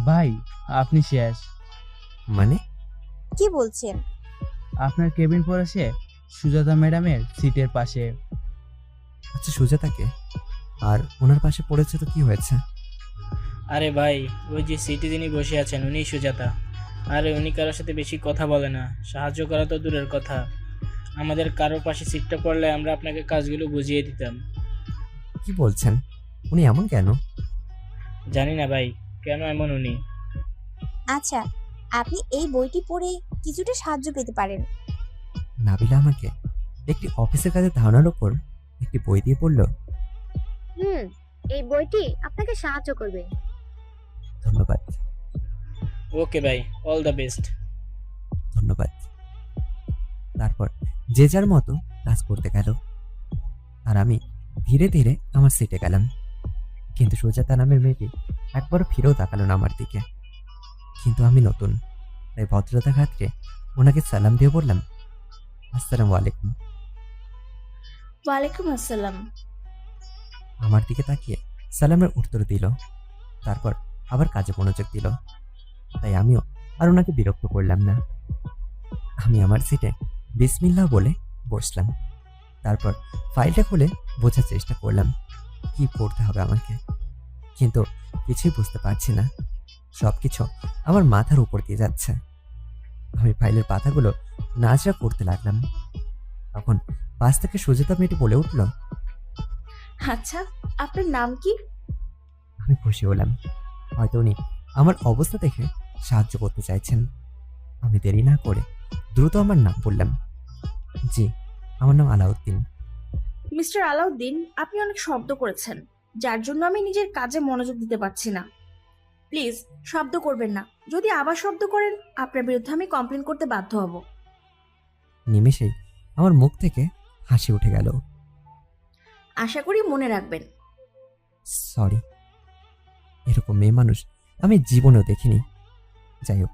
ভাই, আপনি শেষ। মানে? কি বলছেন? আপনার কেবিন পড়েছে সুজাতা ম্যাডামের সিটের পাশে। আচ্ছা, সুজাতাকে? আর ওনার পাশে পড়েছে তো কি হয়েছে? আরে ভাই, ওই যে সিটে যিনি বসে আছেন উনিই সুজাতা। আরে উনি কারোর সাথে বেশি কথা বলে না, সাহায্য করা তো দূরের কথা, আমাদের কারোর পাশে সিটটা পড়লে আমরা আপনাকে কাজগুলো বুঝিয়ে দিতাম। কি বলছেন? উনি এমন কেন? জানি না ভাই, কেন এমন উনি। আচ্ছা, আপনি এই বইটি পড়ে কিছুটা সাহায্য পেতে পারেন। নাবিলা আমাকে একটি অফিসের কাজে ধারণার উপর একটি বই দিয়ে পড়ল। এই বইটি আপনাকে সাহায্য করবে। ধন্যবাদ। ওকে ভাই, অল দ্য বেস্ট। ধন্যবাদ। তারপর যে যার মতো কাজ করতে গেল, আর আমি ধীরে ধীরে আমার সিটে গেলাম। কিন্তু সুজাতা নামের মেয়েটি একবারও ফিরেও তাকালো না আমার দিকে। কিন্তু আমি নতুন, তাই ভদ্রতা খাতিরে ওনাকে সালাম দিয়ে বললাম, আসসালামু আলাইকুম। ওয়ালাইকুম আসসালাম। আমার দিকে তাকিয়ে সালামের উত্তর দিল, তারপর আবার কাজে মনোযোগ দিল। তাই আমিও আর ওনাকে বিরক্ত করলাম না। আমি আমার সিটে বিসমিল্লাহ বলে বসলাম। তারপর ফাইলটা খুলে বোঝার চেষ্টা করলাম কি পড়তে হবে আমাকে, কিন্তু কিছুই বুঝতে পারছি না। সবকিছু আমার মাথার উপর দিয়ে যাচ্ছে। আমি ফাইলের পাতাগুলো নাচড়া করতে লাগলাম। তখন পাশ থেকে সুজাতা মেয়েটি বলে উঠল, আচ্ছা, আপনার নাম কি? আমি খুশি হলাম, হয়তো উনি আমার অবস্থা দেখে সাহায্য করতে চাইছেন। আমি দেরি না করে দ্রুত আমার নাম বললাম। জি, আমার নাম আলাউদ্দিন। মিস্টার আলাউদ্দিন, আপনি অনেক শব্দ করেছেন, যার জন্য আমি নিজের কাজে মনোযোগ দিতে পারছি না। প্লিজ শব্দ করবেন না। যদি আবার শব্দ করেন, আপনার বিরুদ্ধে আমি কমপ্লেন করতে বাধ্য হব। নিমেষেই আমার মুখ থেকে হাসি উঠে গেল। আশা করি মনে রাখবেন। সরি, এরকম মেয়ে মানুষ আমি জীবনেও দেখিনি। যাই হোক,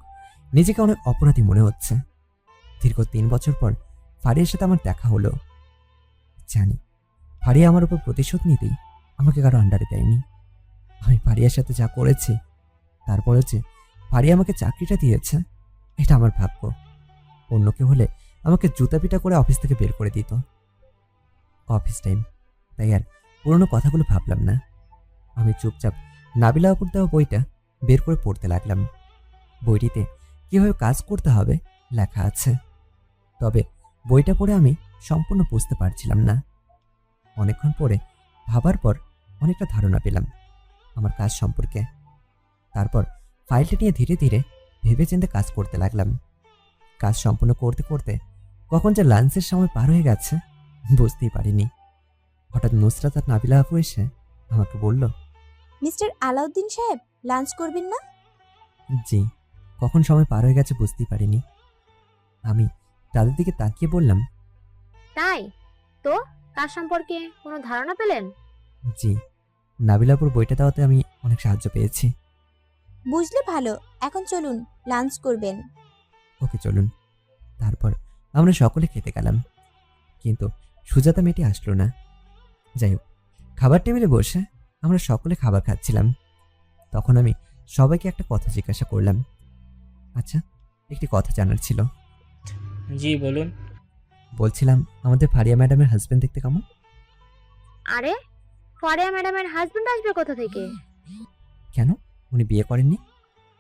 নিজেকে অনেক অপরাধী মনে হচ্ছে। দীর্ঘ 3 বছর পর ফারিয়ার সাথে আমার দেখা হলো। জানি ফারিয়া আমার উপর প্রতিশোধ নিতেই আমাকে কারো আন্ডারে দেয়নি। আমি ফারিয়ার সাথে যা করেছি, তারপরে যে ফারিয়া আমাকে চাকরিটা দিয়েছে, এটা আমার ভাগ্য। অন্য কেউ হলে আমাকে জুতা পিটা করে অফিস থেকে বের করে দিত। অফিস টাইম, তাই আর পুরোনো কথাগুলো ভাবলাম না। আমি চুপচাপ নাবিলা আপুর দেওয়া বইটা বের করে পড়তে লাগলাম। বইটিতে কীভাবে কাজ করতে হবে লেখা আছে, তবে বইটা পড়ে আমি সম্পূর্ণ বুঝতে পারছিলাম না। অনেকক্ষণ পরে ভাবার পর অনেকটা ধারণা পেলাম আমার কাজ সম্পর্কে। তারপর ফাইলটা নিয়ে ধীরে ধীরে ভেবে চিন্তে কাজ করতে লাগলাম। কাজ সম্পূর্ণ করতে করতে কখন যে লাঞ্চের সময় পার হয়ে গেছে বুঝতেই পারিনি। হঠাৎ নুসরাত আর নাবিলা আপু এসে আমাকে বলল, মিস্টার আলাউদ্দিন সাহেব, লাঞ্চ করবেন না? জি, কখন সময় পার হয়ে গেছে বুঝতেই পারিনি। আমি তাদের দিকে তাকিয়ে বললাম, তাই তো, কাজ সম্পর্কে কোনো ধারণা পেলেন? জি, নাবিলাপুর বইটা দেওয়াতে আমি অনেক সাহায্য পেয়েছি। বুঝলে ভালো। এখন চলুন, লাঞ্চ করবেন। ওকে, চলুন। তারপর আমরা সকলে খেতে গেলাম, কিন্তু সুজাতা মেয়েটি আসলো না। যাই হোক, খাবার টেবিলে বসে আমরা সকলে খাবার খাচ্ছিলাম। তখন আমি সবাইকে একটা কথা জিজ্ঞাসা করলাম, আচ্ছা, একটি কথা জানার ছিল। জি বলুন। বলছিলাম, আমাদের ফারিয়া ম্যাডামের হাজবেন্ড দেখতে কেমন? আরে, ফারিয়া ম্যাডামের হাজবেন্ড আসবে কোথা থেকে? কেন, উনি বিয়ে করেননি?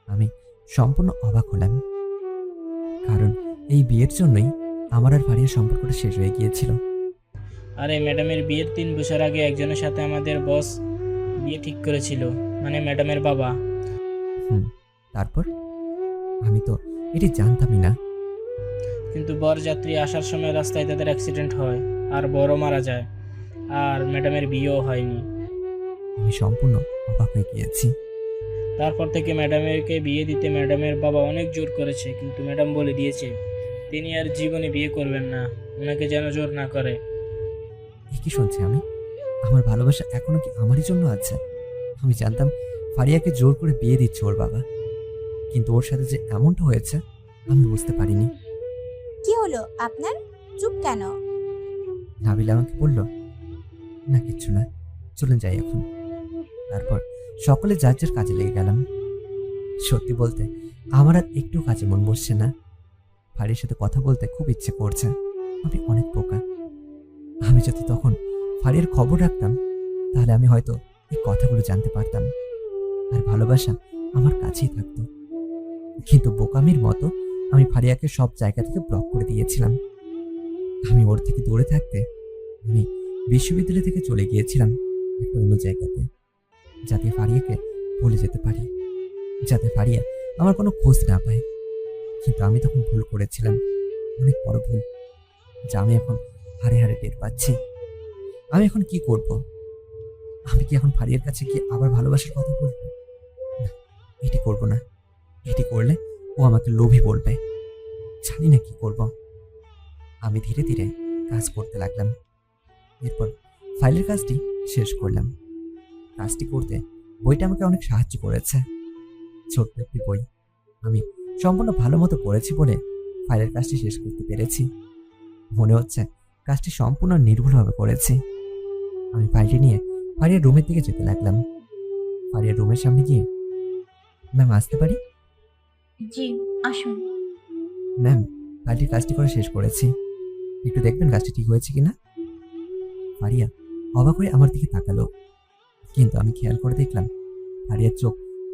আমি সম্পূর্ণ অবাক হলাম, কারণ এই বিয়ের জন্যই আমার আর ফারিয়ার সম্পর্কটা শেষ হয়ে গিয়েছিল। আরে ম্যাডামের বিয়ের 3 বছর আগে একজনের সাথে আমাদের বস বিয়ে ঠিক করেছিল, মানে ম্যাডামের বাবা। তারপর? আমি তো এটি জানতামই না। কিন্তু বরযাত্রী আসার সময় রাস্তায় তাদের অ্যাক্সিডেন্ট হয়, আর বড় মারা যায়, আর ম্যাডামের বিয়েও হয়নি। আমি সম্পূর্ণ অবাক হয়ে গিয়েছি। তারপর থেকে ম্যাডামেরকে বিয়ে দিতে ম্যাডামের বাবা অনেক জোর করেছে, কিন্তু ম্যাডাম বলে দিয়েছে তিনি আর জীবনে বিয়ে করবেন না, ওনাকে যেন জোর না করে। কি শুনছি আমি? আমার ভালোবাসা এখনো কি আমারই জন্য আছে? আমি জানতাম ফারিয়াকে জোর করে বিয়ে দিচ্ছে ওর বাবা, কিন্তু ওর সাথে যে এমনটা হয়েছে আমি বুঝতে পারিনি। কি হলো আপনার? চুপ কেন? নাবিলা আমাকে বলল, না কিচ্ছু না, চলুন যাই এখন। তারপর সকলে যার যার কাজে লেগে গেলাম। সত্যি বলতে আমার আর একটু কাজে মন বসছে না। ফারির সাথে কথা বলতে খুব ইচ্ছে করছে। আমি অনেক বোকা। আমি যদি তখন ফারির খবর রাখতাম তাহলে আমি হয়তো এই কথাগুলো জানতে পারতাম, আর ভালোবাসা আমার কাছেই থাকতো। কিন্তু বোকামির মতো আমি ফারিয়াকে সব জায়গা থেকে ব্লক করে দিয়েছিলাম। আমি ওর থেকে দূরে থাকতে আমি বিশ্ববিদ্যালয় থেকে চলে গিয়েছিলাম একটা অন্য জায়গাতে, যাতে ফারিয়াকে ভুলে যেতে পারি, যাতে ফারিয়া আমার কোনো খোঁজ না পায়। কিন্তু আমি তখন ভুল করেছিলাম, অনেক বড় ভুল, যা আমি এখন হারে হারে টের পাচ্ছি। আমি এখন কি করব? আমি কি এখন ফারিয়ার কাছে গিয়ে আবার ভালোবাসার কথা বলবো? না, এটি করব না। এটি করলে ও আমাকে লোভী বলবে। জানি না কি করব। আমি ধীরে ধীরে কাজ করতে লাগলাম। এরপর ফাইলের কাজটি শেষ করলাম। কাজটি করতে বইটা আমাকে অনেক সাহায্য করেছে। ছোট্ট একটি বই, আমি সম্পূর্ণ ভালো মতো পড়েছি বলে ফাইলের কাজটি শেষ করতে পেরেছি। মনে হচ্ছে কাজটি সম্পূর্ণ নির্ভুলভাবে করেছি। আমি ফাইলটি নিয়ে ফারিয়ার রুমের দিকে যেতে লাগলাম। ফারিয়ার রুমের সামনে গিয়ে, ম্যাম আসতে পারি? জি, আসুন। ম্যাম, ফাইলটির কাজটি করে শেষ করেছি, একটু দেখবেন কাজটি ঠিক হয়েছে কিনা। ফারিয়া অবাক হয়ে আমার দিকে তাকালো, কিন্তু আমি খেয়াল করে দেখলাম ফারিয়ার চোখ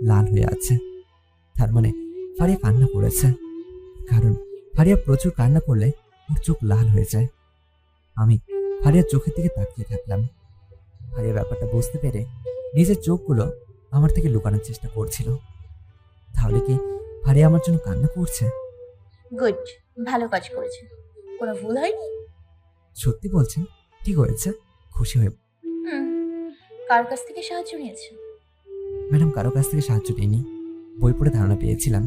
লাল হয়ে আছে। তার মানে ফারিয়া কান্না করেছে, কারণ ফারিয়া প্রচুর কান্না করলে ওর চোখ লাল হয়ে যায়। আমি ফারিয়ার চোখের দিকে তাকিয়ে থাকলাম। ফারিয়া ব্যাপারটা বুঝতে পেরে নিজের চোখগুলো আমার থেকে লুকানোর চেষ্টা করছিল। তাহলে কি ফারিয়া আমার জন্য কান্না করছে? গুড, ভালো কাজ করেছেন। কোনো ভুল হয়নি? সত্যি বলছেন? ঠিক হয়েছে, খুশি হয়ে। কার কাছ থেকে সাহায্য নিয়েছেন? ম্যাডাম, কারো কাছ থেকে সাহায্য নিইনি, বই পড়ে ধারণা পেয়েছিলাম।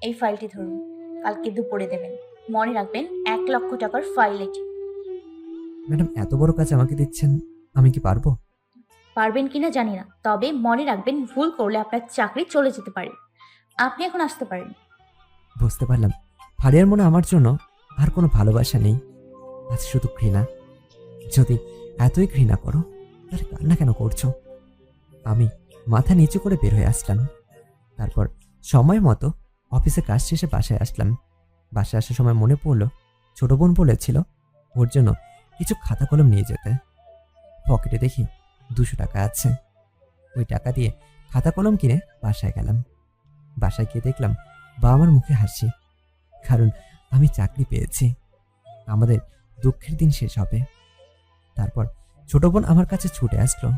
এই ফাইলটি ধরুন, কালকে দুপুরে দেবেন। মনে রাখবেন 1,00,000 টাকার ফাইল এটি। ম্যাডাম, এত বড় কাজ আমাকে দিচ্ছেন, আমি কি পারবো? পারবেন কিনা জানি না, তবে মনে রাখবেন ভুল করলে আপনার চাকরি চলে যেতে পারে। আপনি এখন আসতে পারেন। বুঝতে পারলাম ফারিয়ার মনে আমার জন্য আর কোনো ভালোবাসা নেই, আছে শুধু ঘৃণা। যদি এতই ঘৃণা করো তাহলে কান্না কেন করছো? আমি মাথা নিচু করে বের হয়ে আসলাম। তারপর সময় মতো অফিসে কাজ শেষে বাসায় আসলাম। বাসায় আসার সময় মনে পড়লো ছোট বোন বলেছিল ওর জন্য কিছু খাতা কলম নিয়ে যেতে। পকেটে দেখি 200 টাকা আছে। ওই টাকা দিয়ে খাতা কলম কিনে বাসায় গেলাম। বাসায় গিয়ে দেখলাম বাবা আমার মুখে হাসি, কারণ আমি চাকরি পেয়েছি। আমাদের দুঃখের দিন শেষ হবে। তারপর ছোট বোন আমার কাছে ছুটে আসলো।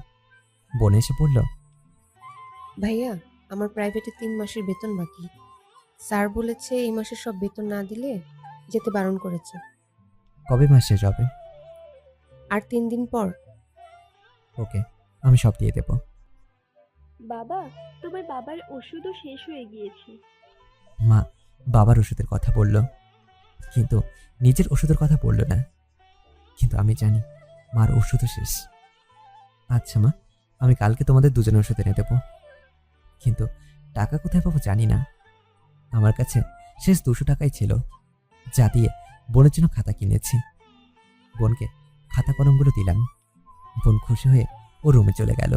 বোন এসে বলল, ভাইয়া, আমার প্রাইভেটে 3 মাসের বেতন বাকি। স্যার বলেছে এই মাসে সব বেতন না দিলে যেতে বারণ করেছে। কবে মাস শেষ হবে? আর 3 দিন পর। ওকে, আমি সব দিয়ে দেবো। বাবা, তোমার বাবার ওষুধও শেষ হয়ে গিয়েছে। মা বাবার ওষুধের কথা বলল, কিন্তু নিজের ওষুধের কথা বলল না। কিন্তু আমি জানি মার ওষুধও শেষ। আচ্ছা মা, আমি কালকে তোমাদের দুজনের ওষুধ এনে দেবো, কিন্তু টাকা কোথায় পাবো জানি না। আমার কাছে শেষ 200 টাকাই ছিল, যা দিয়ে বোনের জন্য খাতা কিনেছি। বোনকে খাতা কলমগুলো দিলাম। বোন খুশি হয়ে ও রুমে চলে গেল।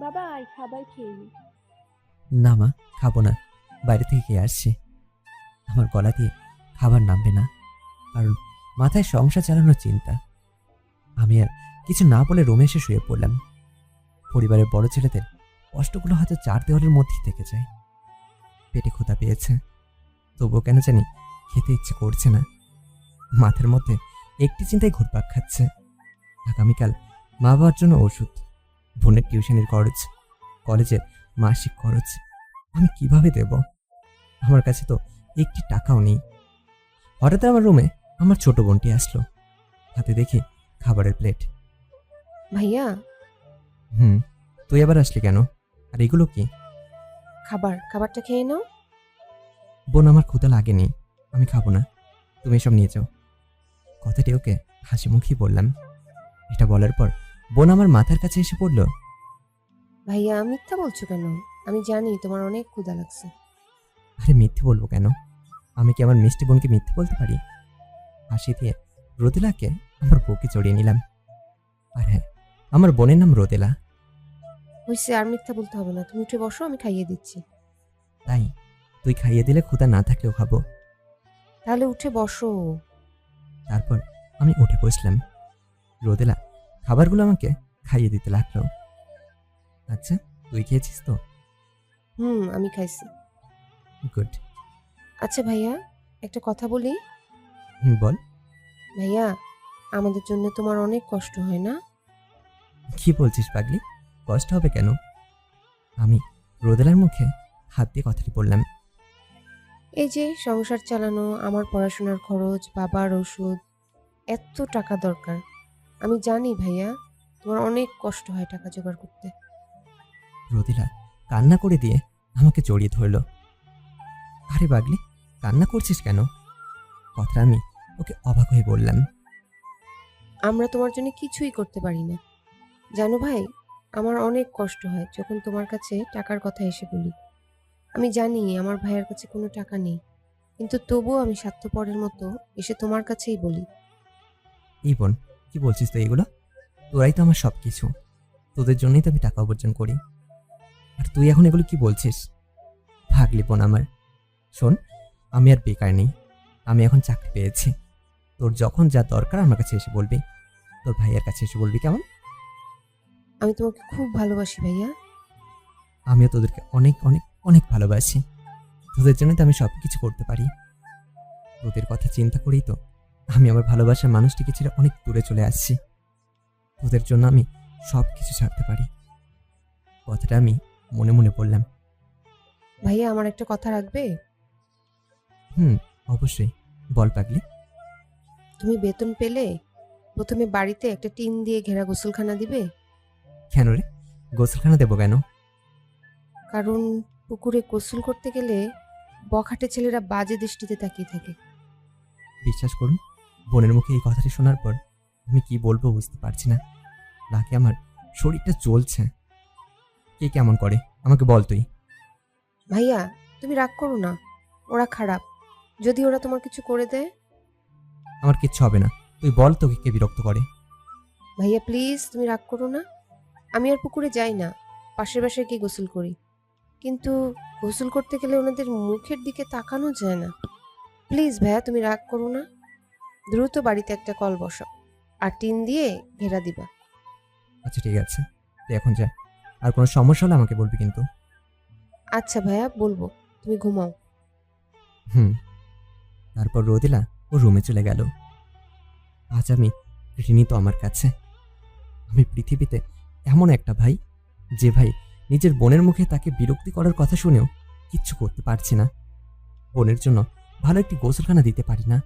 বাবা, আর খাবার খেয়ে নি। না মা, খাবো না, বাইরে থেকে খেয়ে আসছি। আমার গলা দিয়ে খাবার নামবে না, কারণ মাথায় সংসার চালানোর চিন্তা। আমি আর কিছু না বলে রুমে এসে শুয়ে পড়লাম। পরিবারের বড় ছেলেদের কষ্টগুলো হয়তো 4 দেওয়ালের মধ্যেই থেকে যায়। পেটে ক্ষুধা পেয়েছে, তবুও কেন জানি খেতে ইচ্ছে করছে না। মাথার মধ্যে একটি চিন্তায় ঘুরপাক খাচ্ছে, আগামীকাল মা বাবার জন্য ওষুধ, বোনের টিউশনের খরচ, কলেজের মাসিক খরচ আমি কিভাবে দেব? আমার কাছে তো একটি টাকাও নেই। হঠাৎ আমার রুমে আমার ছোট বোনটি আসলো, হাতে দেখি খাবারের প্লেট। ভাইয়া, তুই আবার আসলি কেন? আর এগুলো কি? খাবারটা খেয়ে নাও। বোন, আমার ক্ষুধা লাগেনি, আমি খাবো না, তুমি এসব নিয়ে যাও। কথাটি ওকে হাসি মুখেই বললাম। এটা বলার পর বোন আমার মাথার কাছে এসে পড়ল। ভাইয়া, মিথ্যা বলছো কেন? আমি জানি তোমার অনেক ক্ষুধা লাগছে। আরে মিথ্যে বলবো কেন? আমি কি আমার মিষ্টি বোনকে মিথ্যে বলতে পারি? হাসি দিয়ে রোদেলাকে আমার বুকে জড়িয়ে নিলাম। আর হ্যাঁ, আমার বোনের নাম রোদেলা। হয়েছে, আর মিথ্যা বলতে হবে না। তুমি উঠে বসো, আমি খাইয়ে দিচ্ছি। তাই তুই খাইয়ে দিলে ক্ষুধা না থাকলেও খাবো। তাহলে উঠে বসো। তারপর আমি উঠে বসলাম। রোদেলা খাবারগুলো আমাকে খাইয়ে দিতে লাগলো। আচ্ছা, তুই খেয়েছিস তো? আমি খাইছি। গুড। আচ্ছা ভাইয়া, একটা কথা বলি। বল। ভাইয়া, আমাদের জন্য তোমার অনেক কষ্ট হয় না? কি বলছিস পাগলি? কষ্ট হবে কেন? আমি রোদেলার মুখে হাত দিয়ে কথাটি বললাম। এই যে সংসার চালানো, আমার পড়াশোনার খরচ, বাবার ওষুধ, এত টাকা দরকার। আমি জানি ভাইয়া, তোমার অনেক কষ্ট হয় টাকা জোগাড় করতে। রোদেলা কান্না করে দিয়ে আমাকে জড়িয়ে ধরল। আরে পাগলি, কান্না করছিস কেন? কথাটা আমি ওকে অবাক হয়ে বললাম। আমরা তোমার জন্য কিছুই করতে পারি না জানো ভাই। আমার অনেক কষ্ট হয় যখন তোমার কাছে টাকার কথা এসে বলি। আমি জানি আমার ভাইয়ের কাছে কোনো টাকা নেই, কিন্তু তবুও আমি স্বার্থপরের মতো এসে তোমার কাছেই বলি। এই বোন, কি বলছিস তো এগুলো? তোরাই তো আমার সব কিছু, তোদের জন্যই তো আমি টাকা উপার্জন করি, আর তুই এখন এগুলো কি বলছিস? ভাগলি বোন আমার, শোন, আমি আর বেকার নেই, আমি এখন চাকরি পেয়েছি। তোর যখন যা দরকার আমার কাছে এসে বলবি, তোর ভাইয়ের কাছে এসে বলবি, কেমন? আমি তোমাকে খুব ভালোবাসি ভাইয়া। আমিও তোদেরকে অনেক অনেক অনেক ভালোবাসি। তোদের জন্য তো আমি সব কিছু করতে পারি। তোদের কথা চিন্তা করেই তো আমি আমার ভালোবাসার মানুষটিকে ছেড়ে অনেক দূরে চলে আসছি। তোদের জন্য আমি সব কিছু ছাড়তে পারি। কথাটা আমি মনে মনে বললাম। ভাইয়া, আমার একটা কথা রাখবে? অবশ্যই, বল পাগলি। তুমি বেতন পেলে প্রথমে বাড়িতে একটা টিন দিয়ে ঘেরা গোসলখানা দিবে। কেন রে? গোসলখানা দেবো কেন? কারণ পুকুরে গোসল করতে গেলে বখাটে ছেলেরা বাজে দৃষ্টিতে তাকিয়ে থাকে। বিশ্বাস করুন, বোনের মুখে এই কথাটি শোনার পর আমি কি বলবো বুঝতে পারছি না। নাকি আমার শরীরটা জ্বলছে। কে কেমন করে আমাকে বল তুই। ভাইয়া, তুমি রাগ করো না, ওরা খারাপ। যদি ওরা তোমার কিছু করে দেয়? আমার কিচ্ছু হবে না, তুই বল তোকে কে বিরক্ত করে। ভাইয়া প্লিজ, তুমি রাগ করো না। আমি আর পুকুরে যাই না, পাশের বাসায় গিয়ে গোসল করি। কিন্তু গোসল করতে গেলে ওনাদের মুখের দিকে তাকানো যায় না। প্লিজ ভাইয়া, তুমি রাগ করো না। দ্রুত বাড়িতে একটা কল বসাও আর টিন দিয়ে ঘেরা দিবা। আচ্ছা ঠিক আছে, তুই এখন যা, আর কোনো সমস্যা হলে আমাকে বলবি কিন্তু। আচ্ছা ভাইয়া, বলবো। তুমি ঘুমাও। তারপর রোদেলা ও রুমে চলে গেল। আজ আমি ঋণী তো আমার কাছে। আমি পৃথিবীতে এমন একটা ভাই, যে ভাই নিজের বোনের মুখে তাকে বিরক্তি করার কথা শুনেও কিচ্ছু করতে পারছি না। বোনের জন্য ভালো একটি গোসলখানা দিতে পারি না।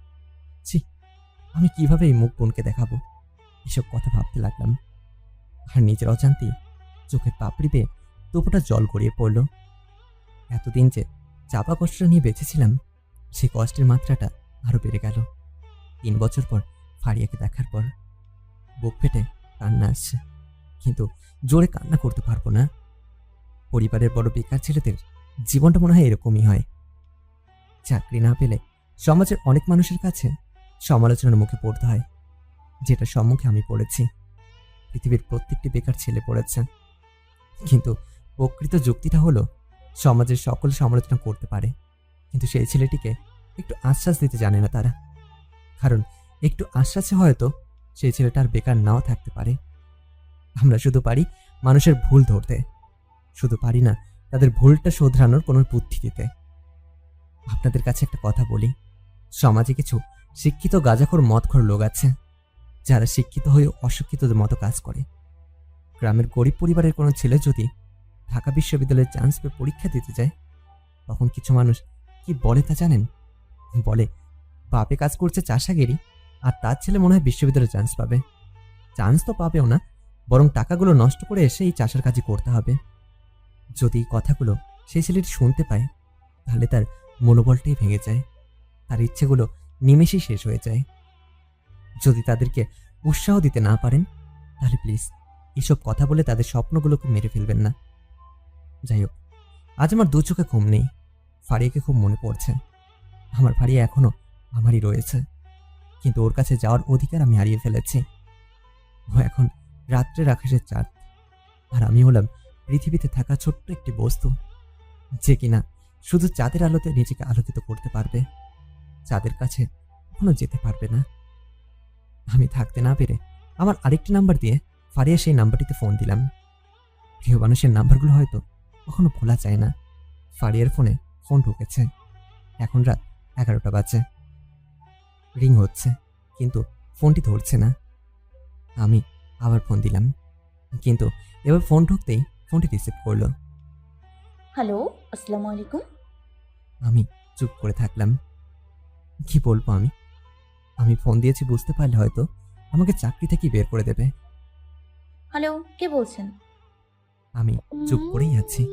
ছি, আমি কিভাবে এই মুখ বোনকে দেখাবো? এসব কথা ভাবতে লাগলাম, আর নিজের অজান্তেই চোখের পাপড়ি পেয়ে তোপটা জল গড়িয়ে পড়ল। এতদিন যে চাপা কষ্টটা নিয়ে বেঁচেছিলাম, সেই কষ্টের মাত্রাটা আরো বেড়ে গেল 3 বছর পর ফারিয়াকে দেখার পর। বুক ফেটে কান্না আসছে, কিন্তু জোরে কান্না করতে পারবো না। পরিবারের বড় বেকার ছেলেদের জীবনটা মনে হয় এরকমই হয়। চাকরি না পেলে সমাজের অনেক মানুষের কাছে সমালোচনার মুখে পড়তে হয়, যেটা সম্মুখে আমি পড়েছি। পৃথিবীর প্রত্যেকটি বেকার ছেলে পড়েছে, কিন্তু প্রকৃত যুক্তিটা হলো সমাজের সকল সমালোচনা করতে পারে, কিন্তু সেই ছেলেটিকে একটু আশ্বাস দিতে জানে না তারা। কারণ একটু আশ্বাসে হয়তো সেই ছেলেটা আর বেকার নাও থাকতে পারে। আমরা শুধু পারি মানুষের ভুল ধরতে, শুধু পারি না তাদের ভুলটা শোধরানোর কোনো বুদ্ধি দিতে। আপনাদের কাছে একটা কথা বলি, সমাজে কিছু শিক্ষিত গাঁজাখোর মদখোর লোক আছে, যারা শিক্ষিত হয়েও অশিক্ষিতদের মতো কাজ করে। গ্রামের গরিব পরিবারের কোনো ছেলে যদি ঢাকা বিশ্ববিদ্যালয়ের চান্স পেয়ে পরীক্ষা দিতে যায়, তখন কিছু মানুষ কি বলে তা জানেন? বলে বাপে কাজ করছে চাষাগিরি, আর তার ছেলে মনে হয় বিশ্ববিদ্যালয়ে চান্স পাবে। চান্স তো পাবেও না, বরং টাকাগুলো নষ্ট করে এসে এই চাষের কাজই করতে হবে। যদি এই কথাগুলো সেই ছেলেটি শুনতে পায়, তাহলে তার মনোবলটাই ভেঙে যায়, তার ইচ্ছেগুলো নিমেষেই শেষ হয়ে যায়। যদি তাদেরকে উৎসাহ দিতে না পারেন, তাহলে প্লিজ এসব কথা বলে তাদের স্বপ্নগুলোকে মেরে ফেলবেন না। যাই হোক, আজ আমার দু চোখে ঘুম নেই। ফারিয়াকে খুব মনে পড়ছে। আমার ফারিয়া এখনো আমারই রয়েছে, কিন্তু ওর কাছে যাওয়ার অধিকার আমি হারিয়ে ফেলেছি। ও এখন রাত্রের আকাশের চাঁদ, আর আমি হলাম পৃথিবীতে থাকা ছোট্ট একটি বস্তু, যে কিনা শুধু চাঁদের আলোতে নিজেকে আলোকিত করতে পারবে, চাঁদের কাছে কখনো যেতে পারবে না। আমি থাকতে না পেরে আমার আরেকটি নাম্বার দিয়ে ফারিয়া সেই নাম্বারটিতে ফোন দিলাম। প্রিয় মানুষের নাম্বারগুলো হয়তো কখনো ভোলা যায় না। ফারিয়ার ফোনে ফোন ঢুকেছে। এখন রাত 11টা বাজে। রিং হচ্ছে, কিন্তু ফোনটি ধরছে না। আমি আবার ফোন দিলাম, কিন্তু এবার ফোন ঢুকতেই ফোনটি রিসিভ করলো। হ্যালো, আসসালামু আলাইকুম। আমি চুপ করে থাকলাম। কি বলবো আমি ফোন দিয়েছি বুঝতে পারলে হয়তো আমাকে চাকরি থেকে বের করে দেবে। হ্যালো, কে বলছেন? আমি চুপ করেই আছি।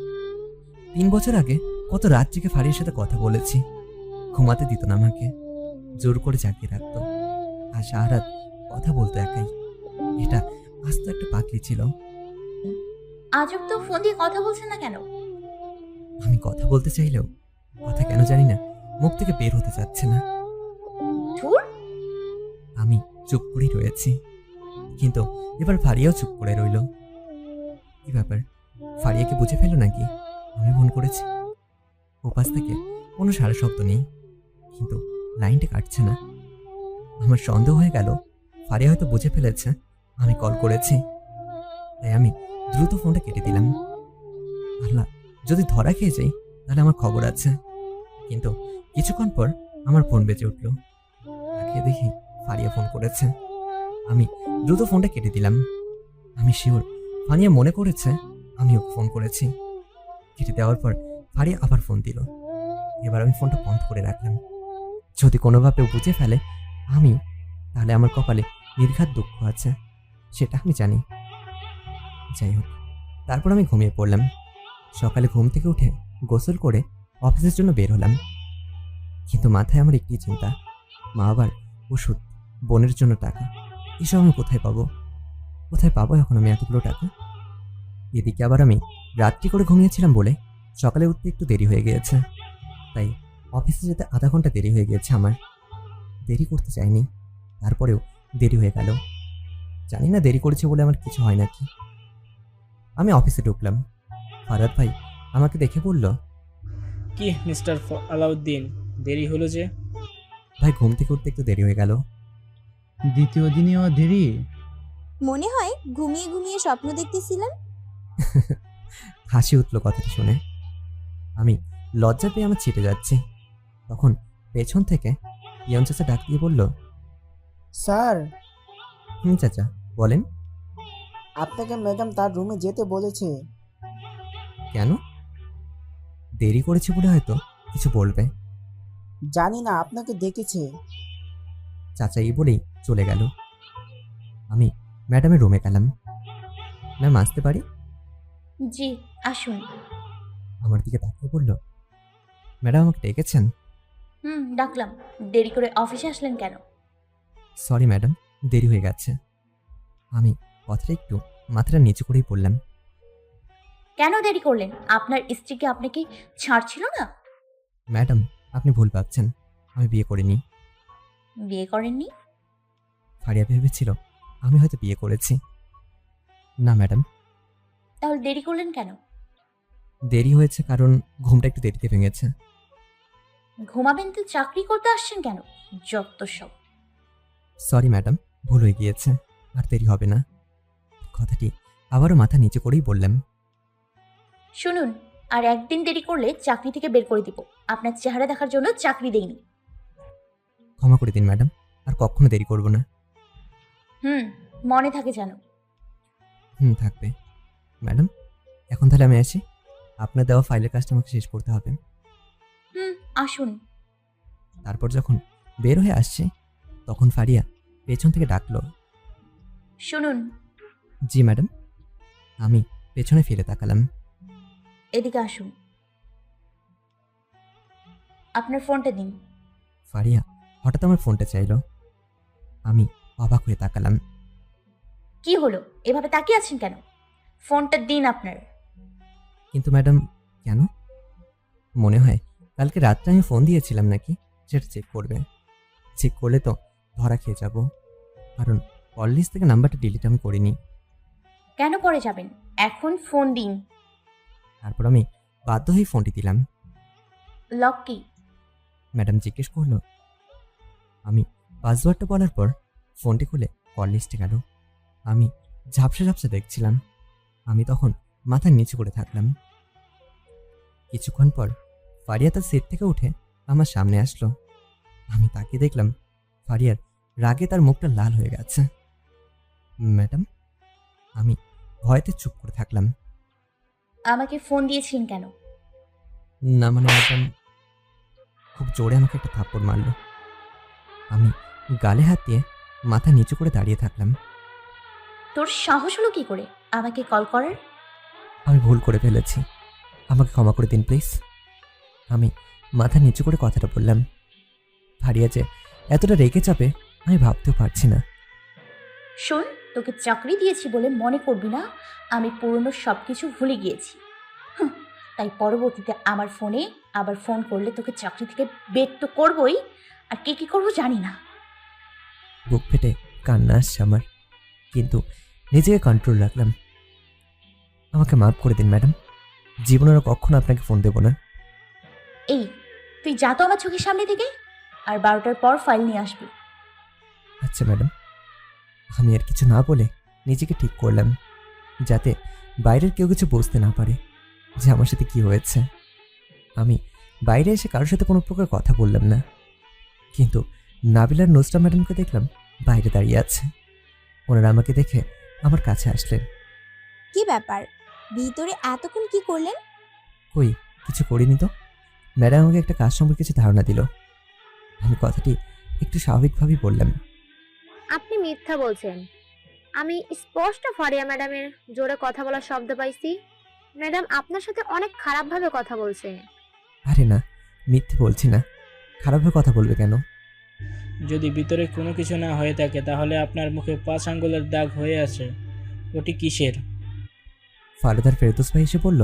3 বছর আগে কত রাত জেগে ফারিয়ার সাথে কথা বলেছি। ঘুমাতে দিত না আমাকে, জোর করে জাগিয়ে রাখতো, আর সারা রাত কথা বলতো একাই। এটা আস্ত একটা পাগলি ছিল। আজব তো, ফোন দিয়ে কথা বলছেন না কেন? আমি কথা বলতে চাইলেও কথা কেন জানি না মুখ থেকে বের হতে চাচ্ছে না। ধুর। আমি চুপ করেই রয়েছি, কিন্তু এবার ফারিয়াও চুপ করে রইল। কি ব্যাপার, ফারিয়াকে বুঝে ফেললো নাকি আমি ফোন করেছি? ওপাশ থেকে কোনো সারা শব্দ নেই, কিন্তু লাইনটা কাটছে না। আমার সন্দেহ হয়ে গেল ফারিয়া হয়তো বুঝে ফেলেছে আমি কল করেছি। তাই আমি দ্রুত ফোনটা কেটে দিলাম। আল্লাহ, যদি ধরা খেয়ে যাই তাহলে আমার খবর আছে। কিন্তু কিছুক্ষণ পর আমার ফোন বেজে উঠল। তাকিয়ে দেখি ফারিয়া ফোন করেছে। আমি দ্রুত ফোনটা কেটে দিলাম। আমি শিওর ফারিয়া মনে করেছে আমি ওকে ফোন করেছি। কেটে দেওয়ার পর ফারিয়া আবার ফোন দিল। এবার আমি ফোনটা বন্ধ করে রাখলাম। যদি কোনোভাবে ও বুঝে ফেলে আমি, তাহলে আমার কপালে নির্ঘাত দুঃখ আছে, সেটা আমি জানি। যাই হোক, তারপর আমি ঘুমিয়ে পড়লাম। সকালে ঘুম থেকে উঠে গোসল করে অফিসের জন্য বের হলাম। কিন্তু মাথায় আমার একটি চিন্তা, মা আবার ওষুধ, বোনের জন্য টাকা, এসব আমি কোথায় পাবো এখন আমি এতগুলো টাকা? এদিকে আবার আমি রাত্রি করে ঘুমিয়েছিলাম বলে সকালে উঠতে একটু দেরি হয়ে গিয়েছে। তাই অফিসে যেতে আধা ঘন্টা দেরি হয়ে গিয়েছে আমার। দেরি করতে চাইনি, তারপরেও দেরি হয়ে গেল। জানি না দেরি করেছে বলে আমার কিছু হয় নাকি। আমি অফিসে ঢুকলাম। ফারাদ ভাই আমাকে দেখে বলল, কি মিস্টার আলাউদ্দিন, দেরি হলো যে? ভাই ঘুম থেকে উঠতে একটু দেরি হয়ে গেল। দ্বিতীয় দিনেও দেরি? মনে হয় ঘুমিয়ে ঘুমিয়ে স্বপ্ন দেখতেছিলেন। হাসি উঠলো কথাটি শুনে। আমি লজ্জা পেয়ে আমার ছিটে যাচ্ছি। তখন পেছন থেকে পিয়ন চাচা ডাক দিয়ে বলল, স্যার, চাচা বলেন। আপনাকে ম্যাডাম তার রুমে যেতে বলেছে। কেন? দেরি করেছে বলে হয়তো কিছু বলবে। জানি না, আপনাকে দেখেছে। চাচা এই বলেই চলে গেল। আমি ম্যাডামের রুমে গেলাম। ম্যাম আসতে পারি? জি, আসুন। আমার দিকে তাকিয়ে বলল, ম্যাডাম আমাকে ডেকেছেন? ডাকলাম। দেরি করে অফিসে আসলেন কেন? সরি ম্যাডাম, দেরি হয়ে গেছে। আমি কথাটা একটু মাথাটা নিচু করেই পড়লাম। কেন দেরি করলেন? আপনার স্ত্রীকে আপনাকে ছাড়ছিল না? ম্যাডাম আপনি ভুল ভাবছেন, আমি বিয়ে করিনি। বিয়ে করেননি? ফারিয়া ভেবেছিল আমি হয়তো বিয়ে করেছি। না ম্যাডাম। তাহলে দেরি করলেন কেন? দেরি হয়েছে কারণ ঘুমটা একটু দেরিতে ভেঙেছে। ঘুমাবেন তো চাকরি করতে আসছেন কেন? যত সব। সরি ম্যাডাম, ভুল হয়ে গিয়েছে, আর দেরি হবে না। কথাটি আবারও মাথা নিচে করেই বললাম। শুনুন, আর একদিন দেরি করলে চাকরি থেকে বের করে দিব। আপনার চেহারা দেখার জন্য চাকরি দেইনি। ক্ষমা করে দিন ম্যাডাম, আর কখনো দেরি করব না। মনে থাকে যেন। থাকবে। ম্যাডাম এখন তাহলে আমি আসি, আপনার দেওয়া ফাইলের কাজটা আমাকে শেষ করতে হবে। আসুন। তারপর যখন বের হয়ে আসছে তখন ফারিয়া পেছন থেকে ডাকলো, শুনুন। জি ম্যাডাম। আমি পেছনে ফিরে তাকালাম। এদিকে আসুন। আপনার ফোনটা দিন। ফারিয়া হঠাৎ আমার ফোনটা চাইলো। আমি অবাক হয়ে তাকালাম। কি হলো, এভাবে তাকিয়ে আছেন কেন? ফোনটা দিন আপনার। কিন্তু ম্যাডাম কেন? মনে হয় কালকে রাত্রে আমি ফোন দিয়েছিলাম নাকি, সেটা চেক করবে। চেক করলে তো ধরা খেয়ে যাব, কারণ কল লিস্ট থেকে নাম্বারটা ডিলিট আমি করিনি। কেন করে যাবেন? এখন ফোন দিন। তারপর আমি বাধ্য হয়ে ফোনটি দিলাম। লক কি? ম্যাডাম জিজ্ঞেস করলো। আমি পাসওয়ার্ডটা বলার পর ফোনটি খুলে কল লিস্টে গেল। আমি ঝাপসা ঝাপসা দেখছিলাম। আমি তখন মাথা নিচু করে থাকলাম। কিছুক্ষণ পর ফারিয়া তার সিট থেকে উঠে আমার সামনে আসলো। আমি তাকে দেখলাম ফারিয়ার রাগে তার মুখটা লাল হয়ে গেছে। ম্যাডাম, আমি ভয়তে চুপ করে থাকলাম। আমাকে ফোন দিয়েছিলেন কেন? না মানে ম্যাডাম খুব জোরে আমাকে একটা থাপ্পড় মারলো। আমি গালে হাত দিয়ে মাথা নিচু করে দাঁড়িয়ে থাকলাম। তোর সাহস হলো কি করে আমাকে কল করার? আমি ভুল করে ফেলেছি, আমাকে ক্ষমা করে দিন প্লিজ। আমি মাথা নিচু করে কথাটা বললাম। ফারিয়া যে এতটা রেগে যাবে আমি ভাবতেও পারছি না। শোন, তোকে চাকরি দিয়েছি বলে মনে করবি না আমি পুরনো সব কিছু ভুলে গিয়েছি। তাই পরবর্তীতে আমার ফোনে আবার ফোন করলে তোকে চাকরি থেকে বের তো করবই, আর কে কী করবো জানি না। বুক ফেটে কান্না আসছে আমার, কিন্তু নিজেকে কন্ট্রোল রাখলাম। আমাকে মাফ করে দিন ম্যাডাম, জীবনের কখনো আপনাকে ফোন দেবো না। এই, তুই যা তো আমার চোখের সামনে থেকে, আর 12টার পর ফাইল নিয়ে আসবি। আচ্ছা ম্যাডাম। আমি আর কিছু না বলে নিজেকে ঠিক করলাম, যাতে বাইরের কেউ কিছু বুঝতে না পারে যে আমার সাথে কি হয়েছে। আমি বাইরে এসে কারোর সাথে কোনো প্রকার কথা বললাম না, কিন্তু নাবিলার নোসরা ম্যাডামকে দেখলাম বাইরে দাঁড়িয়ে আছে। ওনারা আমাকে দেখে আমার কাছে আসলেন। কি ব্যাপার, ভিতরে এতক্ষণ কি করলেন? কই কিছু করিনি তো, ম্যাডাম আমাকে একটা কাজ সম্পর্কে কিছু ধারণা দিল। আমি কথাটি একটু স্বাভাবিকভাবেই বললাম। আপনি মিথ্যা বলছেন। আমি স্পষ্ট ফারিয়া ম্যাডামের জোরে কথা বলার শব্দ পাইছি। ম্যাডাম আপনার সাথে অনেক খারাপভাবে কথা বলছে। আরে না, মিথ্যে বলছি না। খারাপভাবে কথা বলবে কেন? যদি ভিতরে কোনো কিছু না হয়ে থাকে তাহলে আপনার মুখে 5 আঙ্গুলের দাগ হয়ে আছে, ওটি কিসের? ফারুদার ফেরদৌস ভাই এসে বলল,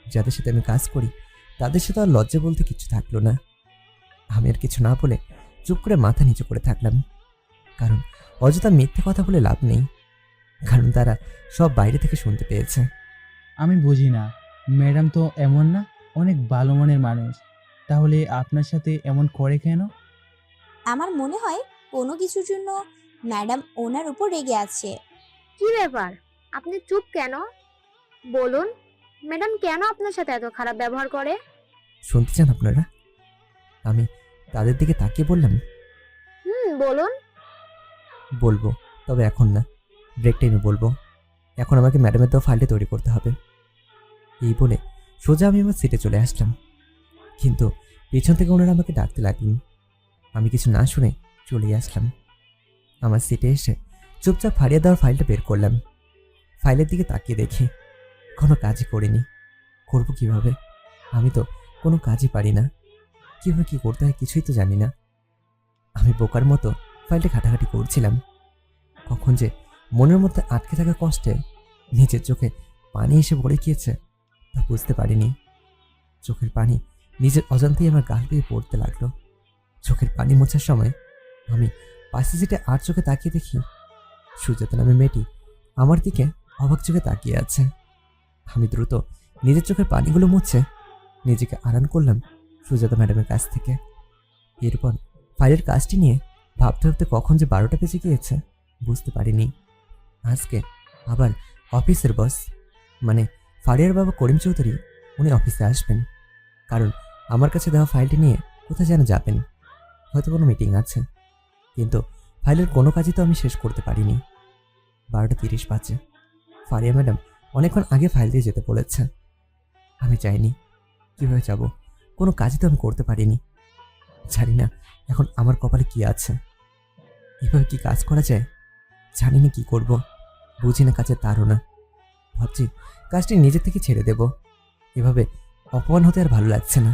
যাদের সাথে আমি কাজ করি তাদের সাথে আর লজ্জা বলতে কিছু থাকলো না। আমি আর কিছু না বলে চুপ করে মাথা নিচু করে থাকলাম, কারণ অযথা মিথ্যে কথা বলে লাভ নেই, কারণ তারা সব বাইরে থেকে শুনতে পেয়েছে। আমি বুঝি না, ম্যাডাম তো এমন না, অনেক ভালো মনের মানুষ, তাহলে আপনার সাথে এমন করে কেন? আমার মনে হয় কোনো কিছুর জন্য ম্যাডাম ওনার উপর রেগে আছে। কি ব্যাপার, আপনি চুপ কেন? বলুন, ম্যাডাম কেন আপনার সাথে এত খারাপ ব্যবহার করে? শুনতে চান আপনারা? আমি তাদের দিকে তাকিয়ে বললাম, বলুন। বলবো, তবে এখন না, ব্রেক টাইমে বলবো। এখন আমাকে ম্যাডামের দেওয়া ফাইলটা তৈরি করতে হবে। এই বলে সোজা আমি আমার সিটে চলে আসলাম, কিন্তু পেছন থেকে ওনারা আমাকে ডাকতে লাগলেন। আমি কিছু না শুনে চলেই আসলাম। আমার সিটে এসে চুপচাপ ফারিয়ে দেওয়ার ফাইলটা বের করলাম। ফাইলের দিকে তাকিয়ে দেখি কোনো কাজই করিনি। করবো কিভাবে? আমি তো কোনো কাজই পারি না, কীভাবে কী করতে হয় কিছুই তো জানি না। আমি বোকার মতো ফাইলটা ঘাটাঘাটি করছিলাম, কখন যে মনের মধ্যে আটকে থাকা কষ্টে নিজের চোখে পানি এসে ভরে গিয়েছে তা বুঝতে পারিনি। চোখের পানি নিজের অজান্তেই আমার গাল বেয়ে পড়তে লাগলো। চোখের পানি মোছার সময় আমি পাশে সিটে আর চোখে তাকিয়ে দেখি সুজাতা নামে মেয়েটি আমার দিকে অবাক চোখে তাকিয়ে আছে। আমি দ্রুত নিজের চোখের পানিগুলো মুছে নিজেকে আড়াল করলাম সুজাতা ম্যাডামের কাছ থেকে। এরপর ফাইলের কাজটি নিয়ে ভাবতে ভাবতে কখন যে 12টা বেজে গিয়েছে বুঝতে পারিনি। আজকে আবার অফিসের বস মানে ফারিয়ার বাবা করিম চৌধুরী উনি অফিসে আসবেন, কারণ আমার কাছে দেওয়া ফাইলটি নিয়ে কোথায় যেন যাবেন, হয়তো কোনো মিটিং আছে। কিন্তু ফাইলের কোনো কাজই তো আমি শেষ করতে পারিনি। 12:30 বাজে। ফারিয়া ম্যাডাম অনেকক্ষণ আগে ফাইল দিয়ে যেতে বলেছে। আমি চাইনি, কীভাবে যাব? কোনো কাজই তো আমি করতে পারিনি। জানি না এখন আমার কপালে কি আছে, এভাবে কি কাজ করা যায়? জানি না কি করব, বুঝি না কাজের তাড়না। ভাবছি কাজটি নিজে থেকে ছেড়ে দেব। এভাবে অপমান হতে আর ভালো লাগছে না।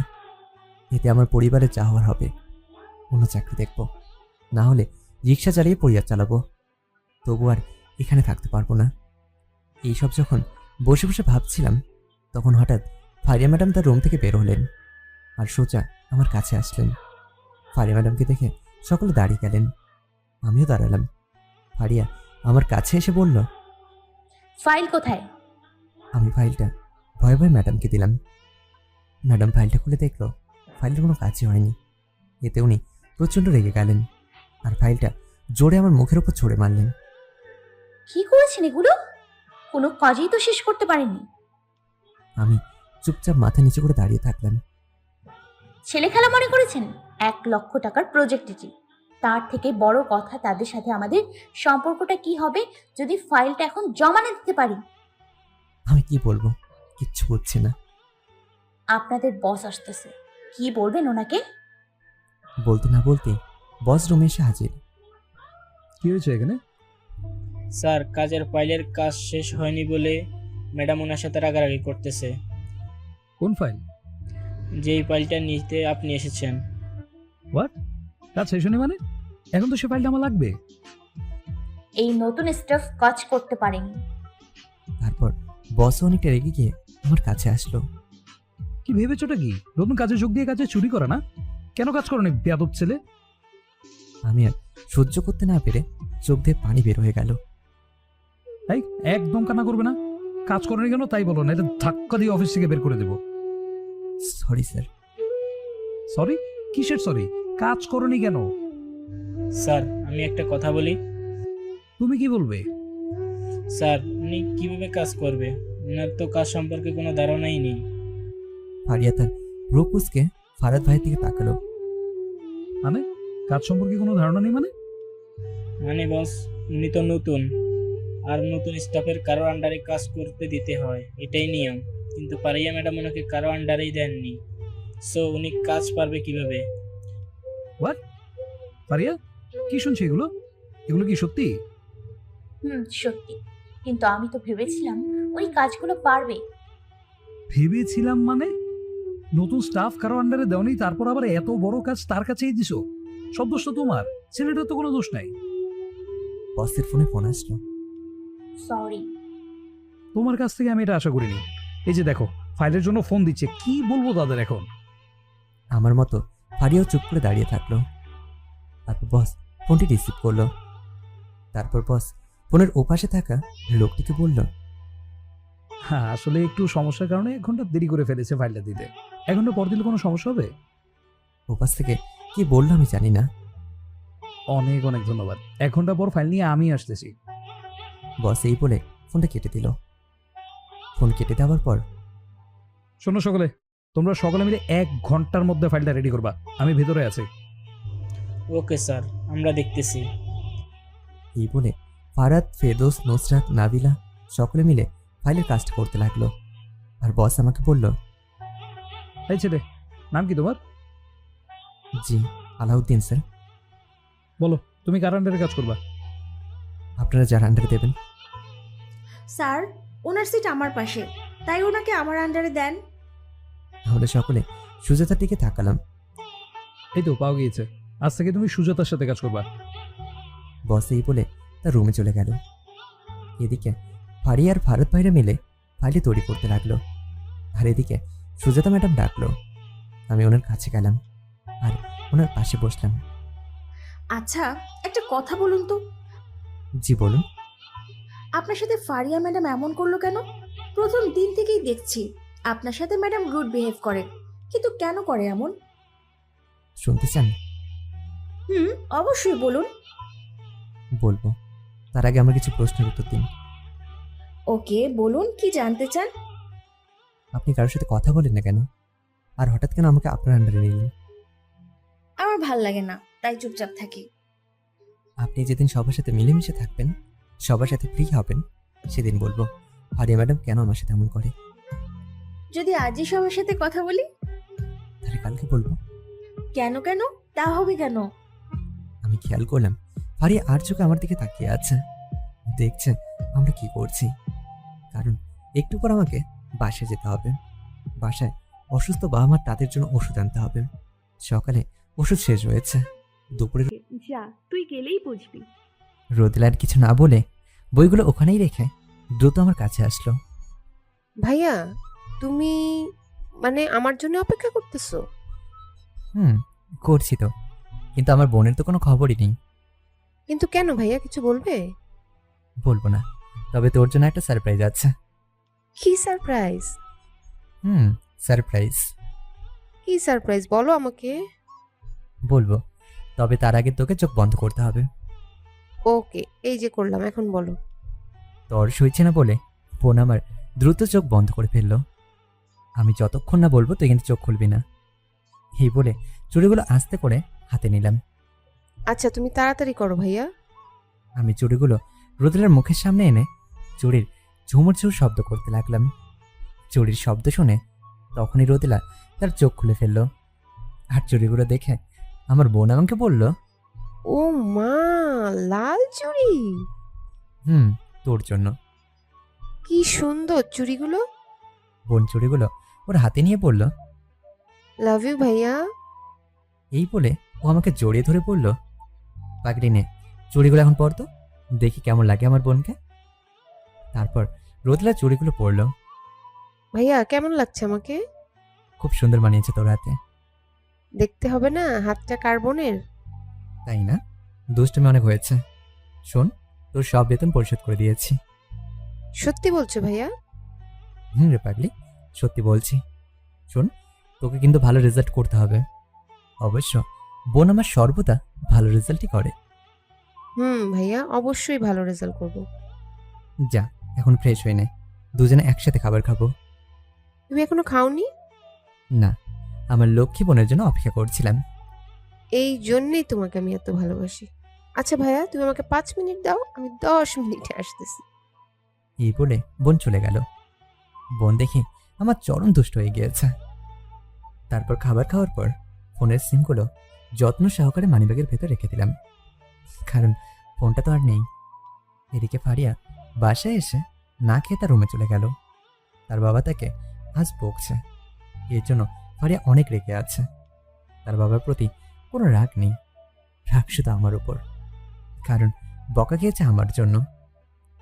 এতে আমার পরিবারের যা হওয়ার হবে। অন্য চাকরি দেখব, না হলে রিক্সা চালিয়ে পরিবার চালাবো। তবু আর এখানে থাকতে পারবো না। এইসব যখন বসে বসে ভাবছিলাম, তখন হঠাৎ ফারিয়া ম্যাডাম তার রুম থেকে বের হলেন আর সোজা আমার কাছে আসলেন। ফারিয়া ম্যাডামকে দেখে সকলে দাঁড়িয়ে গেলেন, আমিও দাঁড়ালাম। ফারিয়া আমার কাছে এসে বলল, ফাইল কোথায়? আমি ফাইলটা ভয়ে ভয়ে ম্যাডামকে দিলাম। ম্যাডাম ফাইলটা খুলে দেখলো ফাইলের কোনো কাজই হয়নি। এতে উনি প্রচণ্ড রেগে গেলেন আর ফাইলটা জোরে আমার মুখের ওপর ছুঁড়ে মারলেন। কি করেছেন এগুলো? কোনো কাজই তো শেষ করতে পারেননি। আমি চুপচাপ মাথা নিচু করে দাঁড়িয়ে থাকলাম। ছেলে খেলা মনে করেছেন? 1 লক্ষ টাকার প্রজেক্ট এটি। তার থেকে বড় কথা, তাদের সাথে আমাদের সম্পর্কটা কি হবে যদি ফাইলটা এখন জমা না দিতে পারি? আমি কি বলবো, কিচ্ছু বুঝছি না। আপনাদের বস আসতেছে, কি বলবেন ওনাকে? বলতে না বলতে বস রুমে এসে হাজির। কি হয়েছে এখানে? স্যার, কাজের ফাইলের কাজ শেষ হয়নি বলে ম্যাডাম ওনার সাথে রাগারাগি করতেছে। কোন ফাইল? যেই ফাইলটা নিতে আপনি এসেছেন। হোয়াট? কাজ শেষ হয়নি মানে? এখন তো সে ফাইলটা আমার লাগবে। এই নতুন স্টাফ কাজ করতে পারেনি। তারপর বস অনেকটা রেগে গিয়ে আমার কাছে আসলো। কি ভেবেছোটা কি নতুন কাজে যোগ দিয়ে কাজে চুরি করা না? কেন কাজ করো না বেয়াদব ছেলে? আমি আর সহ্য করতে না পেরে চোখ দিয়ে পানি বের হয়ে গেল। তাই একদম কান্না করবে না। কাজ করেনি কেন তাই বলো, না এটা ধাক্কা দিয়ে অফিস থেকে বের করে দেবো। Sorry sir. সরি? কিসের সরি? কাজ করনি কেন? স্যার, আমি একটা কথা বলি। তুমি কি বলবে? স্যার, উনি কিভাবে কাজ করবে? ওনার তো কাজ সম্পর্কে কোনো ধারণাই নেই। ফারিয়া তার রূপুসকে ফারাদ ভাইয়ের দিকে তাকালো। মানে কাজ সম্পর্কে কোনো ধারণা নেই মানে? মানে বস, উনি তো নতুন, আর নতুন স্টাফের কারো আন্ডারে কাজ করতে দিতে হয়, এটাই নিয়ম। কিন্তু পারিয়া ম্যাডাম ওনাকে কারো আন্ডারেই দেননি, সো উনি কাজ পারবে কিভাবে? হোয়াট? পারিয়া, কি শুনছি এগুলো? এগুলো কি সত্যি? সত্যি। কিন্তু আমি তো ভেবেছিলাম ওই কাজগুলো পারবে। ভেবেছিলাম মানে? নতুন স্টাফ কারো আন্ডারে দেওনি, তারপর আবার এত বড় কাজ তার কাছেই দিছো? সব দোষ তো তোমার, ছেলেটার তো কোনো দোষ নাই। বসের ফোনে ফোন আসলো। সরি। তোমার কাছ থেকে আমি এটা আশা করিনি। এই যে দেখো, ফাইলের জন্য ফোন দিচ্ছে, কি বলবো তাদের এখন? আমার মতো ফারিয়াও চুপ করে দাঁড়িয়ে থাকলো। তারপর বস ফোনটি রিসিভ করলো। তারপর বস ফোনের ওপাশে থাকা লোকটিকে বলল, হ্যাঁ, আসলে একটু সমস্যার কারণে 1 ঘন্টা দেরি করে ফেলেছে ফাইলটা দিতে। 1 ঘন্টা পর দিলে কোনো সমস্যা হবে? ওপাশ থেকে কি বললো আমি জানি না। অনেক অনেক ধন্যবাদ। 1 ঘন্টা পর ফাইল নিয়ে আমি আসতেছি। বস এই বলে ফোনটা কেটে দিল। ফোন কেটে দেওয়ার পর, শোনো সকলে, তোমরা সকলে মিলে 1 ঘন্টার মধ্যে ফাইলটা রেডি করবা। আমি ভেতরে আছি। ওকে স্যার, আমরা দেখতেছি। এই বলে ফারাদ, ফেরদৌস, নুসরাত, নাবিলা সকলে মিলে ফাইলের কাজটা করতে লাগলো। আর বস আমাকে বলল, এই ছেলে, নাম কি তোমার? জি, আলাউদ্দিন স্যার। বলো, তুমি কার আন্ডারে কাজ করবা? আপনারা যার আন্ডারে দেবেন। স্যার, ওনার সিট আমার পাশে, তাই ওনাকে আমার আন্ডারে দেন। আমরা সকলে সুজাতার দিকে তাকালাম। এই তো পাওয়া গিয়েছে। আজ থেকে তুমি সুজাতার সাথে কাজ করবা। বস এই বলে তার রুমে চলে গেল। এদিকে ফারিয়া আর ফারাদ ভাইরা মিলে ফাইলটি তৈরি করতে লাগলো। আর এদিকে সুজাতা ম্যাডাম ডাকলো। আমি ওনার কাছে গেলাম আর ওনার পাশে বসলাম। আচ্ছা, একটা কথা বলুন তো, জি বলুন। আপনার সাথে ফারিয়া ম্যাডাম এমন করলো কেন? প্রথম দিন থেকেই দেখছি আপনার সাথে ম্যাডাম রুড বিহেভ করে, কিন্তু কেন করে এমন? শুনতে চান? অবশ্যই বলুন। বলবো, তার আগে আমার কিছু প্রশ্নের উত্তর দিন। ওকে, বলুন, কি জানতে চান? আপনি কারোর সাথে কথা বলেন না কেন? আর হঠাৎ কেন আমাকে আপনার আন্ডারে নিলেন? আমার ভাল লাগে না, তাই চুপচাপ থাকি। আপনি যেদিন সবার সাথে মিলেমিশে থাকবেন, সবার সাথে ফ্রি হবেন, সেদিন বলবো ফারিয়া ম্যাডাম কেন আমার সাথে এমন করে। যদি আজই সবার সাথে কথা বলি? তাহলে কালকে বলবো। কেন কেন? তা হবে কেন? আমি খেয়াল করলাম ফারিয়া আর চোখে আমার দিকে তাকিয়ে আছে, দেখছে আমরা কি করছি। কারণ একটু পর আমাকে বাসায় যেতে হবে। বাসায় অসুস্থ বাবা মা, তাদের জন্য ওষুধ আনতে হবে। সকালে ওষুধ শেষ হয়েছে। দুপুরে যা, তুই গেলেই বুঝবি। রোদেলার কিছু না বলে বইগুলো ওখানেই রেখে দ্রুত আমার কাছে আসলো। ভাইয়া, তুমি মানে আমার জন্য অপেক্ষা করতেছো? করছি তো, কিন্তু আমার বোনের তো কোনো খবরই নেই। কিন্তু কেন ভাইয়া, কিছু বলবে? বলবো না, তবে তোর জন্য একটা সারপ্রাইজ আছে। কি সারপ্রাইজ? সারপ্রাইজ। কি সারপ্রাইজ বলো আমাকে। বলবো, তবে তার আগে তোকে চোখ বন্ধ করতে হবে। ওকে, এই যে করলাম, এখন বলো। তোর সইছে না বলে বোন আমার দ্রুত চোখ বন্ধ করে ফেললো। আমি যতক্ষণ না বলবো তুই কিন্তু চোখ খুলবি না। এই বলে চুড়িগুলো আস্তে করে হাতে নিলাম। আচ্ছা তুমি তাড়াতাড়ি করো ভাইয়া। আমি চুড়িগুলো রোদেলার মুখের সামনে এনে চুড়ির ঝুমুর ঝুমুর শব্দ করতে লাগলাম। চুড়ির শব্দ শুনে তখনই রোদেলা তার চোখ খুলে ফেললো। আর চুড়িগুলো দেখে আমার বোন আমাকে বলল, ও মা, লাল চুড়ি, তোর জন্য। কি সুন্দর চুড়িগুলো। বোন চুড়িগুলো ওর হাতে নিয়ে বলল, লাভ ইউ ভাইয়া। এই বলে ও আমাকে জড়িয়ে ধরে বলল, পাগড়ি নে, চুড়িগুলো এখন পরতো, দেখি কেমন লাগে আমার বোনকে। তারপর রোদেলা চুড়িগুলো পরলো। ভাইয়া কেমন লাগছে আমাকে? খুব সুন্দর মানিয়েছে তোর হাতে। দেখতে হবে না হাতটা কার বোনের? তাই না? দুষ্টুমি অনেক হয়েছে। শোন, তোর সব বেতন পরিশোধ করে দিয়েছি। সত্যি বলছো ভাইয়া? রে পাগলি, সত্যি বলছি। শোন, তোকে কিন্তু ভালো রেজাল্ট করতে হবে। অবশ্য বোন আমার সর্বদা ভালো রেজাল্টই করে। ভাইয়া অবশ্যই ভালো রেজাল্ট করব। যা, এখন ফ্রেশ হয়ে নে, দুজনে একসাথে খাবার খাবো। তুমি এখনো খাওনি? না, আমার লক্ষ্মী বোনের জন্য অপেক্ষা করছিলাম। এই জন্যই তোমাকে আমি এত ভালোবাসি। আচ্ছা ভাইয়া, তুমি আমাকে 5 মিনিট দাও, আমি 10 মিনিটে আসতেছি। এই বলে বোন চলে গেল। বোন দেখি আমার চরম দুষ্ট হয়ে গিয়েছে। তারপর খাবার খাওয়ার পর ফোনের সিমগুলো যত্ন সহকারে মানিব্যাগের ভেতর রেখে দিলাম, কারণ ফোনটা তো আর নেই। এদিকে ফারিয়া বাসায় এসে না খেয়ে তার রুমে চলে গেল। তার বাবা তাকে আজ বকছে, এর জন্য ফারিয়া অনেক রেগে আছে। তার বাবার প্রতি কোনো রাগ নেই, রাগ শুধু আমার উপর, কারণ বকা খেয়েছে আমার জন্য।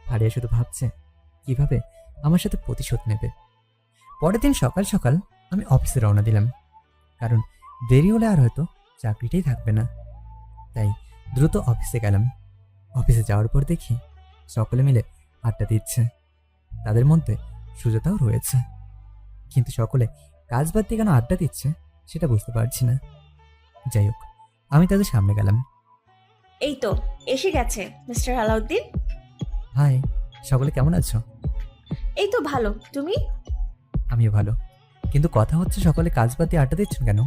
ফারিয়া শুধু ভাবছে কিভাবে আমার সাথে প্রতিশোধ নেবে। পরের দিন সকাল সকাল আমি অফিসে রওনা দিলাম, কারণ দেরি হলে আর হয়তো চাকরিটাই থাকবে না। তাই দ্রুত অফিসে গেলাম। অফিসে যাওয়ার পর দেখি সকলে মিলে আড্ডা দিচ্ছে, তাদের মধ্যে সুজাতাও রয়েছে। কিন্তু সকলে কাজ বাদ দিয়ে কেন আড্ডা দিচ্ছে সেটা বুঝতে পারছি না। যাই হোক, আমি তাদের সামনে গেলাম। এই তো এসে গেছে মিস্টার আলাউদ্দিন। হাই, সকলে কেমন আছো? এই তো ভালো, তুমি? আমিও ভালো, কিন্তু কথা হচ্ছে সকলে কাজ বাদ দিয়ে আড্ডা দিচ্ছেন কেন?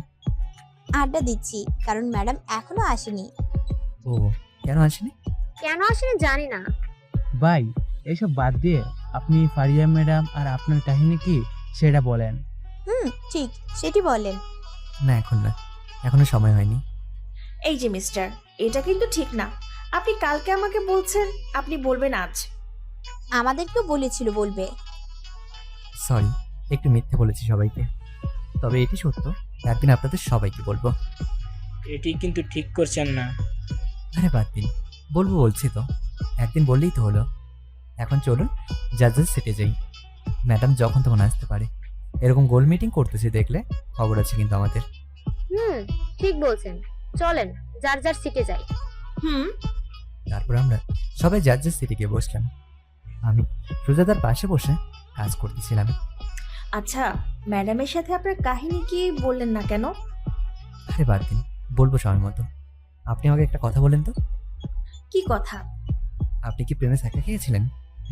আড্ডা দিচ্ছি কারণ ম্যাডাম এখনো আসেনি। ও, কেন আসেনি? কেন আসেনি জানি না। ভাই, এইসব বাদ দিয়ে আপনি ফারিয়া ম্যাডাম আর আপনার কাহিনী কি সেটা বলেন। ঠিক, সেটি বলেন। না, এখন না, এখনো সময় হয়নি। এই যে মিস্টার, এটা কিন্তু ঠিক না। আপনি কালকে আমাকে বলছেন, আপনি বলবেন আজ। আমাদেরকেও বলেছিল বলবে। সরি, একটু মিথ্যে বলেছি সবাইকে, তবে এটি সত্য, একদিন আপনাদের সবাইকে বলবো। এটি কিন্তু ঠিক করছেন না। আরে বাদ দিন, বলবো বলছি তো, একদিন বললেই তো হলো। এখন চলুন জাজেস সিটে যাই, ম্যাডাম যখন তখন আসতে পারে। এরকম গোল মিটিং করতেছি দেখলে খবর আছে কিন্তু আমাদের। ঠিক বলছেন, চলেন যার যার সিটে যাই। তারপর আমরা সবাই জাজেস সিটে গিয়ে বসলাম। আমি সুজাতার পাশে বসে কাজ করতেছিলাম। আচ্ছা, ম্যাডামের সাথে আপনার কাহিনী কি বললেন না কেন? আরে বাদ দিন, বলবো সময় মতো। আপনি আমাকে একটা কথা বলেন তো। কি কথা? আপনি কি প্রেমে ছ্যাঁকা খেয়েছিলেন,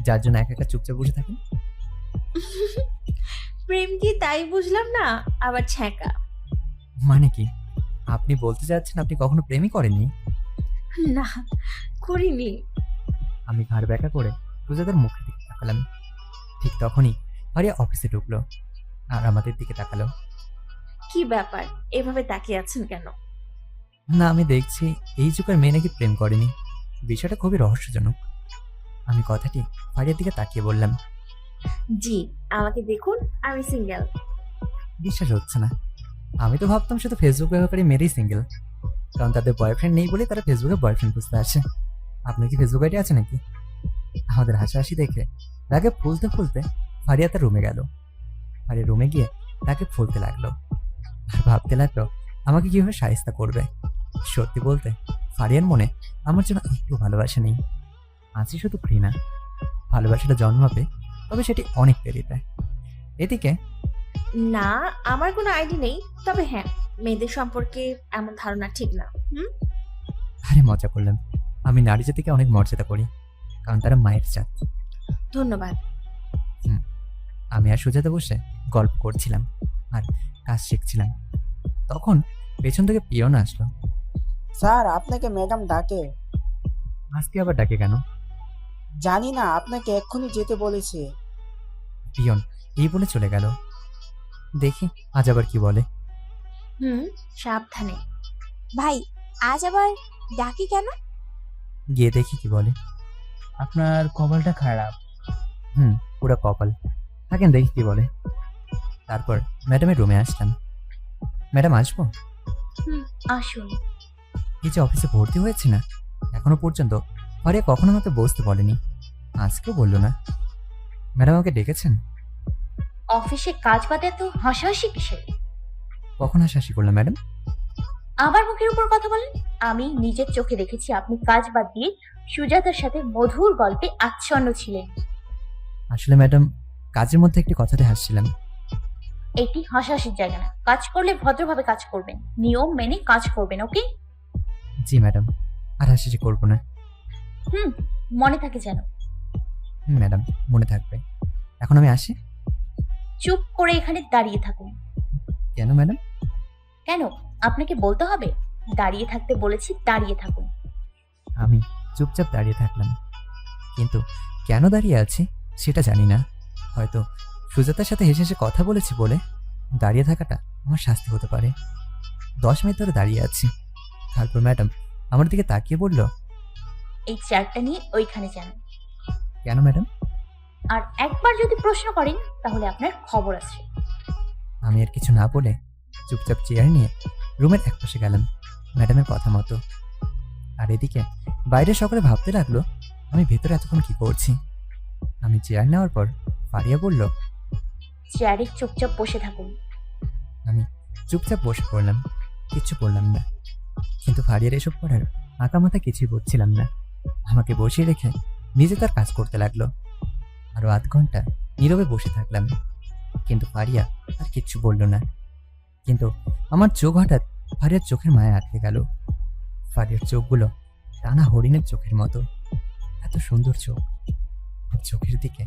যার জন্য একা একা চুপচাপ বসে থাকেন? প্রেম কি তাই বুঝলাম না, আবার ছ্যাঁকা মানে কি? আপনি বলতে চাচ্ছেন আপনি কখনো প্রেমই করেননি? না, করিনি। আমি ঘাড় ব্যাকা করে সুজাতার মুখের দিকে তাকালাম। ঠিক তখনই ফারিয়া অফিসে ঢুকলো আর আমাদের দিকে তাকালো। কি ব্যাপার, এভাবে তাকিয়ে আছেন কেন? না, আমি দেখছি এই যুগের মেয়ে নাকি প্রেম করেনি। বিষয়টা খুবই রহস্যজনক। আমি কথাটি ফারিয়ার দিকে তাকিয়ে বললাম, জি, আমাকে দেখুন, আমি সিঙ্গেল। বিশ্বাস হচ্ছে না। আমি তো ভাবতাম শুধু ফেসবুক ব্যবহারকারী মেয়েরাই সিঙ্গেল, কারণ তাদের বয়ফ্রেন্ড নেই বলে তারা ফেসবুকে বয়ফ্রেন্ড খুঁজতে আসে। আপনার কি ফেসবুক আইডি আছে নাকি? আমাদের হাসাহাসি দেখে রাগে ফুলতে ফুলতে ফারিয়া তার রুমে গেল। ফারিয়া রুমে গিয়ে তাকে ফুলতে লাগলো আর ভাবতে লাগলো আমাকে কিভাবে শায়েস্তা করবে। সত্যি বলতে ফারিয়ার মনে আমার জন্য একটু ভালোবাসা নেই, আছে শুধু ঘৃণা। ভালোবাসাটা জন্মাবে, তবে সেটি অনেক দেরিতে। এদিকে না, আমার কোনো আইডি নেই, তবে হ্যাঁ, মেয়েদের সম্পর্কে এমন ধারণা ঠিক না। আরে মজা করলাম। আমি নারী জাতিকে অনেক মর্যাদা করি, কারণ তারা মায়ের জাত। ধন্যবাদ। আমি আর সুজাতা বসে গল্প করছিলাম আর কাজ শিখছিলাম। তখন পেছন থেকে পিয়ন আসলো। স্যার, আপনাকে ম্যাডাম ডাকে। আজকে আবার ডাকে কেন? জানি না, আপনাকে এক্ষুনি যেতে বলেছে। পিয়ন এই বলে চলে গেল। দেখি আজ আবার কি বলে। সাবধানে। ভাই আজ আবার ডাকি কেন? গিয়ে দেখি কি বলে। আপনার কপালটা খারাপ। পুরো কপাল। থাকেন দেখি কি বলে। তারপর ম্যাডামের রুমে আসলাম। ম্যাডাম আসবো? আসুন। এই যে অফিসে ভর্তি হয়েছে না, এখনো পর্যন্ত ফারিয়া কখনো আমাকে বসতে বলেনি, আজকেও বললো না। ম্যাডাম আমাকে ডেকেছেন? অফিসে কাজ বাদে তো হাসাহাসি কিসের? কখন হাসাহাসি করলাম ম্যাডাম? আবার মুখের উপর কথা বলেন। আমি নিজের চোখে দেখেছি আপনি কাজ বাদ দিয়ে সুজাতার সাথে মধুর গল্পে আচ্ছন্ন ছিলেন। আসলে ম্যাডাম, কাজের মধ্যে একটি কথাতে হাসছিলাম। এটি হাসাহাসির জায়গা না। কাজ করলে ভদ্রভাবে কাজ করবেন, নিয়ম মেনে কাজ করবেন, ওকে? জি ম্যাডাম, আর হাসাহাসি করবো না। মনে থাকে যেন। ম্যাডাম, মনে থাকবে। এখন আমি আসি? চুপ করে এখানে দাঁড়িয়ে থাকুন। কেন ম্যাডাম? কেন আপনাকে বলতে হবে? দাঁড়িয়ে থাকতে বলেছি, দাঁড়িয়ে থাকুন। আমি চুপচাপ দাঁড়িয়ে থাকলাম, কিন্তু কেন দাঁড়িয়ে আছি সেটা জানি না। হয়তো সুজাতার সাথে হেসে হেসে কথা বলেছি বলে দাঁড়িয়ে থাকাটা আমার শাস্তি হতে পারে। 10 মিনিট ধরে দাঁড়িয়ে আছি। তারপর ম্যাডাম আমার দিকে তাকিয়ে বলল, এই চেয়ারটা নিয়ে ওইখানে যান। কেন ম্যাডাম? আর একবার যদি প্রশ্ন করেন তাহলে আপনার খবর আছে। আমি আর কিছু না বলে চুপচাপ চেয়ার নিয়ে রুমের একপাশে গেলাম ম্যাডামের কথা মতো। আর এদিকে বাইরে সকলে ভাবতে লাগলো আমি ভেতরে এতক্ষণ কি করছি। আমি চেয়ার নেওয়ার পর ফারিয়া বলল, চেয়ারে চুপচাপ বসে থাকুন। আমি চুপচাপ বসে পড়লাম, কিচ্ছু বললাম না। কিন্তু ফারিয়ার এসব করার আঁকা মাথা কিছুই বুঝছিলাম না। আমাকে বসিয়ে রেখে নিজে তার কাজ করতে লাগলো। আরো আধ ঘন্টা নীরবে বসে থাকলাম, কিন্তু ফারিয়া আর কিচ্ছু বলল না। কিন্তু আমার চোখ হঠাৎ ফারিয়ার চোখের মায়া আটকে গেল। ফারিয়ার চোখগুলো টানা হরিণের চোখের মতো, এত সুন্দর চোখ। ওর চোখের দিকে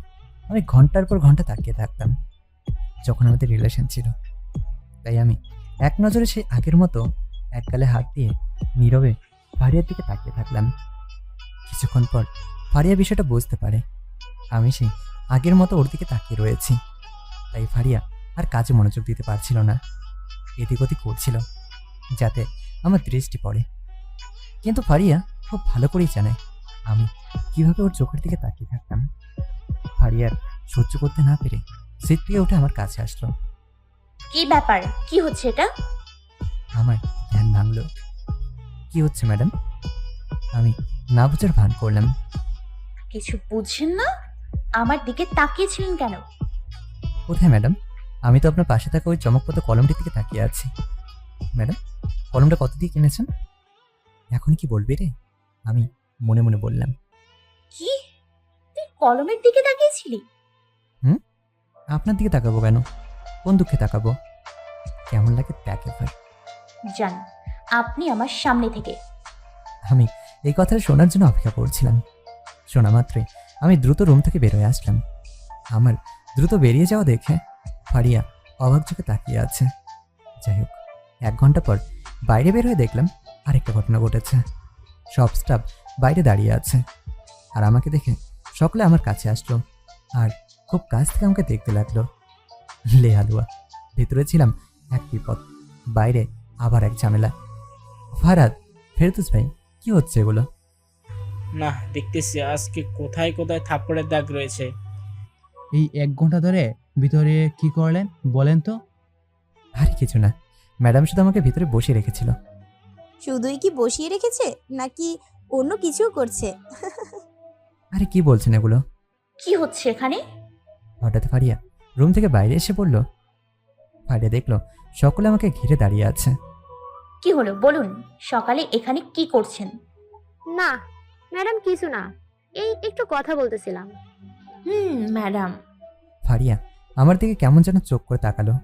আমি ঘন্টার পর ঘন্টা তাকিয়ে থাকতাম যখন আমাদের রিলেশন ছিল। তাই আমি এক নজরে সেই আগের মতো এক গালে হাত দিয়ে নীরবে ফারিয়ার দিকে তাকিয়ে থাকলাম। কিছুক্ষণ পর ফারিয়া বিষয়টা বুঝতে পারে আমি সেই আগের মতো ওর দিকে তাকিয়ে রয়েছি। তাই ফারিয়া আর কাজে মনোযোগ দিতে পারছিল না, এদিক ওদিক করছিল যাতে আমার দৃষ্টি পড়ে। কিন্তু ফারিয়া খুব ভালো করেই জানে আমি কিভাবে ওর চোখের দিকে তাকিয়ে থাকতাম। ফারিয়ার সহ্য করতে না পেরে সিট থেকে উঠে আমার কাছে আসলো। কি ব্যাপার? কি হচ্ছে এটা? আমার ধ্যান ভাঙলো। কি হচ্ছে ম্যাডাম? আমি না বুঝার ভান করলাম। কিছু বুঝছেন না? আমার দিকে তাকিয়েছিলেন কেন? কোথায় ম্যাডাম? আমি তো আপনার পাশে থাকা ওই চমকপ্রদ কলমটির দিকে তাকিয়ে আছি। ম্যাডাম, কলমটা কত দিয়ে কিনেছেন? এখন কি বলবি রে? আমি মনে মনে বললাম। কি? তুই কলমের দিকে তাকিয়েছিলি? আপনার দিকে তাকাবো কেন? কোন দুঃখে তাকাবো? কেমন লাগে দেখ এবার। জান, আপনি আমার সামনে থেকে। আমি এই কথাটা শোনার জন্য অপেক্ষা করছিলাম। শোনা মাত্রই আমি দ্রুত রুম থেকে বেরোয় আসলাম। আমার দ্রুত বেরিয়ে যাওয়া দেখে ফারিয়া অবাক চোখে তাকিয়ে আছে। যাই হোক, 1 ঘন্টা পর বাইরে বের হয়ে দেখলাম আরেকটা ঘটনা ঘটেছে। সব স্টাফ বাইরে দাঁড়িয়ে আছে, আর আমাকে দেখে সকলে আমার কাছে আসলো আর খুব কাছ থেকে আমাকে দেখতে লাগলো। লে হালুয়া, ভেতরে ছিলাম এক বিপদ, বাইরে আবার এক ঝামেলা। ফারাদ, ফেরদৌস ভাই, কি হচ্ছে এগুলো? না, দেখতেছি আজকে কোথায় কোথায় থাপ্পড়ের দাগ রয়েছে। এই 1 ঘন্টা ধরে ভিতরে কি করলেন বলেন তো? আরে কিছু না, ম্যাডাম শুধু আমাকে ভিতরে বসিয়ে রেখেছিল। শুধুই কি বসিয়ে রেখেছে নাকি অন্য কিছুও করছে? আরে কি বলছেন এগুলো? কি হচ্ছে এখানে? হঠাৎ ফারিয়া রুম থেকে বাইরে এসে বলল। ফারিয়া দেখলো সকলে আমাকে ঘিরে দাঁড়িয়ে আছে। কি হলো বলুন, সকালে এখানে কি করছেন? না ম্যাডাম, কিছু না, এই একটু কথা বলতেছিলাম। ম্যাডাম। ফারিয়া আমার দিকে কেমন যেন চোখ করে তাকালো,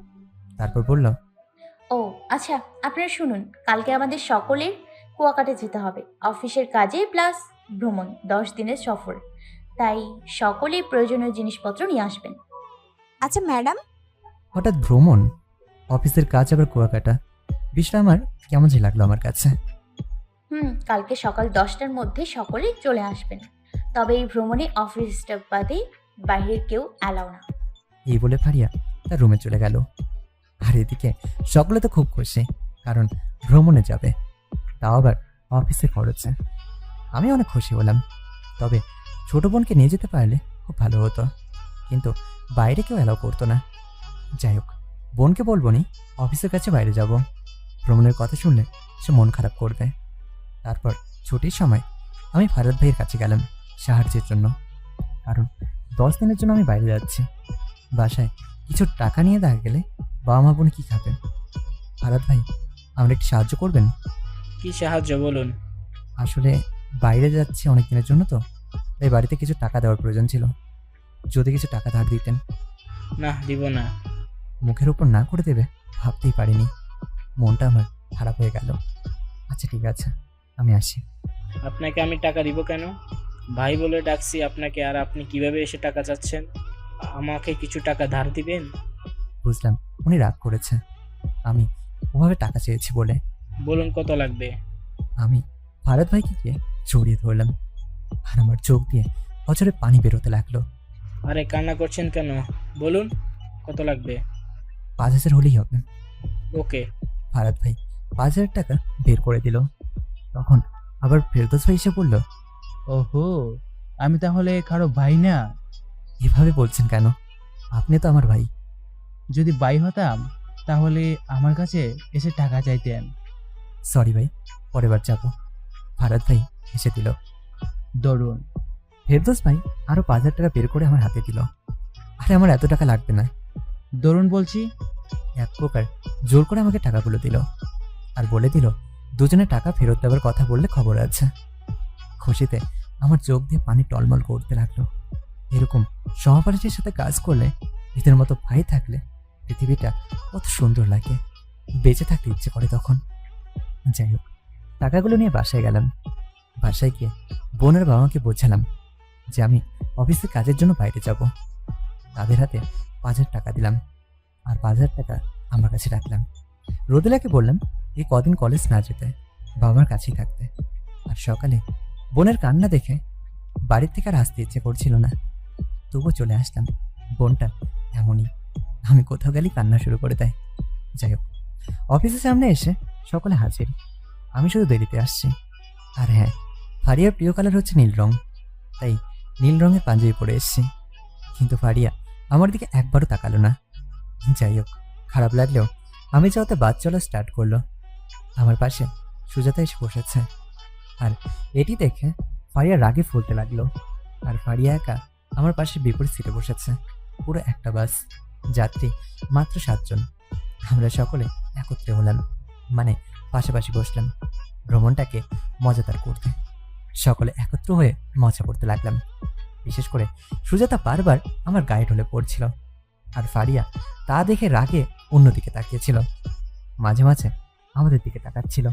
তারপর বলল, ও আচ্ছা, আপনারা শুনুন, কালকে আমাদের সকলের কুয়াকাটা যেতে হবে অফিসের কাজে প্লাস ভ্রমণ, 10 দিনের সফর। তাই সকলেই প্রয়োজনীয় জিনিসপত্র নিয়ে আসবেন। আচ্ছা ম্যাডাম, হঠাৎ ভ্রমণ, অফিসের কাজ আবার কুয়াকাটা, বিষয়টা আমার কেমন যে লাগলো আমার কাছে। কালকে সকাল 10টার মধ্যে সকলেই চলে আসবেন। তবে এই ভ্রমণে অফিস স্টাফ বাদে বাইরের কেউ অ্যালাউ না। এই বলে ফারিয়া তার রুমে চলে গেল। আর এদিকে সকলে তো খুব খুশি, কারণ ভ্রমণে যাবে, তাও আবার অফিসে খরচে। আমি অনেক খুশি হলাম। তবে ছোট বোনকে নিয়ে যেতে পারলে খুব ভালো হতো, কিন্তু বাইরে কেউ অ্যালাউ করতো না। যাই হোক, বোনকে বলবো নি অফিসের কাছে বাইরে যাব, ভ্রমণের কথা শুনলে সে মন খারাপ করবে। তারপর ছুটির সময় আমি ফারাদ ভাইয়ের কাছে গেলাম সাহায্যের জন্য, কারণ 10 দিনের জন্য আমি বাইরে যাচ্ছি। বাসায় কিছু টাকা নিয়ে দেখা গেলে বাবা মা বোন কি খাবেন। ফারাদ ভাই, আমার একটু সাহায্য করবেন? কি সাহায্য বলুন? আসলে বাইরে যাচ্ছি অনেক দিনের জন্য, তো তাই বাড়িতে কিছু টাকা দেওয়ার প্রয়োজন ছিল। যদি কিছু টাকা ধার দিতেন। না, দিব না। মুখের উপর না করে দেবে ভাবতেই পারিনি, মনটা আমার খারাপ হয়ে গেল। আচ্ছা ঠিক আছে, আমি আসি। আপনাকে আমি টাকা দিব কেন? ভাই বলে ডাকছি আপনাকে, আর আপনি কিভাবে এসে টাকা চাচ্ছেন? আমাকে কিছু টাকা ধার দিবেন? বুঝলাম উনি রাগ করেছে, আমি ওভাবে টাকা চেয়েছি বলে। বলুন কত লাগবে? আমি ফারাদ ভাইকে গিয়ে জড়িয়ে ধরলাম, আর আমার চোখ দিয়ে বছরে পানি বেরোতে লাগলো। আরে কান্না করছেন কেন? বলুন কত লাগবে? 5,000 হলেই হবে। ওকে। ফারাদ ভাই 5,000 টাকা বের করে দিল। তখন আবার ফেরদৌস ভাই এসে বলল, ওহো, আমি তাহলে কারো ভাই না? এভাবে বলছেন কেন? আপনি তো আমার ভাই। যদি ভাই হতাম তাহলে আমার কাছে এসে টাকা চাইতেন। সরি ভাই, পরের বার যাবো। ফারাদ ভাই এসে দিল। ধরুন। ফেরদৌস ভাই আরো 5,000 টাকা বের করে আমার হাতে দিল। আরে আমার এত টাকা লাগবে না। ধরুন বলছি। এক প্রকার জোর করে আমাকে টাকাগুলো দিল, আর বলে দিল দুজনে টাকা ফেরত দেওয়ার কথা বললে খবর আছে। খুশিতে আমার চোখ দিয়ে পানি টলমল করতে লাগলো। এরকম সহপাঠীর সাথে কাজ করলে, এদের মতো ভাই থাকলে পৃথিবীটা কত সুন্দর লাগে, বেঁচে থাকতে ইচ্ছে করে তখন। যাই হোক, টাকাগুলো নিয়ে বাসায় গেলাম। বাসায় গিয়ে বোনের বাবা মাকে বোঝালাম যে আমি অফিসের কাজের জন্য বাইরে যাব। তাদের হাতে 5,000 টাকা দিলাম, আর 5,000 টাকা আমার কাছে রাখলাম। রোদেলাকে বললাম এই কদিন কলেজ না যেতে, বাবার কাছেই থাকতে। আর সকালে বোনের কান্না দেখে বাড়ির থেকে আর আসতে ইচ্ছে করছিল না, তবুও চলে আসলাম। বোনটা এমনই, আমি কোথাও গেলেই কান্না শুরু করে দেয়। যাই হোক, অফিসের সামনে এসে সকলে হাজির, আমি শুধু দেরিতে আসছি। আর হ্যাঁ, ফারিয়ার প্রিয় কালার হচ্ছে নীল রং, তাই নীল রঙের পাঞ্জাবি পরে এসেছি। কিন্তু ফারিয়া আমার দিকে একবারও তাকালো না। যাই হোক, খারাপ লাগলেও আমি যাওয়াতে বাদ চলা স্টার্ট করলো। আমার পাশে সুজাতা এসে বসেছে, আর এটি দেখে ফারিয়া রাগে ফুলতে লাগলো। আর ফারিয়া একা আমার পাশে বিপরীত সিটে বসেছে। পুরো একটা বাস, যাত্রী মাত্র 7 জন। আমরা সকলে একত্রে হলাম, মানে পাশাপাশি বসলাম, ভ্রমণটাকে মজাদার করতে। সকলে একত্র হয়ে মজা করতে লাগলাম। বিশেষ করে সুজাতা বারবার আমার গায়ে ঢলে পড়ছিল, আর ফারিয়া তা দেখে রাগে অন্যদিকে তাকিয়েছিল, মাঝে মাঝে আমাদের দিকে তাকাচ্ছিল।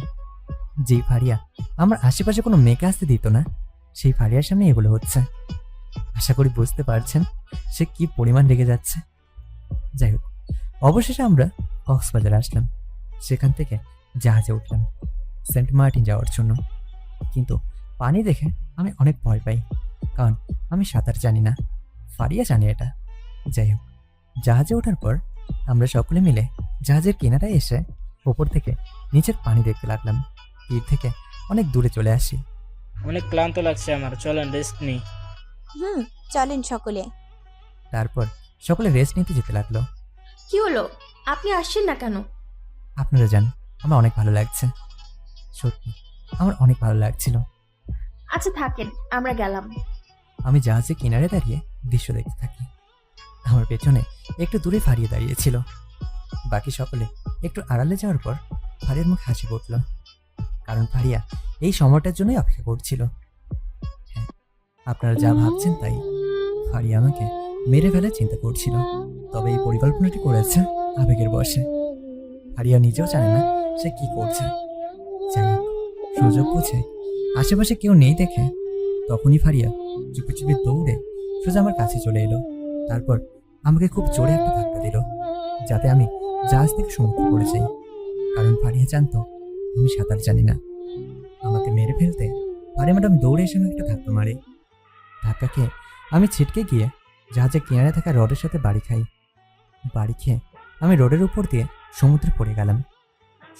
যেই ফারিয়া আমার আশেপাশে কোনো মেয়েকে আসতে দিত না, সেই ফারিয়ার সামনে এগুলো হচ্ছে। আশা করি বুঝতে পারছেন সে কি পরিমাণ রেগে যাচ্ছে। যাই হোক, অবশেষে আমরা কক্সবাজার আসলাম। সেখান থেকে জাহাজে উঠলাম সেন্ট মার্টিন যাওয়ার জন্য। কিন্তু পানি দেখে আমি অনেক ভয় পাই, কারণ আমি সাঁতার জানি না, ফারিয়া জানি এটা। যাই হোক, জাহাজে ওঠার পর আমরা সকলে মিলে জাহাজের কিনারায় এসে ওপর থেকে নিচের পানি দেখতে লাগলাম। তীর থেকে অনেক দূরে চলে আসি। অনেক ক্লান্ত লাগছে আমার, চলেন রেস্ট নিই। চলেন সকলে। তারপর সকলে রেস্ট নিতে যেতে লাগলো। কি হলো, আপনি আসছেন না কেন? আপনারা যান, আমার অনেক ভালো লাগছে। সত্যি আমার অনেক ভালো লাগছিল। আচ্ছা থাকেন, আমরা গেলাম। আমি জাহাজে কিনারে দাঁড়িয়ে দৃশ্য দেখতে থাকি। আমার পেছনে একটু দূরে ফারিয়া দাঁড়িয়েছিল। বাকি সকলে একটু আড়ালে যাওয়ার পর ফারিয়ার মুখ হাসি ফুটল, কারণ ফারিয়া এই সময়টার জন্যই অপেক্ষা করছিল। হ্যাঁ, আপনারা যা ভাবছেন তাই। ফারিয়া আমাকে মেরে ফেলার চিন্তা করছিল, তবে এই পরিকল্পনাটি করেছে আবেগের বশে। ফারিয়া নিজেও জানে না সে কি করছে। যাই হোক, সুযোগ বুঝে আশেপাশে কেউ নেই দেখে তখনই ফারিয়া চুপি চুপি দৌড়ে সোজা আমার কাছে চলে এলো। তারপর আমাকে খুব জোরে একটা ধাক্কা দিল, যাতে আমি জাহাজ থেকে সমুদ্রে পড়ে যাই। কারণ ফারিয়া জানতো আমি সাঁতার জানি না। আমাকে মেরে ফেলতে ফারিয়া ম্যাডাম দৌড়ে এসে আমাকে একটা ধাক্কা মারে। ধাক্কা খেয়ে আমি ছিটকে গিয়ে জাহাজের কিনারে থাকা রডের সাথে বাড়ি খাই। বাড়ি খেয়ে আমি রোডের উপর দিয়ে সমুদ্রে পড়ে গেলাম।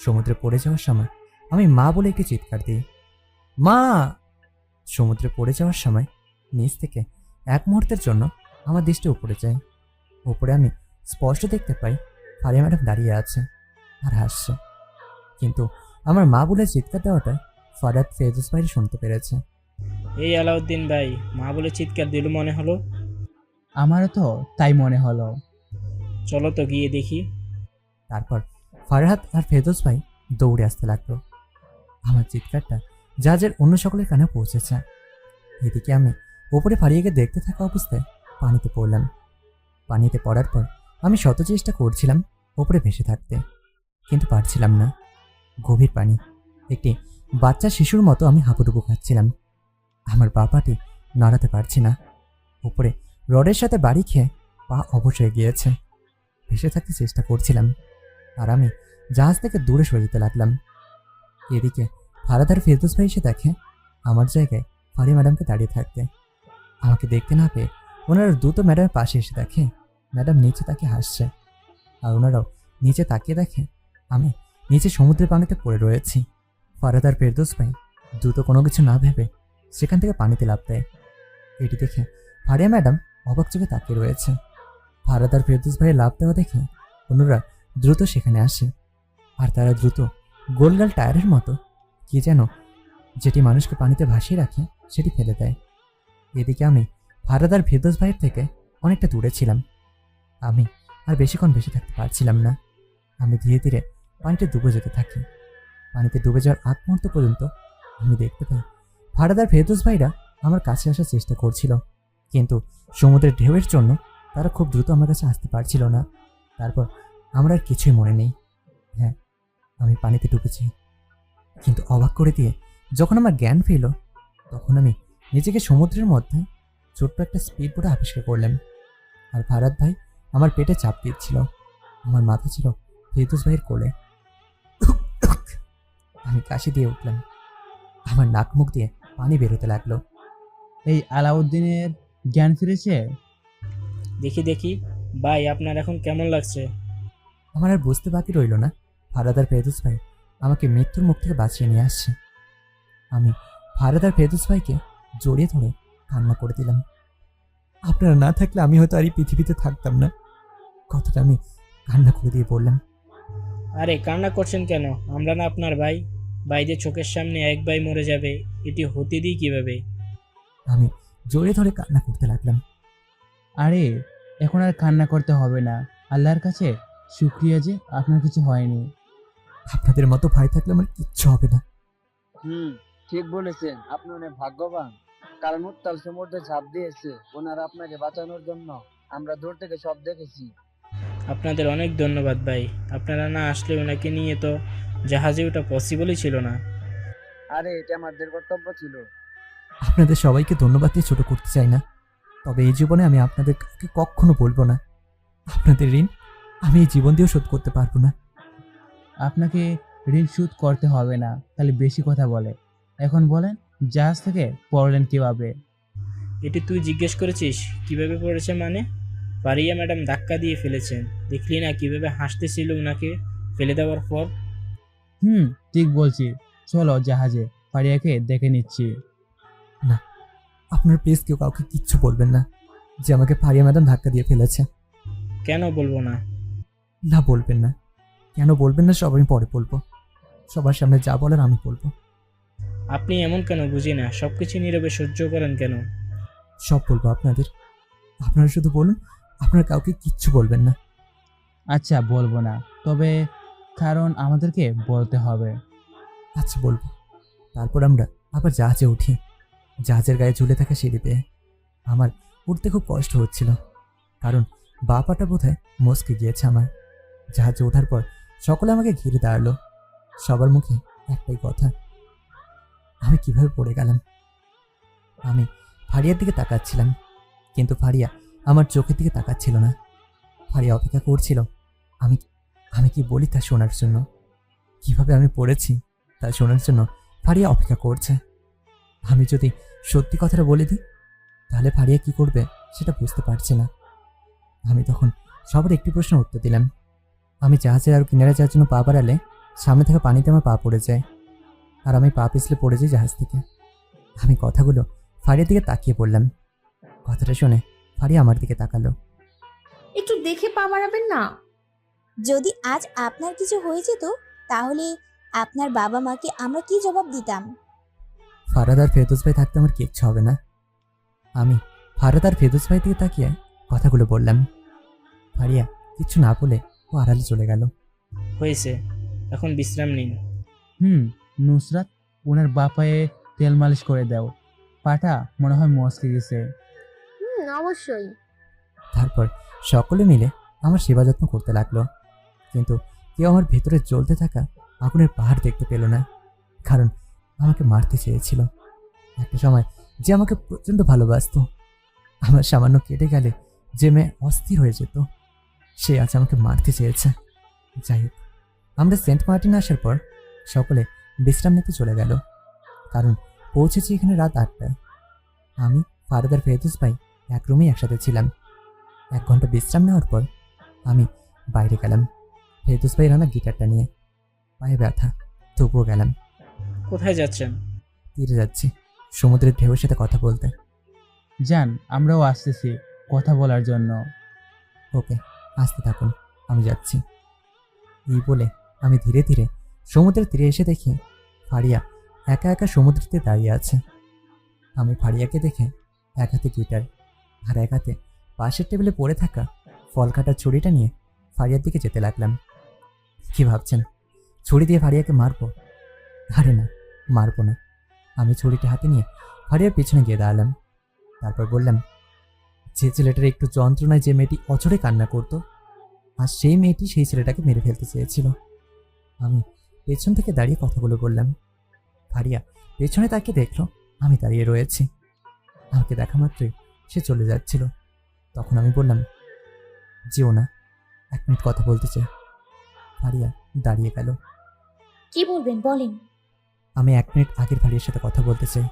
সমুদ্রে পড়ে যাওয়ার সময় আমি মা বলে একটি চিৎকার দিই, মা! সমুদ্রে পড়ে যাওয়ার সময় নিচ থেকে এক মুহূর্তের জন্য আমার দৃষ্টি উপরে যায়। উপরে আমি স্পষ্ট দেখতে পাই ফারিয়া ম্যাডাম দাঁড়িয়ে আছে আর হাসছে। কিন্তু আমার মা বলে চিৎকার দেওয়াটা ফারাদ ফেরদৌস ভাই শুনতে পেরেছে। এই আলাউদ্দিন ভাই মা বলে চিৎকার দিল মনে হলো। আমারও তো তাই মনে হলো। চলো তো গিয়ে দেখি। তারপর ফারহাদ আর ফেরদৌস ভাই দৌড়ে আসতে লাগলো। আমার চিৎকারটা জাহাজের অন্য সকলের কানে পৌঁছেছে। এদিকে আমি ওপরে ফারিয়াকে দেখতে থাকা অবস্থায় পানিতে পড়লাম। পানিতে পড়ার পর আমি শত চেষ্টা করছিলাম ওপরে ভেসে থাকতে, কিন্তু পারছিলাম না। গভীর পানি, একটি বাচ্চা শিশুর মতো আমি হাঁপুডুবু খাচ্ছিলাম। আমার বাবাটি নাড়াতে পারছি না। উপরে রডের সাথে বাড়ি খেয়ে পা অবশ হয়ে গিয়েছে। ভেসে থাকতে চেষ্টা করছিলাম আর আমি জাহাজ থেকে দূরে সরে যেতে লাগলাম। এদিকে ফারাদ আর ফেরদৌস ভাই এসে দেখে আমার জায়গায় ফারিয়া ম্যাডামকে দাঁড়িয়ে থাকতে। আমাকে দেখতে না পেয়ে ওনারা দ্রুত ম্যাডামের পাশে এসে দেখে ম্যাডাম নিচে তাকিয়ে হাসছে, আর ওনারাও নিচে তাকিয়ে দেখে আমি নিচে সমুদ্রের পানিতে পড়ে রয়েছি। ফারাদ আর ফেরদৌস ভাই দ্রুত কোনো কিছু না ভেবে সেখান থেকে পানিতে লাফ দেয়। এটি দেখে ফারিয়া ম্যাডাম অবাক চোখে তাকিয়ে রয়েছে। ফারাদ আর ফেরদৌস ভাইয়ের লাফ দেওয়া দেখে অন্যরা দ্রুত সেখানে আসে, আর তারা দ্রুত গোলগাল টায়ারের মতো কি যেন যেটি মানুষকে পানিতে ভাসিয়ে রাখে সেটি ফেলে দেয়। এদিকে আমি ফারাদ আর ফেরদৌস ভাইয়ের থেকে অনেকটা দূরে ছিলাম। আমি আর বেশিক্ষণ বেশি থাকতে পারছিলাম না। আমি ধীরে ধীরে পানিতে ডুবে যেতে থাকি। পানিতে ডুবে যাওয়ার আগ মুহূর্ত পর্যন্ত আমি দেখতে পাই ফারাদ আর ফেরদৌস ভাইরা আমার কাছে আসার চেষ্টা করছিল, কিন্তু সমুদ্রের ঢেউয়ের জন্য তারা খুব দ্রুত আমার কাছে আসতে পারছিল না। তারপর আমার আর কিছুই মনে নেই। হ্যাঁ, আমি পানিতে ডুবেছি। কিন্তু অবাক করে দিয়ে যখন আমার জ্ঞান ফিরল, তখন আমি নিজেকে সমুদ্রের মধ্যে ছোট্ট একটা স্পিড বোটে আবিষ্কার করলাম। আর ফারাদ ভাই আমার পেটে চাপ দিচ্ছিল। আমার মাথা ছিল ফেরদৌস ভাইয়ের কোলে। আমি কাশি দিয়ে উঠলাম। আমার নাক মুখ দিয়ে পানি বেরোতে লাগলো। এই আলাউদ্দিনের জ্ঞান ফিরেছে? দেখি দেখি ভাই আপনার এখন কেমন লাগছে? আমার আর বুঝতে বাকি রইল না ফারাদ আর ফেরদৌস ভাই আমাকে মৃত্যুর মুখ থেকে বাঁচিয়ে নিয়ে আসছে। আমি ফারাদ আর ফেরদৌস ভাইকে জড়িয়ে ধরে কান্না করে দিলাম। আপনারা না থাকলে আমি হয়তো আর এই পৃথিবীতে থাকতাম না, কথাটা আমি কান্না করে দিয়ে বললাম। আরে কান্না করছেন কেন? আমরা না আপনার ভাই? ভাইদের চোখের সামনে এক ভাই মরে যাবে, এটি হতে দিই কিভাবে? আমি জড়িয়ে ধরে কান্না করতে লাগলাম। আরে এখন আর কান্না করতে হবে না। আল্লাহর কাছে শুক্রিয়া যে আপনার কিছু হয়নি। আপনাদের মতো ভাই থাকলে আমার কিচ্ছু হবে না। ঠিক বলেছেন, আপনি অনেক ভাগ্যবান। কারণ উত্তাল সমুদ্রে ঝাঁপ দিয়েছে ওনারা আপনাকে বাঁচানোর জন্য। আমরা দূর থেকে সব দেখেছি। আপনাদের অনেক ধন্যবাদ ভাই। আপনারা না আসলে ওনাকে নিয়ে তো জাহাজে ওটা পসিবলই ছিল না। আরে এটা আমাদের কর্তব্য ছিল। আপনাদের সবাইকে ধন্যবাদ দিয়ে ছোট করতে চাই না, তবে এই জীবনে আমি আপনাদের কাউকে কখনো বলবো না। আপনাদের ঋণ আমি এই জীবন দিয়েও শোধ করতে পারবো না। আপনাকে ঋণ শোধ করতে হবে না, খালি বেশি কথা বলে। এখন বলেন, জাহাজ থেকে পড়লেন কিভাবে? এটি তুই জিজ্ঞেস করেছিস কিভাবে পড়েছে? মানে ফারিয়া ম্যাডাম ধাক্কা দিয়ে ফেলেছেন। দেখলি না কিভাবে হাসতেছিল ওনাকে ফেলে দেওয়ার পর? ঠিক বলছি। চলো জাহাজে, ফারিয়াকে দেখে নিচ্ছি। না, আপনার প্লিজ কেউ কাউকে কিচ্ছু বলবেন না যে আমাকে ফারিয়া ম্যাডাম ধাক্কা দিয়ে ফেলেছে। কেন বলবো না? না বলবেন না। কেন বলবেন না সব আমি পরে বলবো। সবার সামনে যা বলার আমি বলবো। আপনি এমন কেন বুঝি না, সব কিছু নীরবে সহ্য করেন কেন? সব বলবো আপনাদের। আপনারা শুধু বলুন আপনার কাউকে কিচ্ছু বলবেন না। আচ্ছা বলবো না, তবে কারণ আমাদেরকে বলতে হবে। আচ্ছা বলবো। তারপর আমরা আবার জাহাজে উঠি। জাহাজের গায়ে ঝুলে থাকা সিঁড়ি পেয়ে আমার উঠতে খুব কষ্ট হচ্ছিল, কারণ বা পাটা বোধহয় মস্কে গিয়েছে আমার। জাহাজে ওঠার পর সকলে আমাকে ঘিরে দাঁড়ালো। সবার মুখে একটাই কথা, আমি কিভাবে পড়ে গেলাম। আমি ফারিয়ার দিকে তাকাচ্ছিলাম, কিন্তু ফারিয়া আমার চোখের দিকে তাকাচ্ছিল না। ফারিয়া অপেক্ষা করছিল আমি আমি কি বলি তা শোনার জন্য। কিভাবে আমি পড়েছি তা শোনার জন্য ফারিয়া অপেক্ষা করছে। আমি যদি সত্যি কথাটা বলে দিই তাহলে ফারিয়া কি করবে সেটা বুঝতে পারছি না। আমি তখন সবার একটি প্রশ্নের উত্তর দিলাম। আমি জাহাজের আর কিনারে যাওয়ার জন্য পা বাড়ালে সামনে থেকে পানিতে আমার পা পড়ে যায়, আর আমি পা পিছলে পড়ে যাই জাহাজ থেকে। আমি কথাগুলো ফারিয়ার দিকে তাকিয়ে পড়লাম। কথাটা শুনে ফারিয়া আমার দিকে তাকালো। একটু দেখে পা বাড়াবেন না। যদি আজ আপনার কিছু হয়ে যেত তাহলে আপনার বাবা মাকে আমরা কি জবাব দিতাম? ফারাদ আর ফেরদৌস ভাই থাকতে আমার কিচ্ছু হবে না। আমি ফারাদ আর ফেরদৌস ভাই দিকে তাকিয়ে কথাগুলো বললাম। ফারিয়া কিচ্ছু না বলে ও আড়ালে চলে গেল। হয়েছে, এখন বিশ্রাম নিন। নুসরাত, ওনার বাপায়ে তেল মালিশ করে দাও, পাটা মনে হয় মস্কে গেছে। অবশ্যই। তারপর সকলে মিলে আমার সেবা যত্ন করতে লাগলো, কিন্তু কেউ আমার ভেতরে জ্বলতে থাকা আগুনের পাহাড় দেখতে পেল না, কারণ আমাকে মারতে চেয়েছিল। একটা সময় যে আমাকে প্রচণ্ড ভালোবাসতো, আমার সামান্য কেটে গেলে যে মেয়ে অস্থির হয়ে যেত, সে আজ আমাকে মারতে চেয়েছে। যাই হোক, আমরা সেন্ট মার্টিন আসার পর সকলে বিশ্রাম নিতে চলে গেল, কারণ পৌঁছেছি এখানে রাত 8টায়। আমি ফারাদ আর ফেরদৌস ভাই এক রুমেই একসাথে ছিলাম। 1 ঘন্টা বিশ্রাম নেওয়ার পর আমি বাইরে গেলাম ফেরদৌস ভাইয়ের আনা গিটারটা নিয়ে। পায়ে ব্যথা, তবুও গেলাম। কোথায় যাচ্ছেন? তীরে যাচ্ছি সমুদ্রের ঢেউয়ের সাথে কথা বলতে। যান, আমরাও আসতেছি কথা বলার জন্য। ওকে, আসতে থাকুন, আমি যাচ্ছি। এই বলে আমি ধীরে ধীরে সমুদ্রের তীরে এসে দেখি ফারিয়া একা একা সমুদ্রেতে দাঁড়িয়ে আছে। আমি ফারিয়াকে দেখে এক হাতে গিটার আর এক হাতে পাশের টেবিলে পড়ে থাকা ফল কাটার ছুরিটা নিয়ে ফারিয়ার দিকে যেতে লাগলাম। কি ভাবছেন ছুরি দিয়ে ফারিয়াকে মারবো? আরে না, মারবো না। আমি ছুরিটা হাতে নিয়ে ফারিয়ার পিছনে গিয়ে দাঁড়ালাম। তারপর বললাম, যে ছেলেটার একটু যন্ত্রণায় যে মেয়েটি অঝরে কান্না করতো, আর সেই মেয়েটি সেই ছেলেটাকে মেরে ফেলতে চেয়েছিল। আমি পেছন থেকে দাঁড়িয়ে কথাগুলো বললাম। ফারিয়া পেছনে তাকিয়ে দেখলো আমি দাঁড়িয়ে রয়েছি। আমাকে দেখা মাত্রই সে চলে যাচ্ছিল। তখন আমি বললাম, যেও না, 1 মিনিট কথা বলতে চাই। ফারিয়া দাঁড়িয়ে গেল। কি বলবেন বলেন। আমি 1 মিনিট আগের ফারিয়ার সাথে কথা বলতে চাই।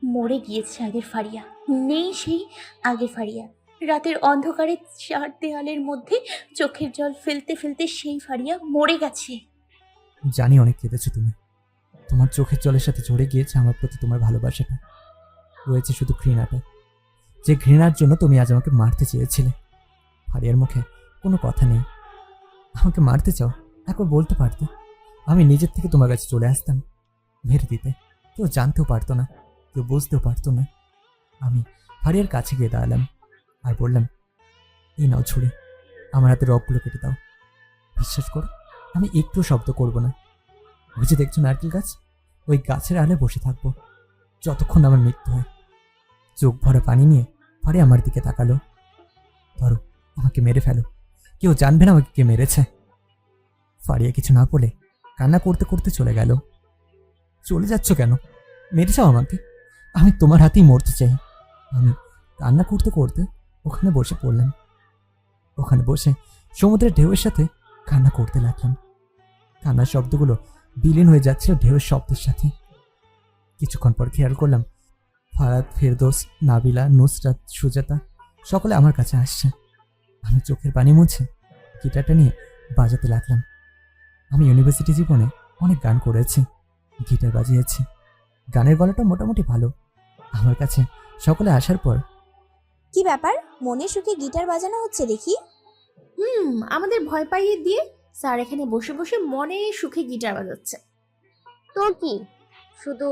মরে গিয়েছে আগের ফারিয়া, নেই সেই আগের ফারিয়া। রাতের অন্ধকারে 4 দেয়ালের মধ্যে চোখের জল ফেলতে ফেলতে সেই ফারিয়া মরে গেছে। জানি অনেক কেঁদেছো তুমি, তোমার চোখের জলের সাথে জড়ে গিয়েছে আমার প্রতি তোমার ভালোবাসাটা। রয়েছে শুধু ঘৃণাটা, যে ঘৃণার জন্য তুমি আজ আমাকে মারতে চেয়েছিলে। ফারিয়ার মুখে কোনো কথা নেই। আমাকে মারতে চাও, একবার বলতে পারতে, আমি নিজের থেকে তোমার কাছে চলে আসতাম, মেরে দিতে। কেউ জানতেও পারতো না, কেউ বুঝতেও পারতো না। আমি ফারিয়ার কাছে গিয়ে দাঁড়ালাম আর বললাম, এই নাও ছুরি, আমার হাতে রগগুলো কেটে দাও। বিশ্বাস করো, আমি একটু শব্দ করব না। ওই যে দেখছো নারকেল গাছ, ওই গাছের আড়ালে বসে থাকবো যতক্ষণ আমার মৃত্যু হয়। চোখ ভরা পানি নিয়ে ফারিয়া আমার দিকে তাকালো। ধরো, আমাকে মেরে ফেলো, কেউ জানবে না আমাকে কে মেরেছে। ফারিয়া কিছু না বলে কান্না করতে করতে চলে গেল। চলে যাচ্ছ কেন? মেরে যাও আমাকে, আমি তোমার হাতেই মরতে চাই। আমি কান্না করতে করতে ওখানে বসে পড়লাম। ওখানে বসে সমুদ্রের ঢেউয়ের সাথে কান্না করতে লাগলাম। কান্নার শব্দগুলো বিলীন হয়ে যাচ্ছিল ঢেউয়ের শব্দের সাথে। কিছুক্ষণ পর খেয়াল করলাম ফারাদ, ফেরদৌস, নাবিলা, নুসরাত, সুজাতা সকলে আমার কাছে আসছে। আমি চোখের পানি মুছে গিটারটা নিয়ে বাজাতে লাগলাম। আমি ইউনিভার্সিটি জীবনে অনেক গান করেছি, গিটার বাজিয়েছি। গানের গলাটা মোটামুটি ভালো। আমার কাছে সকলে আসার পর, কি ব্যাপার, মনে সুখে গিটার বাজানো হচ্ছে দেখি? আমাদের ভয় পাইয়ে দিয়ে স্যার এখানে বসে বসে মনে সুখে গিটার বাজাচ্ছে। তো কি শুধু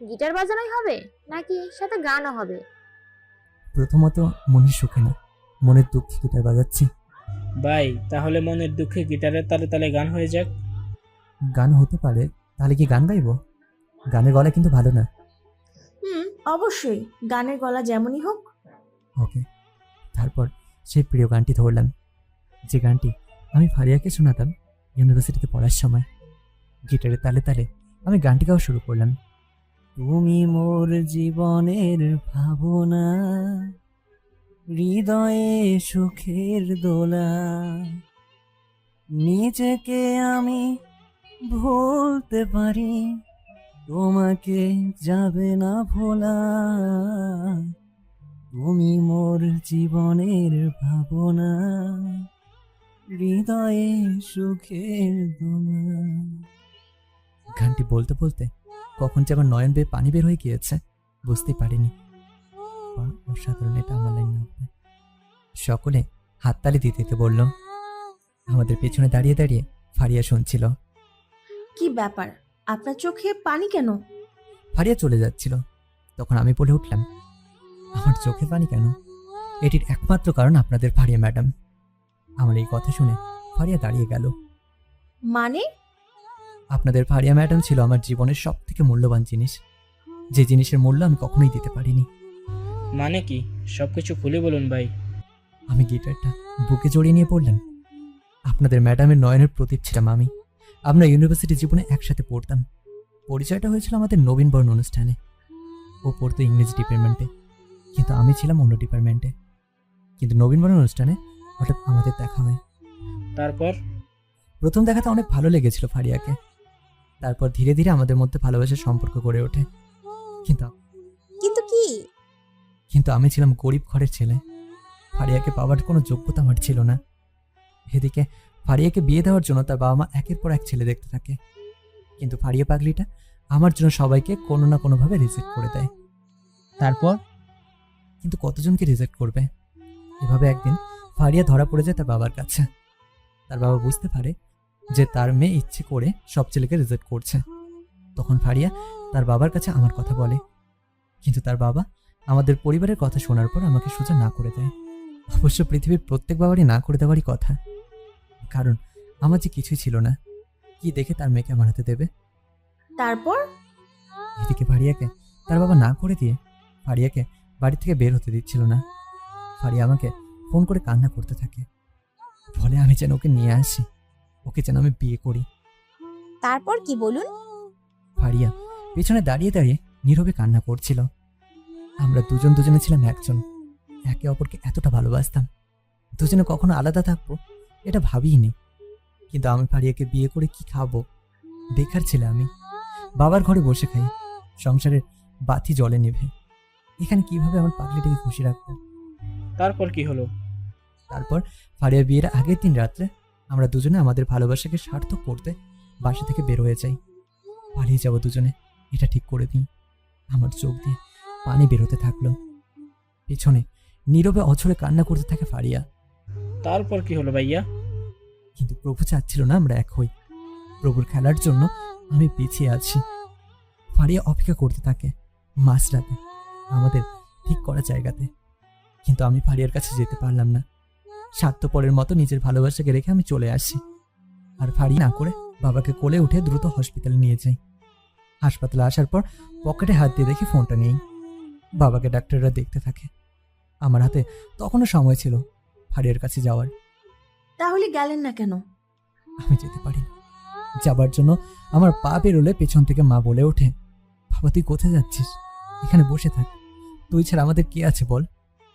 গিটার বাজানোই হবে নাকি সাথে গানও হবে? প্রথমত মনের সুখে না, মনের দুঃখে গিটার বাজাচ্ছি। ভাই, তাহলে মনের দুঃখে গিটারের তালে তালে গান হয়ে যাক। গান হতে পারে, তাহলে কি গান গাইবো? গানের গলা কিন্তু ভালো না। অবশ্যই, গানের গলা যেমনই হোক। ওকে। তারপর সেই প্রিয় গানটি ধরলাম, যে গানটি আমি ফারিয়াকে শোনাতাম ইউনিভার্সিটিতে পড়ার সময়। গিটারের তালে তালে আমি গানটি গাওয়া শুরু করলাম। তুমি মোর জীবনের ভাবনা, হৃদয়ে সুখের দোলা, নিজেকে আমি ভুলতে পারি, তোমাকে যাবে না ভোলা। তুমি মোর জীবনের ভাবনা, হৃদয়ে সুখের দোলা। গানটি বলতে বলতে কখন যে আমার নয়ন বেয়ে পানি বের হয়ে গিয়েছে বুঝতে পারিনি। অসাধারণ, এটা আমার লাইন না। সকলে হাততালি দিতে দিতে বলল। আমাদের পেছনে দাঁড়িয়ে দাঁড়িয়ে ফারিয়া শুনছিল। কি ব্যাপার, আপনার চোখে পানি কেন? ফারিয়া চলে যাচ্ছিল, তখন আমি বলে উঠলাম, আমার চোখে পানি কেন? এটির একমাত্র কারণ আপনাদের ফারিয়া ম্যাডাম। আমার এই কথা শুনে ফারিয়া দাঁড়িয়ে গেল। মানে? আপনাদের ফারিয়া ম্যাডাম ছিল আমার জীবনের সব থেকে মূল্যবান জিনিস, যে জিনিসের মূল্য আমি কখনোই দিতে পারিনি। মানে কি? সবকিছু খুলে বলুন ভাই। আমি গিটারটা বুকে জড়িয়ে নিয়ে পড়লাম। আপনাদের ম্যাডামের নয়নের প্রদীপ ছিলাম আমি। আমরা ইউনিভার্সিটি জীবনে একসাথে পড়তাম। পরিচয়টা হয়েছিল আমাদের নবীনবরণ অনুষ্ঠানে। ও পড়তো ইংরেজি ডিপার্টমেন্টে, কিন্তু আমি ছিলাম অন্য ডিপার্টমেন্টে। কিন্তু নবীনবরণ অনুষ্ঠানে হঠাৎ আমাদের দেখা হয়। তারপর? প্রথম দেখাতে অনেক ভালো লেগেছিল ফারিয়াকে। তারপর ধীরে ধীরে আমাদের মধ্যে ভালোবাসার সম্পর্ক গড়ে ওঠে। কিন্তু কি কিন্তু আমি ছিলাম গরিব ঘরের ছেলে। ফারিয়াকে পাওয়ার কোনো যোগ্যতা আমার ছিল না। এদিকে ফারিয়াকে বিয়ে দেওয়ার জন্য তার বাবা মা একের পর এক ছেলে দেখতে থাকে, কিন্তু ফারিয়া পাগলিটা আমার জন্য সবাইকে কোনো না কোনোভাবে রিজেক্ট করে দেয়। তারপর? কিন্তু কতজনকে রিজেক্ট করবে? এভাবে একদিন ফারিয়া ধরা পড়ে যায় তার বাবার কাছে। তার বাবা বুঝতে পারে যে তার মেয়ে ইচ্ছে করে সব ছেলেকে রিজেক্ট করছে। তখন ফারিয়া তার বাবার কাছে আমার কথা বলে, কিন্তু তার বাবা আমাদের পরিবারের কথা শোনার পর আমাকে সোজা না করে দেয়। অবশ্য পৃথিবীর প্রত্যেক বাবারই না করে দেওয়ারই কথা, কারণ আমার যে কিছুই ছিল না, কি দেখে তার মেয়েকে আমার হাতে দেবে? তারপর? এদিকে ফারিয়াকে তার বাবা না করে দিয়ে ফারিয়াকে বাড়ি থেকে বের হতে দিচ্ছিল না। ফারিয়া আমাকে ফোন করে কান্না করতে থাকে, বলে আমি যেন ওকে নিয়ে আসি, ওকে যেন আমি বিয়ে করি। তারপর কি বলুন? ফারিয়া পেছনে দাঁড়িয়ে দাঁড়িয়ে নীরবে কান্না করছিল। আমরা দুজনে ছিলাম একজন, একে অপরকে এতটা ভালোবাসতাম। দুজনে কখনো আলাদা থাকবো এটা ভাবিনি। কিন্তু আমি ফারিয়াকে বিয়ে করে কি খাবো? বেকার ছেলে আমি, বাবার ঘরে বসে খাই, সংসারের বাতি জলে নেভে। এখানে কিভাবে আমার পাগলিটাকে খুশি রাখবো? তারপর কি হলো? তারপর ফারিয়া বিয়ের আগের দিন রাত্রে আমরা দুজনে আমাদের ভালোবাসাকে সার্থক করতে বাসা থেকে বের হয়ে যাই। পালিয়ে যাবো দুজনে, এটা ঠিক করে দিই। আমার চোখ দিয়ে পানি বেরোতে থাকলো। পেছনে নীরবে অঝরে কান্না করতে থাকে ফারিয়া। তারপর কি হলো ভাইয়া? কিন্তু প্রভু চাচ্ছিল না আমরা এক হই। প্রভুর খেলার জন্য আমি পিছিয়ে আছি। ফারিয়া অপেক্ষা করতে থাকে মাঝরাতে আমাদের ঠিক করা জায়গাতে, কিন্তু আমি ফারিয়ার কাছে যেতে পারলাম না। স্বার্থপরের মতো নিজের ভালোবাসাকে রেখে আমি চলে আসি। আর ফারিয়া না করে বাবাকে কোলে উঠে দ্রুত হসপিটালে নিয়ে যাই। হাসপাতালে আসার পর পকেটে হাত দিয়ে দেখি ফোনটা নেই। বাবাকে ডাক্তাররা দেখতে থাকে। আমার হাতে তখনও সময় ছিল ফারিয়ার কাছে যাওয়ার। তাহলে গেলেন না কেন? আমি যেতে পারি। যাবার জন্য আমার পা বেরোলে পেছন থেকে মা বলে ওঠে, বাবা তুই কোথায় যাচ্ছিস? এখানে বসে থাক, তুই ছাড়া আমাদের কে আছে বল?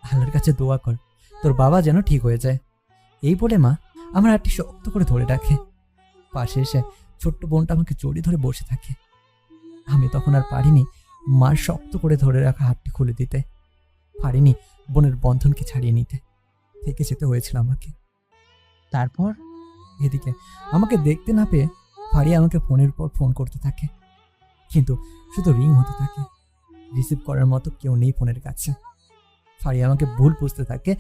আল্লাহর কাছে দোয়া কর তোর বাবা যেন ঠিক হয়ে যায়। এই বলে মা আমার হাতটি শক্ত করে ধরে রাখে। পাশে এসে ছোট্ট বোনটা আমাকে জড়িয়ে ধরে বসে থাকে। আমি তখন আর পারিনি মার শক্ত করে ধরে রাখা হাতটি খুলে দিতে, পারিনি বোনের বন্ধনকে ছাড়িয়ে নিতে, থেকে যেতে হয়েছিল আমাকে। তারপর? এদিকে আমাকে দেখতে না পেয়ে ফারিয়া আমাকে ফোনের পর ফোন করতে থাকে, কিন্তু শুধু রিং হতে থাকে। রিসিভ করার মতো কেউ নেই ফোনের কাছে। ফারিয়া আমাকে ভুল বুঝতে থাকে,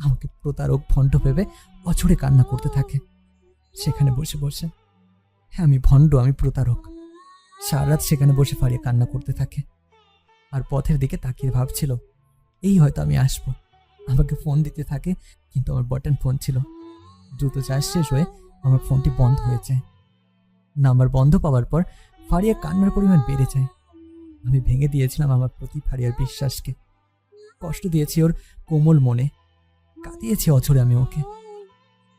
আমাকে প্রতারক ভণ্ড ভেবে অছড়ে কান্না করতে থাকে। সেখানে বসে বসে, হ্যাঁ আমি ভণ্ড, আমি প্রতারক। সারা রাত সেখানে বসে ফারিয়া কান্না করতে থাকে, আর পথের দিকে তাকিয়ে ভাবছিল এই হয়তো আমি আসবো। আমাকে ফোন দিতে থাকে, কিন্তু আমার বাটন ফোন ছিল। দ্রুত চার্জ শেষ হয়ে আমার ফোনটি বন্ধ হয়ে যায়। নাম্বার বন্ধ পাওয়ার পর ফারিয়া কান্নার পরিমাণ বেড়ে যায়। আমি ভেঙে দিয়েছিলাম আমার প্রতি ফারিয়ার বিশ্বাসকে, কষ্ট দিয়েছি ওর কোমল মনে। কাঁদিয়েছি অঝরে আমি ওকে।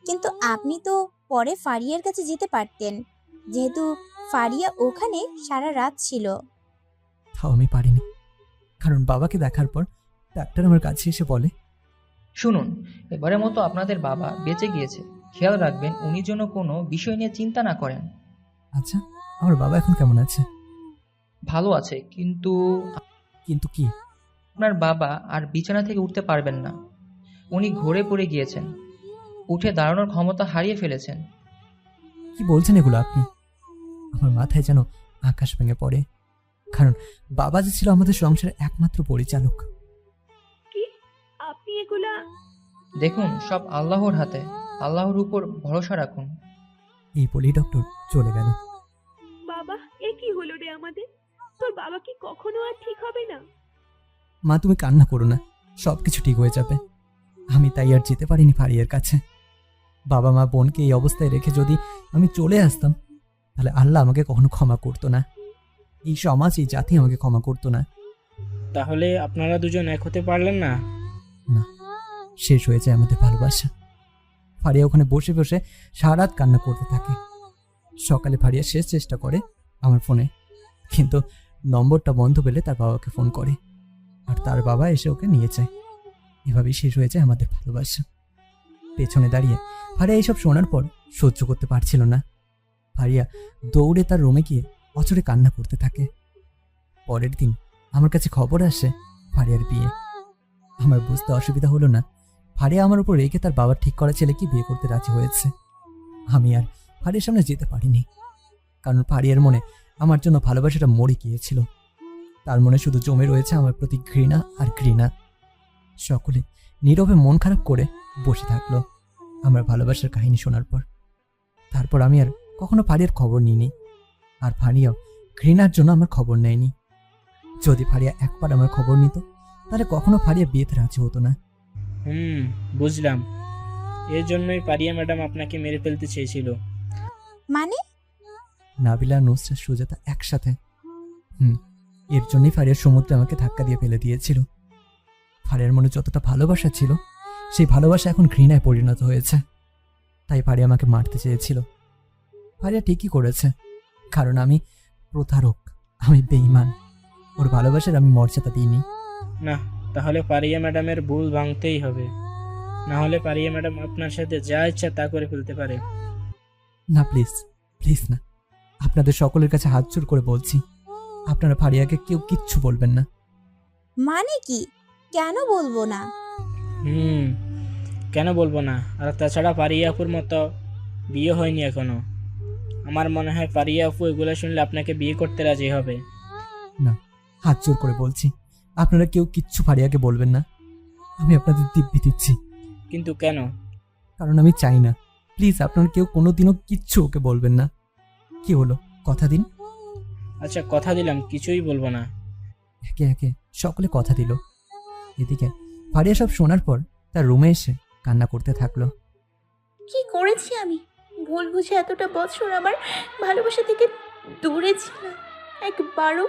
কিন্তু আপনি তো পরে ফারিয়ার কাছে যেতে পারতেন, যেহেতু ফারিয়া ওখানে সারা রাত ছিল। তাও আমি পারিনি, কারণ বাবাকে দেখার পর ডাক্তার আমার কাছে এসে বলে, শুনুন, এবারের মতো আপনাদের বাবা বেঁচে গিয়েছে, খেয়াল রাখবেন উনি যেন কোনো বিষয় নিয়ে চিন্তা না করেন। আচ্ছা আমার বাবা এখন কেমন আছে? ভালো আছে, কিন্তু কিন্তু কি? আপনার বাবা আর বিছানা থেকে উঠতে পারবেন না। উনি ঘোরে পড়ে গিয়েছেন, উঠে দাঁড়ানোর ক্ষমতা হারিয়ে ফেলেছেন। কি বলছেন এগুলো আপনি? আমার মাথায় যেন আকাশ ভেঙে পড়ে, কারণ বাবা যে ছিল আমাদের সংসারের একমাত্র পরিচালক। কি আপনি এগুলা? দেখুন, সব আল্লাহর হাতে, আল্লাহর উপর ভরসা রাখুন। এই বলেই ডক্টর চলে গেল। বাবা, এ কি হলো রে আমাদের? তোর বাবা কি কখনো আর ঠিক হবে না? মা তুমি কান্না করো না, সবকিছু ঠিক হয়ে যাবে। আমি তাই আর যেতে পারিনি ফারিয়ার কাছে। বাবা মা বোনকে এই অবস্থায় রেখে যদি আমি চলে আসতাম, তাহলে আল্লাহ আমাকে কখনো ক্ষমা করতো না, এই সমাজ এই জাতি আমাকে ক্ষমা করতো না। তাহলে আপনারা দুজন এক হতে পারলেন না? না, শেষ হয়ে যায় আমাদের ভালোবাসা। ফারিয়া ওখানে বসে বসে সারা রাত কান্না করতে থাকে। সকালে ফারিয়া শেষ চেষ্টা করে আমার ফোনে, কিন্তু নম্বরটা বন্ধ পেলে তার বাবাকে ফোন করে, আর তার বাবা এসে ওকে নিয়ে যায়। এভাবেই শেষ হয়ে যায় আমাদের ভালোবাসা। পেছনে দাঁড়িয়ে ফারিয়া এইসব শোনার পর সহ্য করতে পারছিল না। ফারিয়া দৌড়ে তার রুমে গিয়ে অচরে কান্না করতে থাকে। পরের দিন আমার কাছে খবর আসে ফারিয়ার বিয়ে। আমার বুঝতে অসুবিধা হলো না ফারিয়া আমার উপর রেখে তার বাবার ঠিক করা ছেলেকে বিয়ে করতে রাজি হয়েছে। আমি আর ফারিয়ার সামনে যেতে পারিনি, কারণ ফারিয়ার মনে আমার জন্য ভালোবাসাটা মরে গিয়েছিল। তার মনে শুধু জমে রয়েছে আমার প্রতি ঘৃণা আর ঘৃণা। সকলে নীরবে মন খারাপ করে বসে থাকলো আমার ভালোবাসার কাহিনী শোনার পর। তারপর আমি আর কখনো ফারিয়ার খবর নিইনি, আর ফারিয়াও ঘৃণার জন্য আমার খবর নেয়নি। যদি ফারিয়া একবার আমার খবর নিত, তাহলে কখনো ফারিয়া বিয়েতে রাজি হতো না। বুঝলাম। এর জন্যই পারিয়া ম্যাডাম আপনাকে মেরে ফেলতে চেয়েছিল। মানে? নাবিলা, নুসরাত, সুজাতা একসাথে। এর জন্যই ফারিয়ার সমুদ্রে আমাকে ধাক্কা দিয়ে ফেলে দিয়েছিল। ফারিয়ার মনে যতটা ভালোবাসা ছিল, সেই ভালোবাসা এখন ঘৃণায় পরিণত হয়েছে। তাই ফারিয়া আমাকে মারতে চেয়েছিল। ফারিয়া ঠিকই করেছে, কারণ আমি প্রতারক, আমি বেঈমান। ওর ভালোবাসার আমি মর্যাদা দিইনি। না, তাহলে পারিয়া ম্যাডামের ভুল ভাঙতেই হবে, না হলে পারিয়া ম্যাডাম আপনার সাথে যা ইচ্ছা তা করে ফেলতে পারে। না প্লিজ, প্লিজ না, আপনাদের সকলের কাছে হাত জোড় করে বলছি, আপনারা ফারিয়াকে কেউ কিচ্ছু বলবেন না। মানে কি? কেন বলবো না? কেন বলবো না? আর তাছাড়া পারিয়া আপুর মতো বিয়ে হয়নি এখনো। আমার মনে হয় পারিয়া আপু এগুলো শুনলে আপনাকে বিয়ে করতে রাজি হবে। না, হাত জোর করে বলছি, আপনারা কেউ কিচ্ছু ফারিয়াকে বলবেন না। আমি আপনাদের দিব্যি দিচ্ছি। কিন্তু কেন? কারণ আমি চাই না। প্লিজ আপনারা কেউ কোনোদিনও কিচ্ছু ওকে বলবেন না। কি হলো, কথা দিন? আচ্ছা, কথা দিলাম, কিছুই বলবো না। একে একে সকলে কথা দিল। এদিকে ফারিয়া সব শোনার পর তার রুমে এসে কান্না করতে থাকলো। কি করেছি আমি? ভুল বুঝে এতটা বছর আমার ভালোবাসা থেকে দূরে ছিলাম, একবারও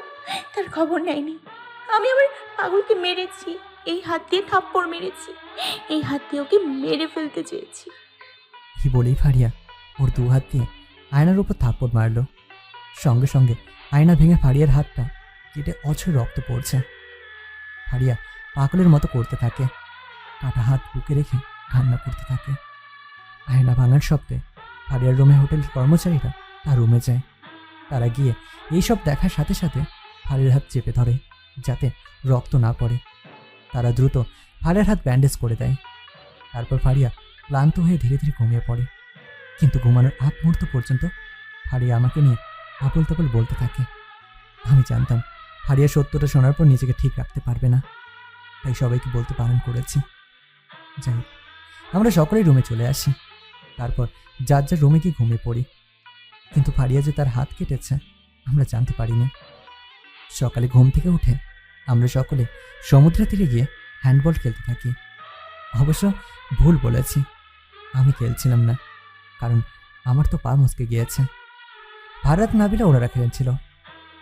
তার খবর নেয়নি। আমি আমার পাগলকে মেরেছি, এই হাত দিয়ে থাপ্পড় মেরেছি, এই হাত দিয়ে ওকে মেরে ফেলতে চেয়েছি। কি বলেই ফারিয়া ওর দু হাত দিয়ে আয়নার উপর থাপ্পড় মারলো। সঙ্গে সঙ্গে আয়না ভেঙে ফারিয়ার হাতটা কেটে অঝরে রক্ত পড়ছে। ফারিয়া পাগলের মতো করতে থাকে, কাটা হাত বুকে রেখে কান্না করতে থাকে। আয়না ভাঙার শব্দে ফারিয়ার রুমে হোটেলের কর্মচারীরা তার রুমে যায়। তারা গিয়ে এইসব দেখার সাথে সাথে ফারিয়ার হাত চেপে ধরে, যাতে রক্ত না পড়ে। তারা দ্রুত ফারিয়ার হাত ব্যান্ডেজ করে দেয়। তারপর ফারিয়া ক্লান্ত হয়ে ধীরে ধীরে ঘুমিয়ে পড়ে। কিন্তু ঘুমানোর আগ মুহূর্ত পর্যন্ত ফারিয়া আমাকে নিয়ে আবল তাবল বলতে থাকে। আমি জানতাম ফারিয়া সত্যটা শোনার পর নিজেকে ঠিক রাখতে পারবে না, তাই সবাইকে বলতে বারণ করেছি। যাই হোক, আমরা সকলেই রুমে চলে আসি। তারপর যার যার রুমে গিয়ে ঘুমিয়ে পড়ি। কিন্তু ফারিয়া যে তার হাত কেটেছে আমরা জানতে পারিনি। সকালে ঘুম থেকে উঠে আমরা সকলে সমুদ্রের তীরে গিয়ে হ্যান্ডবল খেলতে থাকি। অবশ্য ভুল বলেছি, আমি খেলছিলাম না, কারণ আমার তো পা মুচকে গিয়েছে। ভারত, নাবিলা ওনারা খেলছিল,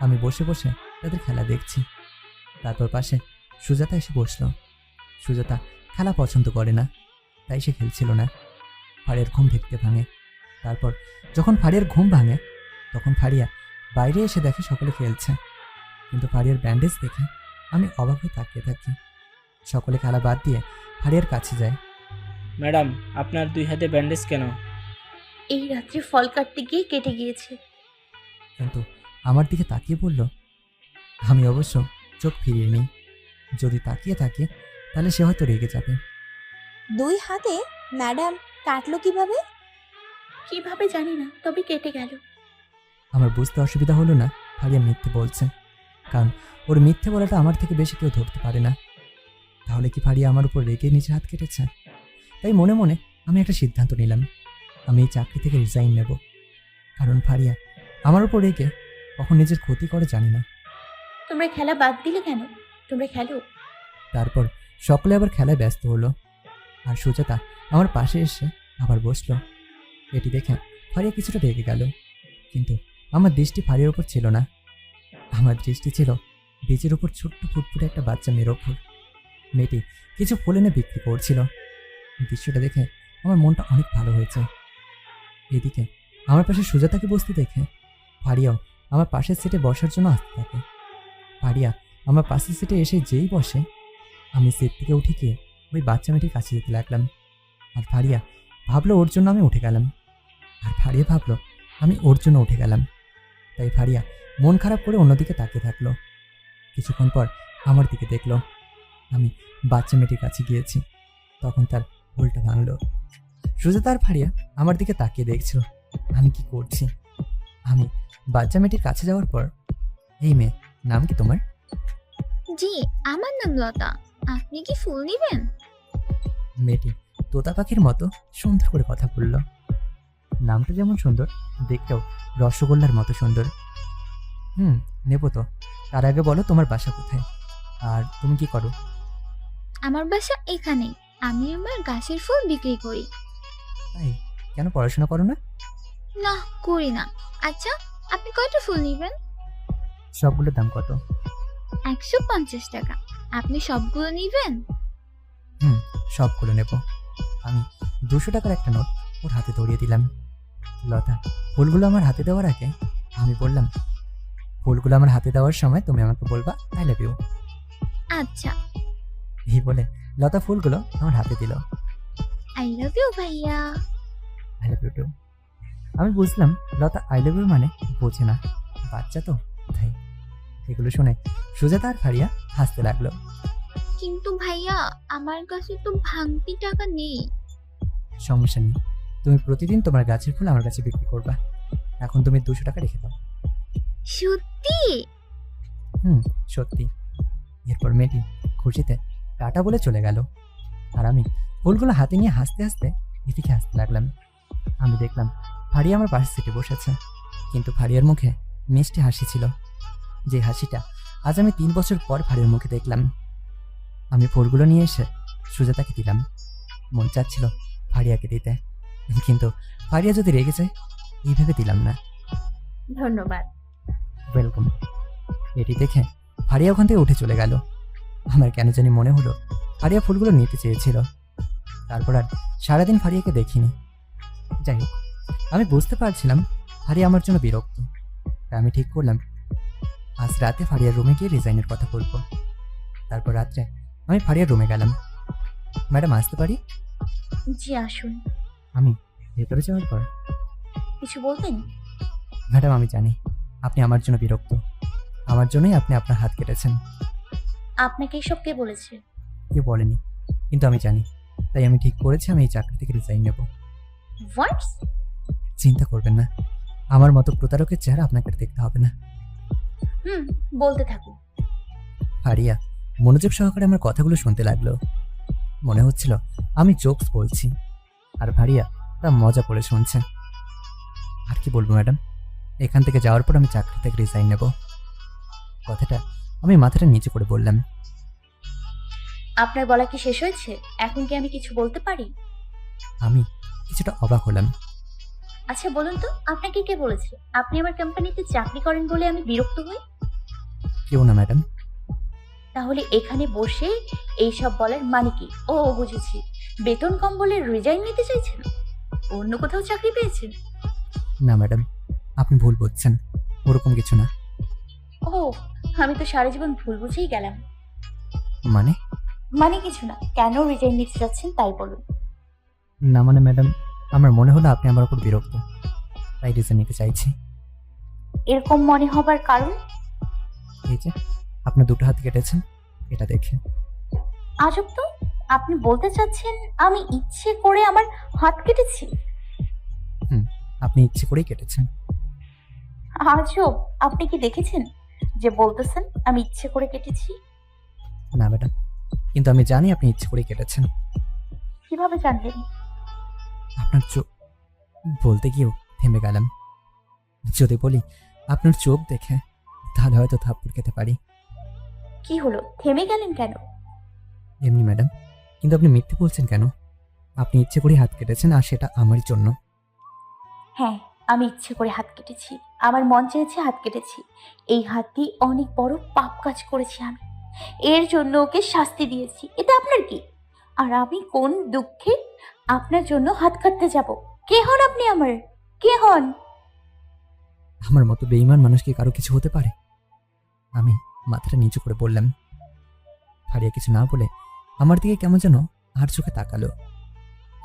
আমি বসে বসে তাদের খেলা দেখছি। তারপর পাশে সুজাতা এসে বসলো। সুজাতা খেলা পছন্দ করে না, তাই সে খেলছিল না। ফারিয়ার ঘুম দেখতে ভাঙে। তারপর যখন ফারিয়ার ঘুম ভাঙে তখন ফারিয়া বাইরে এসে দেখে সকলে খেলছে, কিন্তু ফারিয়ার ব্যান্ডেজ দেখে আমি অবাক হয়ে তাকিয়ে থাকি। সকলে খেলা বাদ দিয়ে ফারিয়ার কাছে যায়। ম্যাডাম, আপনার 2 হাতে ব্যান্ডেজ কেন? এই রাত্রে ফল কাটতে গিয়ে কেটে গিয়েছে। কিন্তু আমার দিকে তাকিয়ে বলল। আমি অবশ্য চোখ ফিরিয়ে নিই। যদি তাকিয়ে থাকি তাহলে সে হয়তো রেগে যাবে। 2 হাতে ম্যাডাম কাটলো কিভাবে? কিভাবে জানি না, তবে কেটে গেল। আমার বুঝতে অসুবিধা হলো না ফারিয়া মিথ্যে বলছে, কারণ ওর মিথ্যে বলাটা আমার থেকে বেশি কেউ ধরতে পারে না। তাহলে কি ফারিয়া আমার উপর রেগে নিজের হাত কেটেছে? তাই মনে মনে আমি একটা সিদ্ধান্ত নিলাম, আমি এই চাকরি থেকে রিজাইন নেব। কারণ ফারিয়া আমার উপর রেগে কখন নিজের ক্ষতি করে জানি না। তোমরা খেলা বাদ দিলে কেন? তোমরা খেলো। তারপর সকলে আবার খেলায় ব্যস্ত হলো, আর সুজাতা আমার পাশে এসে আবার বসলো। এটি দেখে ফারিয়া কিছুটা রেগে গেল, কিন্তু আমার দৃষ্টি ফারিয়ার উপর ছিল না। আমার দৃষ্টি ছিল বীজের উপর ছোট্ট ফুটফুটে একটা বাচ্চা মেয়ের ওপর। মেয়েটি কিছু ফুল এনে বিক্রি করছিল। দৃশ্যটা দেখে আমার মনটা অনেক ভালো হয়েছে। এদিকে আমার পাশে সুজাতাকে বসতে দেখে ফারিয়াও আমার পাশের সিটে বসার জন্য আসতে থাকে। ফারিয়া আমার পাশের সিটে এসে যেই বসে আমি সিট থেকে উঠে গিয়ে ওই বাচ্চা মেয়েটির কাছে যেতে লাগলাম। আর ফারিয়া ভাবলো ওর জন্য আমি উঠে গেলাম, আর ফারিয়া ভাবলো আমি ওর জন্য উঠে গেলাম। তাই ফারিয়া মন খারাপ করে অন্যদিকে তাকিয়ে থাকলো। কিছুক্ষণ পর আমার দিকে দেখলো। আমি বাচ্চা মেয়েটির কাছে গিয়েছি, তখন তার ভুলটা ভাঙলো। সুজাতা আর ফারিয়া আমার দিকে তাকিয়ে দেখছিল আমি কি করছি। আমি বাচ্চা মেয়েটির কাছে যাওয়ার পর, এই মেয়ে, নাম কি তোমার? জি, আমার নাম লতা। আপনি কি ফুল নেবেন? মেয়েটি তোতা পাখির মতো সুন্দর করে কথা বলল। নামটা যেমন সুন্দর, দেখতেও রসগোল্লার মতো সুন্দর। নেবো তো। তার আগে বলো তোমার বাসা কোথায়, আর তুমি কি করো? আমার বাসা এখানেই। আমি আমার গাছের ফুল বিক্রি করি। তাই? কেন পড়াশোনা করো না? না, করি না। আচ্ছা, আপনি কয়টা ফুল নেবেন? সবগুলোর দাম কত? 150 টাকা। আপনি সবগুলো নেবেন? সবগুলো নেব। আমি 200 টাকার একটা নোট ওর হাতে ধরিয়ে দিলাম। লতা ফুলগুলো আমার হাতে দেওয়ার আগে আমি বললাম, ফুলগুলো আমার হাতে দেওয়ার সময় তুমি আমাকে বলবা আই লাভ ইউ। আচ্ছা। এই বলে লতা ফুলগুলো আমার হাতে দিল। আই লাভ ইউ ভাইয়া। I love you too. আমি বুঝলাম লতা আই লাভ ইউ মানে বোঝে না, বাচ্চা তো তাই। এগুলো শুনে সুজাতা আর ফারিয়া হাসতে লাগলো। কিন্তু ভাইয়া, আমার কাছে তো ভাঙতি টাকা নেই। সমস্যা নেই, তুমি প্রতিদিন তোমার গাছের ফুল আমার কাছে বিক্রি করবা। এখন তুমি 200 টাকা রেখে দাও। সত্যি? সত্যি। এরপর মেয়েটি খুশিতে টাটা বলে চলে গেল, আর আমি ফুলগুলো হাতে নিয়ে হাসতে হাসতে এদিকে হাসতে লাগলাম। আমি দেখলাম ফারিয়া আমার পাশের সিটে বসেছে, কিন্তু ফারিয়ার মুখে মিষ্টি হাসি ছিল, যে হাসিটা আজ আমি 3 বছর পর ফারিয়ার মুখে দেখলাম। আমি ফুলগুলো নিয়ে এসে সুজাতাকে দিলাম। মন চাচ্ছিল ফারিয়াকে দিতে, কিন্তু ফারিয়া যদি রেগে যায় এইভাবে দিলাম না। ধন্যবাদ। ওয়েলকাম। এটি দেখে ফারিয়া ওখান থেকে উঠে চলে গেল। আমার কেন জানি মনে হলো ফারিয়া ফুলগুলো নিতে চেয়েছিল। তারপর আর সারাদিন ফারিয়াকে দেখিনি। যাই হোক, আমি বুঝতে পারছিলাম ফারিয়া আমার জন্য বিরক্ত। তাই আমি ঠিক করলাম আজ রাতে ফারিয়ার রুমে গিয়ে রিজাইনের কথা বলবো। তারপর রাত্রে আমি ফারিয়ার রুমে গেলাম। ম্যাডাম আসতে পারি? জি আসুন। আমি ভেতরে যাওয়ার পর, কিছু বলতেন? ম্যাডাম আমি জানি আপনি আমার জন্য বিরক্ত, আমার জন্যই আপনি আপনার হাত কেটেছেন। আপনাকে এসব কে বলেছে? কেউ বলেনি, কিন্তু আমি জানি। তাই আমি ঠিক করেছি আমি এই চাকরি থেকে রিজাইন নেব। হোয়াটস? চিন্তা করবেন না, আমার মতো প্রতারকের চেহারা আপনাকে আর দেখতে হবে না। বলতে থাকুন। ফারিয়া মনোযোগ সহকারে আমার কথাগুলো শুনতে লাগলো। মনে হচ্ছিল আমি জোকস বলছি, আর ফারিয়া তা মজা করে শুনছে। আর কি বলবো ম্যাডাম, এখান থেকে যাওয়ার পর আমি চাকরি থেকে রিজাইন নেব। কথাটা আমি মাথাটা নিচু করে বললাম। আপনার বলা কি শেষ হয়েছে? এখন কি আমি কিছু বলতে পারি? আমি কিছুটা অবাক হলাম। আচ্ছা বলুন তো, আপনাকে কে বলেছে আপনি আমার কোম্পানিতে চাকরি করেন বলে আমি বিরক্ত হই? কেউ না ম্যাডাম। তাহলে এখানে বসে এইসব বলার মানে কি? ও বুঝেছি, বেতন কম বলে রিজাইন নিতে চাইছেন, অন্য কোথাও চাকরি পেয়েছেন। না ম্যাডাম, আপনি ভুল বুঝছেন, ওরকম কিছু না। ও, আমি তো সারা জীবন ভুল বুঝেই গেলাম। মানে? মানে কিছু না, কেন রিজাইন নিতে চাচ্ছেন তাই বলুন। না মানে ম্যাডাম, আমার মনে হলো আপনি আমার উপর বিরক্ত, তাই রিজন নিতে চাইছি। এরকম মনে হবার কারণ? এই যে আপনার দুটো হাত কেটেছেন, এটা দেখে। আজব তো, আপনি বলতে চাচ্ছেন আমি ইচ্ছে করে আমার হাত কেটেছি? আপনি ইচ্ছে করেই কেটেছেন। আজব, আপনি কি দেখেছেন যে বলতেছেন আমি ইচ্ছে করে কেটেছি? না ম্যাডাম, কিন্তু আমি জানি আপনি ইচ্ছে করেই কেটেছেন। কিভাবে জানলেন? আপনার চোখ, বলতে গিয়েও থেমে গেলাম। যদি বলি আপনার চোখ দেখে, তাহলে হয়তো থাপ্পড় খেতে পারি। কি হলো, থেমে গেলেন কেন? এমনি ম্যাডাম, কিন্তু আপনি মিথ্যে বলছেন কেন? আপনি ইচ্ছে করে হাত কেটেছেন, আর সেটা আমারই জন্য। হ্যাঁ, আমি ইচ্ছে করে হাত কেটেছি, আমার মন চেয়েছে হাত কেটেছি। এই হাত দিয়ে অনেক বড় পাপ কাজ করেছি আমি, এর জন্য ওকে শাস্তি দিয়েছি। এটা আপনার কি? আর আমি কোন দুঃখে আপনার জন্য হাত কাটতে যাব? কে হন আপনি আমার? কে হন? আমার মতো বেঈমান মানুষ কি কারো কিছু হতে পারে? আমি মাথাটা নিচু করে বললাম। ফারিয়া কিছু না বলে আমার দিকে কেমন যেন আর চোখে তাকালো।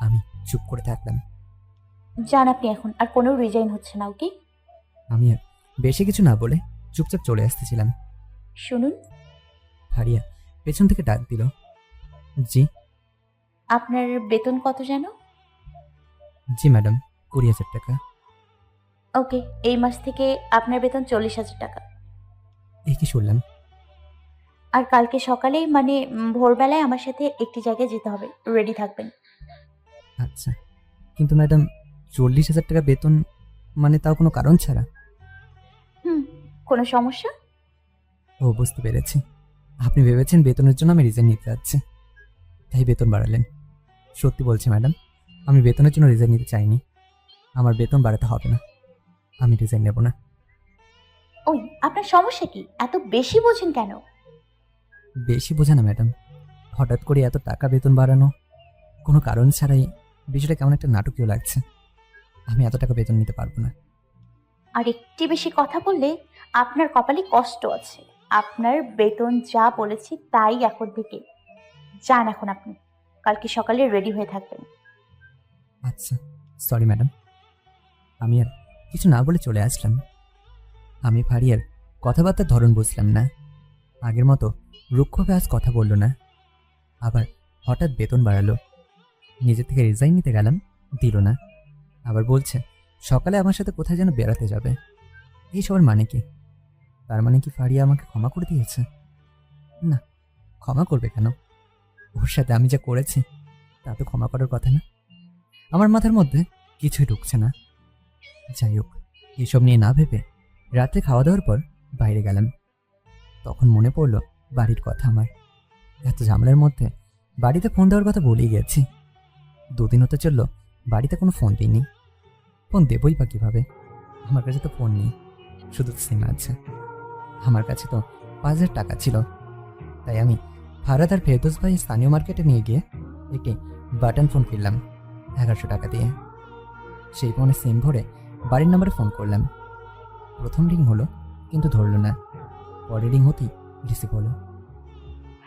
আমি চুপ করে থাকলাম। যান আপনি এখন, আর কোনো রিজাইন হচ্ছে না, ওকে? আমি আর বেশি কিছু না বলে চুপচাপ চলে আসতেছিলাম। শুনুন, ফারিয়া পেছন থেকে ডাক দিল। জি। আপনার বেতন কত যেন? জি ম্যাডাম, 20,000 টাকা। ওকে, এই মাস থেকে আপনার বেতন 40,000 টাকা। এই কি শুনলাম? আর কালকে সকালেই মানে ভোরবেলায় আমার সাথে একটি জায়গায় যেতে হবে, রেডি থাকবেন। আচ্ছা, কিন্তু ম্যাডাম 40,000 টাকা বেতন, মানে তাও কোনো কারণ ছাড়া? কোনো সমস্যা? ও, বুঝতে পেরেছি। আপনি ভেবেছেন বেতনের জন্য আমি রিজাইন নিতে যাচ্ছি, তাই বেতন বাড়ালেন। সত্যি বলছি ম্যাডাম, আমি বেতনের জন্য রিজাইন নিতে চাইনি। আমার বেতন বাড়াতে হবে না, আমি রিজাইন নেব না। ওই, আপনার সমস্যা কি? এত বেশি বোঝেন কেন? বেশি বোঝা না ম্যাডাম, হঠাৎ করে এত টাকা বেতন বাড়ানো কোনো কারণ ছাড়াই, বিষয়টা কেমন একটা নাটকীয় লাগছে। আমি এত টাকা বেতন নিতে পারবো না। আর একটি বেশি কথা বললে আপনার কপালে কষ্ট আছে। আপনার বেতন যা বলেছি তাই এখন থেকে। যান এখন আপনি, কালকে সকালে রেডি হয়ে থাকবেন। আচ্ছা, সরি ম্যাডাম। আমি আর কিছু না বলে চলে আসলাম। আমি ফারিয়ার কথাবার্তার ধরন বুঝলাম না। আগের মতো রুক্ষভাবে আজ কথা বলল না, আবার হঠাৎ বেতন বাড়ালো। নিজে থেকে রিজাইন নিতে গেলাম, দিল না। আবার বলছে সকালে আমার সাথে কোথায় যেন বেড়াতে যাবে। এই সবার মানে কি? তার মানে কি ফারিয়া আমাকে ক্ষমা করে দিয়েছে? না, ক্ষমা করবে কেন? ওর সাথে আমি যা করেছি তা তো ক্ষমা করার কথা না। আমার মাথার মধ্যে কিছুই ঢুকছে না। যাই হোক, এসব নিয়ে না ভেবে রাত্রে খাওয়া দাওয়ার পর বাইরে গেলাম। তখন মনে পড়লো বাড়ির কথা আমার। এত ঝামেলার মধ্যে বাড়িতে ফোন দেওয়ার কথা বলেই গেছি। 2 দিন হতে চললো বাড়িতে কোনো ফোন দিইনি। ফোন দেবই বা কীভাবে? আমার কাছে তো ফোন নেই, শুধু সিম আছে। আমার কাছে তো 5,000 টাকা ছিল, তাই আমি ফারাদ আর ফেরদৌস ভাই স্থানীয় মার্কেটে নিয়ে গিয়ে একটি বাটন ফোন কিনলাম 1100 টাকা দিয়ে। সেই ফোনে সিম ভরে বাড়ির নাম্বারে ফোন করলাম। প্রথম রিং হলো, কিন্তু ধরলো না। পরের রিং হতেই রিসিভ হলো।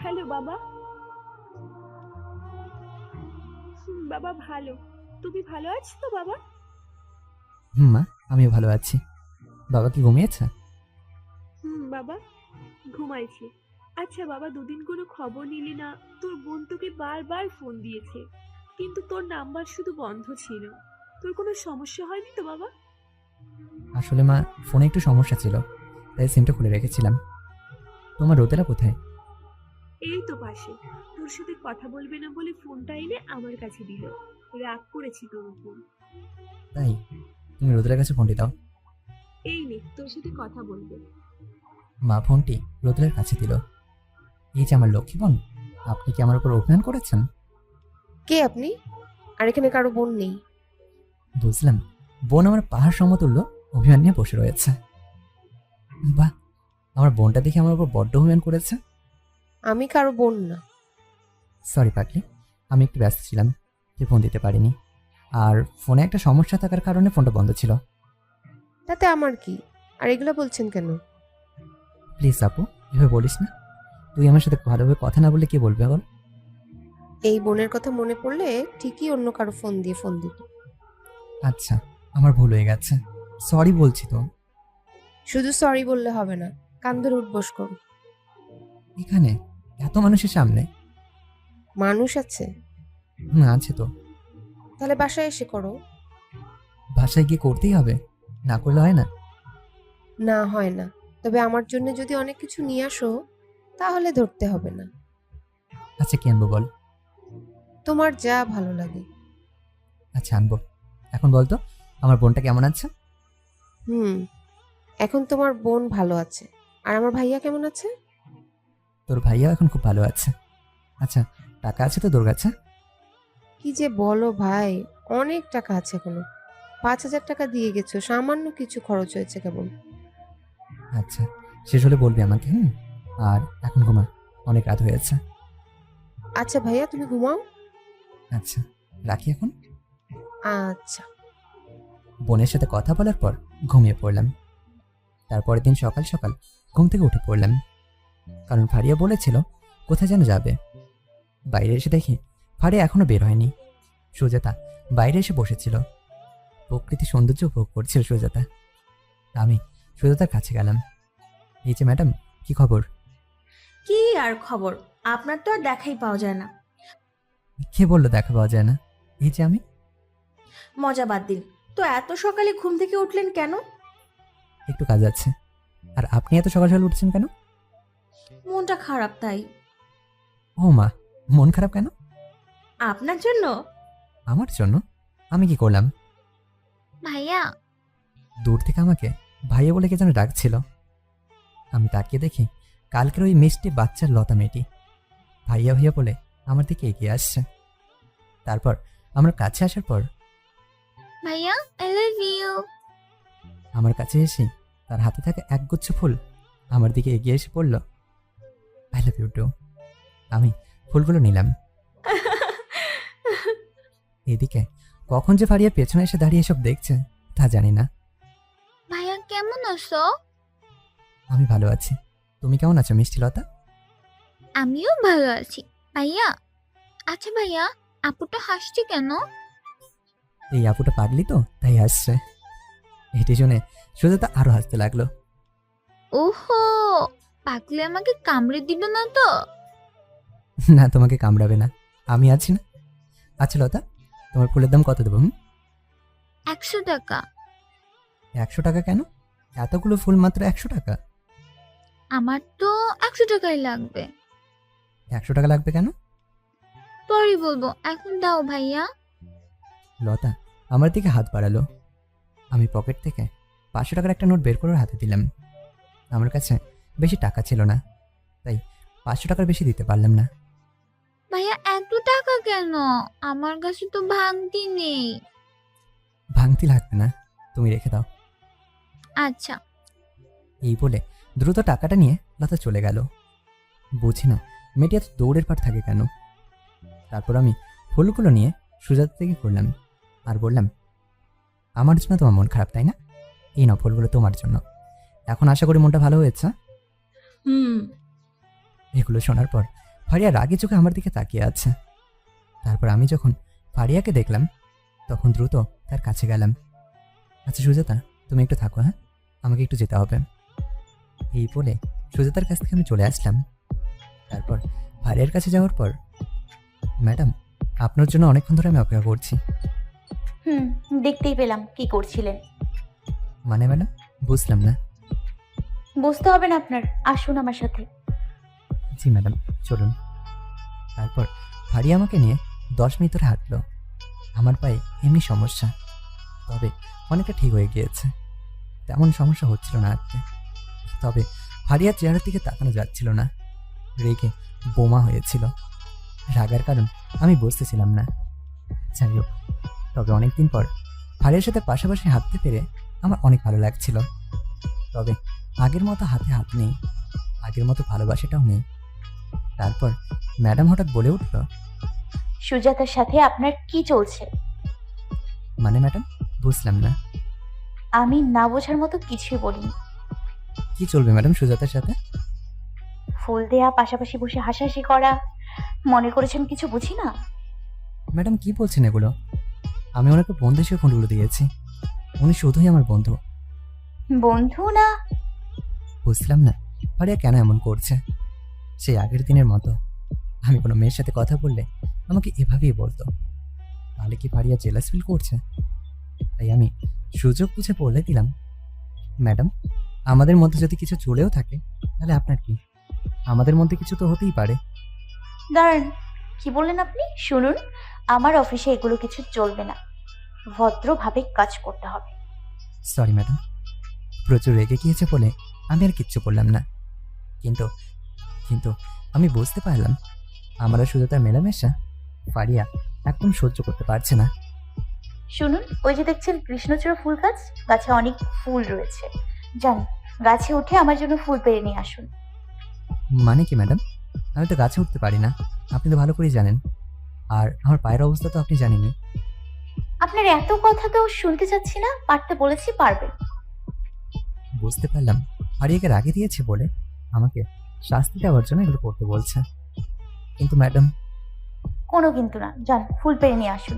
হ্যালো বাবা। বাবা ভালো, তুমি ভালো আছো তো বাবা? মা, আমিও ভালো আছি। বাবা কি ঘুমিয়েছে? বাবা ঘুমাইছে। আচ্ছা বাবা, 2 দিন কোনো খবর নিলি না? তোর বোন তোকে বারবার ফোন দিয়েছে, কিন্তু তোর নাম্বার শুধু বন্ধ ছিল। তোর কোনো সমস্যা হয়নি তো বাবা? আসলে মা, ফোনে একটু সমস্যা ছিল, তাই সিমটা খুলে রেখেছিলাম। তোমার রোদেলা কোথায়? এই তো পাশে। তোর সাথে কথা বলবে না বলে ফোনটা এনে আমার কাছে দিল। রাগ করেছি তোর উপর। তাই? তুমি রোদেলার কাছে ফোনটি দাও। এই নে, তোর সাথে কথা বলবে। মা ফোনটি রোদেলার কাছে দিল। এই যে আমার লক্ষ্মী বোন, আপনি কি আমার উপর অভিমান করেছেন? কে আপনি? আর এখানে কারো বোন নেই। বুঝলাম, বোন আমার পাহাড় সমতুল্য অভিমান নিয়ে বসে রয়েছে। বাহ, আমার বোনটা দেখে আমার উপর বড্ড অভিমান করেছে। আমি কারো বোন না। সরি পাগলি, আমি একটু ব্যস্ত ছিলাম, তুই ফোন দিতে পারিনি। আর ফোনে একটা সমস্যা থাকার কারণে ফোনটা বন্ধ ছিল। তাতে আমার কি? আর এগুলো বলছেন কেন? প্লিজ আপু, এভাবে বলিস না। তুই আমার সাথে ভালোভাবে কথা না বললে কি বলবে বল? এই বোনের কথা মনে পড়লে ঠিকই অন্য কারো ফোন দিব। আচ্ছা, আমার ভুল হয়ে গেছে, সরি বলছি তো। শুধু সরি বললে হবে না, কান ধরে উঠবস করো। এখানে এত মানুষের সামনে? মানুষ আছে? আছে তো। তাহলে বাসায় এসে করো। বাসায় গিয়ে করতেই হবে, না করলে হয় না? না হয় না, তবে আমার জন্য যদি অনেক কিছু নিয়ে আসো তাহলে ধরতে হবে না। আচ্ছা, কি আনবো বল? তোমার যা ভালো লাগে। আচ্ছা আনবো। এখন বল তো, আমার বোনটা কেমন আছে? এখন তোমার বোন ভালো আছে। আর আমার ভাইয়া কেমন আছে? তোর ভাইয়া এখন খুব ভালো আছে। আচ্ছা, টাকা আছে তো তোর কাছে? কি যে বলো ভাই, অনেক টাকা আছে এখনো। 5,000 টাকা দিয়ে গেছো, সামান্য কিছু খরচ হয়েছে কেবল। আচ্ছা, শেষ হলে বলবি আমাকে। আর এখন ঘুমা, অনেক রাত হয়েছে। আচ্ছা ভাইয়া, তুমি ঘুমাও। আচ্ছা, রাখি এখন। আচ্ছা। বোনের সাথে কথা বলার পর ঘুমিয়ে পড়লাম। তারপরের দিন সকাল সকাল ঘুম থেকে উঠে পড়লাম, কারণ ফারিয়া বলেছিল কোথায় যেন যাবে। বাইরে এসে দেখি ফারিয়া এখনো বের হয়নি। সুজাতা বাইরে এসে বসেছিল, প্রকৃতি সৌন্দর্য উপভোগ করছিল সুজাতা। আমি সুজাতার কাছে গেলাম। এই যে ম্যাডাম, কি খবর? কি আর খবর, আপনার তো আর দেখাই পাওয়া যায় না। কে বললো দেখা পাওয়া যায় না? এই যে আমি। মজা বাদ দিন তো, এত সকালে ঘুম থেকে উঠলেন কেন? একটু কাজ আছে। আর আপনি এত সকাল সকাল উঠছেন কেন? মনটা খারাপ তাই। ও মা, মন খারাপ কেন? আপনার জন্য। আমার জন্য? আমি কি করলাম? ভাইয়া। দূর থেকে আমাকে ভাইয়া বলে কে যেন ডাকছিল। আমি তাকিয়ে দেখি কালকের ওই মিষ্টি বাচ্চার লতা মেয়েটি ভাইয়া ভাইয়া বলে আমার দিকে এগিয়ে আসছে। তারপর আমার কাছে আসার পর ভাইয়া, আই লাভ ইউ। আমার কাছে এসে তার হাতে থাকা একগুচ্ছ ফুল আমার দিকে এগিয়ে এসে পড়ল। I love you too. আমি ফুলগুলো নিলাম। এদিকে কখন যে ফারিয়া পেছনে এসে দাঁড়িয়ে এসব দেখছে তা জানি না। ভাইয়া কেমন আছো? আমি ভালো আছি, তুমি কেমন আছো মিষ্টি লতা? আমিও ভালো আছি ভাইয়া। আচ্ছা ভাইয়া, আপুটা হাসছে কেন? এই আপুটা পাগলি তো, তাই হাসছে। এটি শুনে সুজাতা আরো হাসতে লাগলো। ওহো, পাগলে আমাকে কামড়ে দিল না তো? না, তোমাকে কামড়াবে না, আমি আছি না। আচ্ছা লতা, তোমার ফুলের দাম কত দেবো? 100 টাকা। 100 টাকা কেন? এতগুলো ফুল মাত্র 100 টাকা? আমার তো 100 টাকাই লাগবে। 100 টাকা লাগবে কেন? পরে বলবো, এখন দাও ভাইয়া। লতা আমার দিকে হাত বাড়ালো। আমি পকেট থেকে 500 টাকার একটা নোট বের করে হাতে দিলাম। আমার কাছে বেশি টাকা ছিল না, তাই 500 টাকার বেশি দিতে পারলাম না। ভাইয়া এত টাকা কেন? আমার কাছে তো ভাঙতি নেই। ভাঙতি লাগবে না, তুমি রেখে দাও। আচ্ছা। এই বলে দ্রুত টাকাটা নিয়ে লতা চলে গেল। বুঝি না মেয়েটি এত দৌড়ের পার থাকে কেন। তারপর আমি ফুলগুলো নিয়ে সুজাতা থেকে করলাম আর বললাম, আমার জন্য তোমার মন খারাপ তাই না? এই নাও ফুলগুলো তোমার জন্য। এখন আশা করি মনটা ভালো হয়েছে। এগুলো শোনার পর ফারিয়া রাগে চোখে আমার দিকে তাকিয়ে আছে। তারপর আমি যখন ফারিয়াকে দেখলাম তখন দ্রুত তার কাছে গেলাম। আচ্ছা সুজাতা, তুমি একটু থাকো, হ্যাঁ, আমাকে একটু যেতে হবে। এই বলে সুজাতার কাছ থেকে আমি চলে আসলাম। তারপর ফারিয়ার কাছে যাওয়ার পর, ম্যাডাম আপনার জন্য অনেকক্ষণ ধরে আমি অপেক্ষা করছি। দেখতেই পেলাম কি করছিলেন। মানে ম্যাডাম, বুঝলাম না। বুঝতে হবে না আপনার, আসুন আমার সাথে। জি ম্যাডাম, চলুন। তারপর ফারিয়া আমাকে নিয়ে 10 মিনিট ধরে হাঁটলো। আমার পায়ে এমনি সমস্যা, তবে অনেকটা ঠিক হয়ে গিয়েছে, তেমন সমস্যা হচ্ছিল না হাঁটতে। তবে ফারিয়ার চেহারার দিকে তাকানো যাচ্ছিল না, রেগে বোমা হয়েছিল। রাগার কারণ আমি বুঝতেছিলাম না। যাই হোক, তবে অনেকদিন পর ফারিয়ার সাথে পাশাপাশি হাঁটতে পেরে আমার অনেক ভালো লাগছিল। তবে আগের মতো হাতে হাত নেই, আগের মতো ভালোবাসাটাও নেই। তারপর ম্যাডাম হঠাৎ বলে উঠল, সুজাতার সাথে আপনার কি চলছে? মানে ম্যাডাম, বুঝলাম না। আমি না বোঝার মতো কিছুই বলিনি। কি চলবে ম্যাডাম সুজাতার সাথে? ফুল দেয়া, পাশাপাশি বসে হাসাহাসি করা। মনে করেছেন কিছু বুঝি না? ম্যাডাম কি বলছেন এগুলো? আমি ওনাকে বন্ধু হিসেবে ফোনগুলো দিয়েছি। উনি শুধুই আমার বন্ধু। বন্ধু না? বুঝলাম না ফারিয়া কেন এমন করছে। সেই আগের দিনের মতো আমি কোনো মেয়ের সাথে কথা বললে আমাকে এভাবেই বলতো। তাহলে কি ফারিয়া জেলাস ফিল করছে? তাই আমি সুযোগ বুঝে বলে দিলাম, ম্যাডাম, আমাদের মধ্যে যদি কিছু চলেও থাকে তাহলে আপনার কি? আমাদের মধ্যে কিছু তো হতেই পারে। দাঁড়ান, কি বললেন আপনি? শুনুন, আমার অফিসে এগুলো কিছু চলবে না। ভদ্রভাবে কাজ করতে হবে। সরি ম্যাডাম, প্রচুর রেগে গিয়েছে বলে আমি আর কিচ্ছু বললাম না। কিন্তু কিন্তু আমি বুঝতে পারলাম আমার আর সুজাতার মেলামেশা ফারিয়া একদম সহ্য করতে পারছে না। শুনুন, ওই যে দেখছেন কৃষ্ণচূড়া ফুল গাছ, গাছে অনেক ফুল রয়েছে। যান, গাছে উঠে আমার জন্য ফুল পেড়ে নিয়ে আসুন। মানে কি ম্যাডাম? আমি তো গাছে উঠতে পারি না, আপনি তো ভালো করেই জানেন। আর আমার পায়ের অবস্থা তো আপনি জানেনই। আপনার এত কথা তো শুনতে চাচ্ছি না। পারতে বলেছি, পারবেন। বুঝতে পারলাম ফারিয়াকে রাগে দিয়েছে বলে আমাকে শাস্তি দেওয়ার জন্য এগুলো করতে বলছে। কিন্তু ম্যাডাম, কোনো কিন্তু না। যান, ফুল পেড়ে নিয়ে আসুন।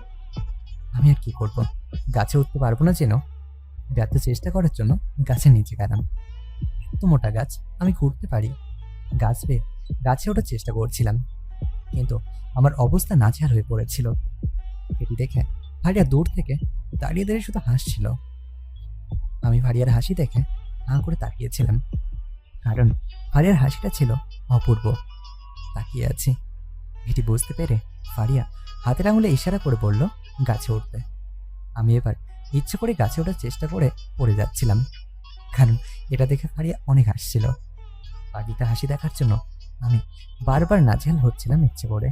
আমি আর কি করব? গাছে উঠতে পারবো না যেন ব্যর্থ চেষ্টা করার জন্য গাছের নিচে গেলাম। এত মোটা গাছ, আমি ঘুরতে পারি। গাছ পেয়ে গাছে ওঠার চেষ্টা করছিলাম, কিন্তু আমার অবস্থা নাজেহাল হয়ে পড়েছিল। এটি দেখে ফারিয়া দূর থেকে দাঁড়িয়ে দাঁড়িয়ে শুধু হাসছিল। আমি ফারিয়ার হাসি দেখে হাঁ করে তাকিয়েছিলাম, কারণ ফারিয়ার হাসিটা ছিল অপূর্ব। তাকিয়ে আছি। এটি বুঝতে পেরে ফারিয়া হাতের আঙুলে ইশারা করে বলল গাছে উঠতে। আমি এবার ইচ্ছে করে গাছে ওঠার চেষ্টা করে পড়ে যাচ্ছিলাম, কারণ এটা দেখে ফারিয়া অনেক হাসছিল। বাকিটা হাসি দেখার জন্য আমি বারবার নাজেহাল হচ্ছিলাম ইচ্ছে করে।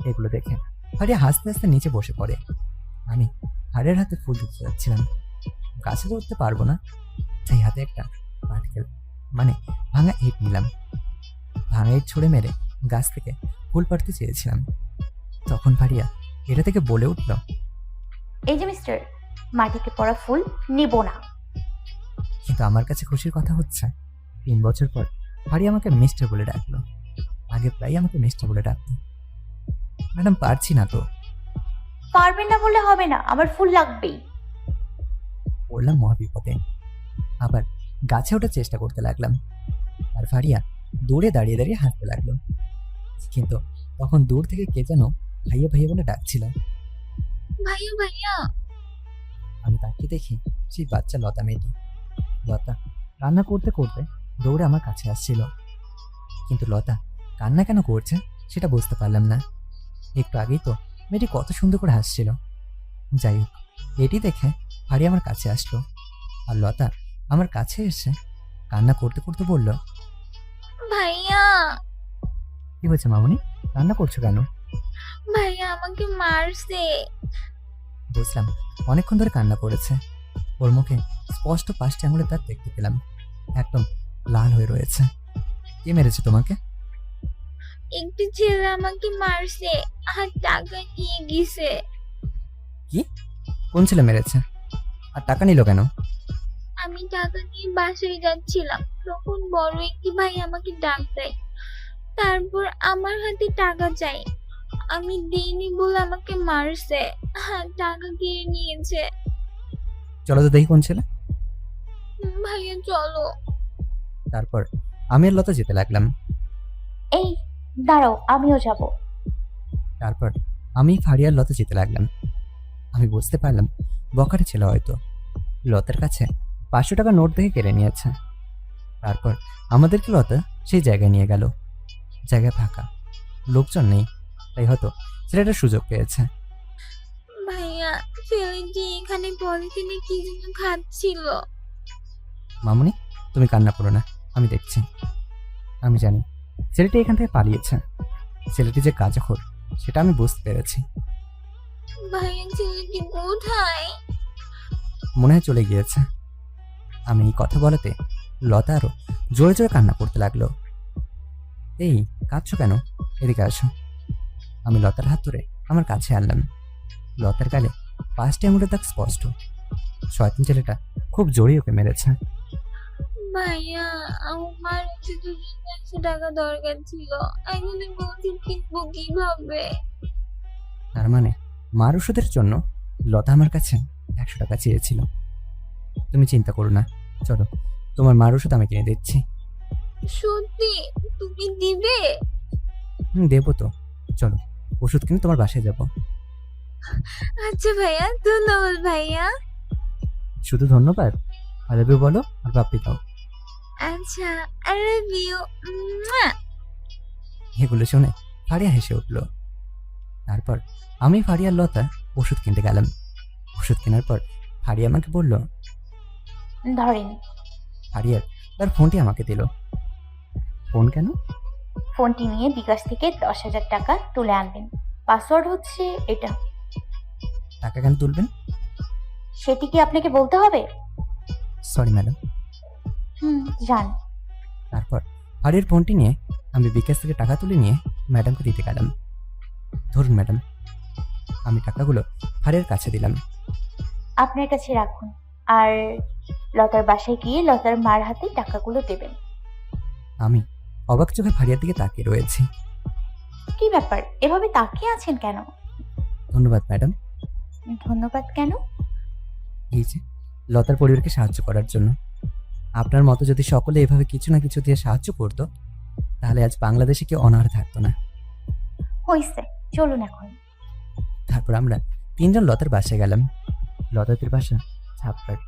এগুলো দেখে ফারিয়া হাসতে হাসতে নিচে বসে পড়ে। আমি ফারিয়ার হাতে ফুল দিতে যাচ্ছিলাম। গাছে তো উঠতে পারবো না, তাই হাতে একটা পাটকেল মানে ভাঙা ইট নিলাম। ভাঙা ইট ছুঁড়ে মেরে গাছ থেকে ফুল পাড়তে চেয়েছিলাম। তখন ফারিয়া এটা থেকে বলে উঠল, এই যে মিস্টার, মাটিতে পড়া ফুল নিব না। কিন্তু আমার কাছে খুশির কথা হচ্ছে 3 বছর পর ফারিয়া আমাকে মিস্টার বলে ডাকলো। আগে প্রায় আমাকে মিস্টার বলে ডাকতো। ম্যাডাম, পারছি না তো। পারবেন না বললে হবে না, আমার ফুল লাগবেই। পড়লাম মহাবিপদে। আবার গাছে ওঠার চেষ্টা করতে লাগলাম, আর ফারিয়া দূরে দাঁড়িয়ে দাঁড়িয়ে হাসতে লাগলো। কিন্তু তখন দূর থেকে কে যেন ভাইয়া ভাইয়া বলে ডাকছিল। ভাইয়া ভাইয়া। আমি তাকিয়ে দেখি সেই বাচ্চা লতা মেয়েটি। লতা কান্না করতে করতে দৌড়ে আমার কাছে আসছিল, কিন্তু লতা কান্না কেন করছে সেটা বুঝতে পারলাম না। একটু আগেই তো মেয়েটি কত সুন্দর করে হাসছিল। যাই হোক, এটি দেখে ফারিয়া আমার কাছে আসলো, আর লতা আমার কাছে এসে কান্না করতে করতে বলল, ভাইয়া। কি হয়েছে মামুনি, কান্না করছো কেন? ভাইয়া আমাকে মারছে। বুঝলাম অনেকক্ষণ ধরে কান্না করেছে। ওর মুখে স্পষ্ট 5টি আঙুলের দাগ দেখতে পেলাম, একদম লাল হয়ে রয়েছে। কে মেরেছে তোমাকে? একটি ছেলে আমাকে মারছে আর টাকা নিয়ে গেছে। কি? কোন ছেলে মেরেছে? আর টাকা নিল কেন? আমি টাকা নিয়ে বাসায় যাচ্ছিলাম, তখন বড় একটি ভাই আমাকে ডাক দেয়। তারপর আমার হাতে টাকা চাই, আমি দিইনি বলে আমাকে মারছে আর টাকা কেড়ে নিয়েছে। চলো তো দেখি কোন ছেলে। ভাইয়া চলো। তারপর আমি আর লতা যেতে লাগলাম। এই দাঁড়াও, আমিও যাব। তারপর আমি ফারিয়ার লতা যেতে লাগলাম। আমি বুঝতে পারলাম বখাটে ছিল হয়তো, লতার কাছে 500 টাকা নোট দেখে কেড়ে নিয়েছে। তারপর আমাদেরকে লতা সেই জায়গায় নিয়ে গেল। জায়গা ফাঁকা, লোকজন নেই, তাই হয়তো ছেলেটা সুযোগ পেয়েছে। ভাইয়া ছেলেটি এখানে পলিথিনে কি যেন খাচ্ছিল। মামুনি, তুমি কান্না করো না, আমি দেখছি। আমি জানি ছেলেটি এখান থেকে পালিয়েছে। ছেলেটি যে কাজখোর সেটা আমি বুঝতে পেরেছি। ভাইয়া ছেলেটি কোথায়? মনে হয় চলে গিয়েছে। আমি এই কথা বলাতে লতা আরো জোরে জোরে কান্না করতে লাগলো। এই কাঁদছো কেন? এদিকে আসো। আমি লতার হাত ধরে আমার কাছে আনলাম। লতার গালে 5টি আঙুলের দাগ স্পষ্ট। শয়তান ছেলেটা খুব জোরে ওকে মেরেছে। ভাইয়া আমার শুধু 100 টাকা দরকার ছিল, এখন আমি ওষুধ কিনবো কিভাবে? তার মানে মার ওষুধের জন্য লতা আমার কাছে 100 টাকা চেয়েছিল। তুমি চিন্তা করো না, চলো তোমার মার ওষুধ আমি কিনে দিচ্ছি। সত্যি তুমি দিবে? দেবো তো, চলো ওষুধ কিনে তোমার বাসায় যাব। আচ্ছা ভাইয়া, ধন্যবাদ ভাইয়া। শুধু ধন্যবাদ? আই লাভ ইউ বলো আর বাপ্পি দাও। আচ্ছা, আই লাভ ইউ। এগুলো শুনে ফারিয়া হেসে উঠল। তারপর আমি ফারিয়ার লতা ওষুধ কিনতে গেলাম। ওষুধ কেনার পর ফারিয়া আমাকে বলল, ধরেন। ফারিয়ার তার ফোনটি আমাকে দিল। ফোন কেন? ফোনটি নিয়ে বিকাশ থেকে 10,000 টাকা তুলে আনবেন। পাসওয়ার্ড হচ্ছে এটা। টাকা কেন তুলবেন? সেটি কি আপনাকে বলতে হবে? Sorry madam. যান। তারপর ফারিয়ার ফোনটি নিয়ে আমি বিকাশ থেকে টাকা তুলে নিয়ে ম্যাডামকে দিতে গেলাম। ধরুন ম্যাডাম। আমি টাকাগুলো ফারিয়ার কাছে দিলাম। আপনার কাছে রাখুন, আর লতার বাসায় গিয়ে লতার মার হাতে টাকাগুলো দেবেন। আমি অবাক চোখে ফারিয়ার দিকে তাকিয়ে রয়েছি। কি ব্যাপার, এভাবে তাকিয়ে আছেন কেন? ধন্যবাদ ম্যাডাম। ধন্যবাদ কেন? এই যে লতার পরিবারকে সাহায্য করার জন্য। আপনার মতো যদি সকলে এভাবে কিছু না কিছু দিয়ে সাহায্য করতো, তাহলে আজ বাংলাদেশে কেউ অনাহারে থাকতো না। হইছে, চলুন এখন। তারপর আমরা 3 জন লতার বাসায় গেলাম। লতাদের বাসা ছাপড়ার,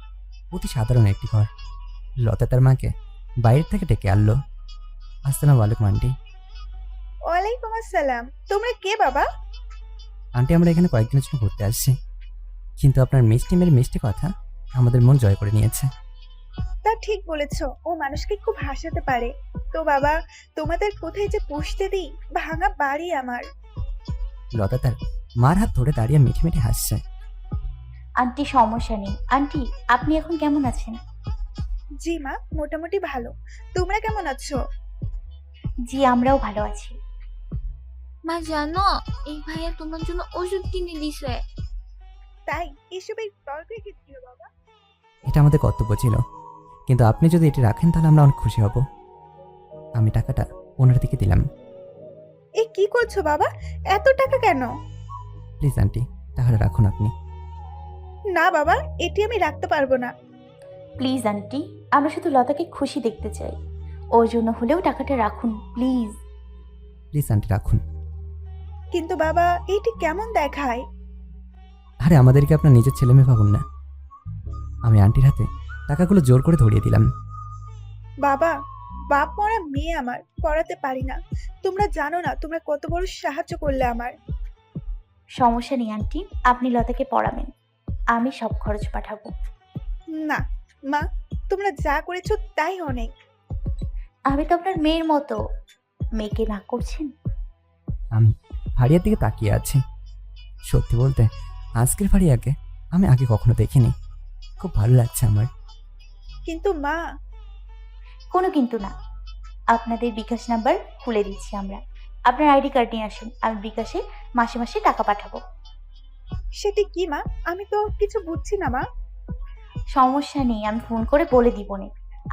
অতি সাধারণ একটি ঘর। লতা তার মাকে বাইরে থেকে ডেকে আনলো। আসসালামু আলাইকুম আন্টি। ওয়ালাইকুম আসসালাম। তোমরা কে বাবা? আন্টি, আমরা এখানে কয়েকদিনের জন্য ঘুরতে আসছি, কিন্তু আপনার মিষ্টি মেয়ের মিষ্টি কথা আমাদের মন জয় করে নিয়েছে। তা ঠিক বলেছো, ও মানুষকে খুব হাসাতে পারে। তো বাবা, তোমাদের কোথায় যে পুষতে দিই, ভাঙা বাড়ি আমার। লতা তার মার হাত ধরে দাঁড়িয়ে মিঠে মিঠে হাসছে। আন্টি, সমস্যা নেই। আন্টি, আপনি এখন কেমন আছেন? জি মা, মোটামুটি ভালো। তোমরা কেমন আছো? জি, আমরাও ভালো আছি। মা জানো, এই ভাইয়া তোমার জন্য ওষুধ কিনে দিছে। তাই? এসবের তর্ক কি ছিল বাবা? এটা আমাদের কর্তব্য ছিল, কিন্তু আপনি যদি এটি রাখেন তাহলে আমরা অনেক খুশি হব। আমি টাকাটা ওনার দিকে দিলাম। এ কি করছো বাবা? এত টাকা কেন? প্লিজ আন্টি, তাহলে রাখুন আপনি। না বাবা, এটি আমি রাখতে পারবো না। প্লিজ আন্টি, আমরা শুধু লতাকে খুশি দেখতে চাই। ওর জন্য হলেও টাকাটা রাখুন প্লিজ। প্লিজ আন্টি রাখুন। কিন্তু বাবা, এটি কেমন দেখায়? আরে আমাদেরকে আপনার নিজের ছেলে মেয়ে ভাবুন না। আমি আন্টির হাতে টাকাগুলো জোর করে ধরিয়ে দিলাম। বাবা, বাপ মরা মেয়ে আমার, পড়াতে পারি না। তোমরা জানো না তোমরা কত বড় সাহায্য করলে আমার। সমস্যা নেই আন্টি, আপনি লতাকে পড়াবেন, আমি সব খরচ পাঠাবো। না মা, তোমরা যা করেছো তাই অনেক। আমি তো আপনার মেয়ের মতো, মেয়েকে না করছেন? আমি ফারিয়ার দিকে তাকিয়ে আছি। সত্যি বলতে আজকের ফারিয়াকে আমি আগে কখনো দেখিনি। খুব ভালো লাগছে আমার। কিন্তু মা। কোনো কিন্তু না। আপনাদের বিকাশ নাম্বার খুলে দিচ্ছি আমরা। আপনার আইডি কার্ড নিয়ে আসুন, আমি বিকাশে মাসে মাসে টাকা পাঠাবো। সেটি কি মা? আমি তো কিছু বুঝছি না মা। সমস্যা নেই, আমি ফোন করে বলে দিব নে।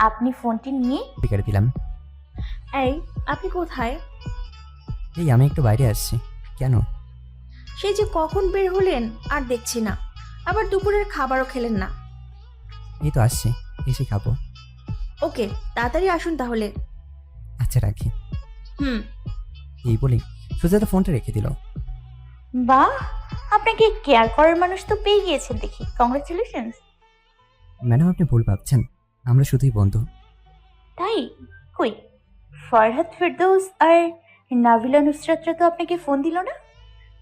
আপনি ফোনটি নিয়ে টিকারে দিলাম। এই, আপনি কোথায়? এই আমি একটু বাইরে আসছি। কেন? সেই যে কখন বের হলেন আর দেখছি না, আবার দুপুরের খাবারও খেলেন না। এই তো আসছি, এসে খাবো। ওকে, তাড়াতাড়ি আসুন তাহলে। আচ্ছা রাখি। হুম। এই বলি সুজাতা ফোনটা রেখে দিল। বাহ, আপনাকে কেয়ার করার মানুষ তো পেয়ে গিয়েছেন দেখি, কংগ্রেচুলেশনস। ম্যাডাম আপনি ভুল ভাবছেন, আমরা শুধুই বন্ধু। তাই? কই, ফরহাদ ফেরদৌস আর নাভিলা নুসরাতরা তো আপনাকে ফোন দিল না?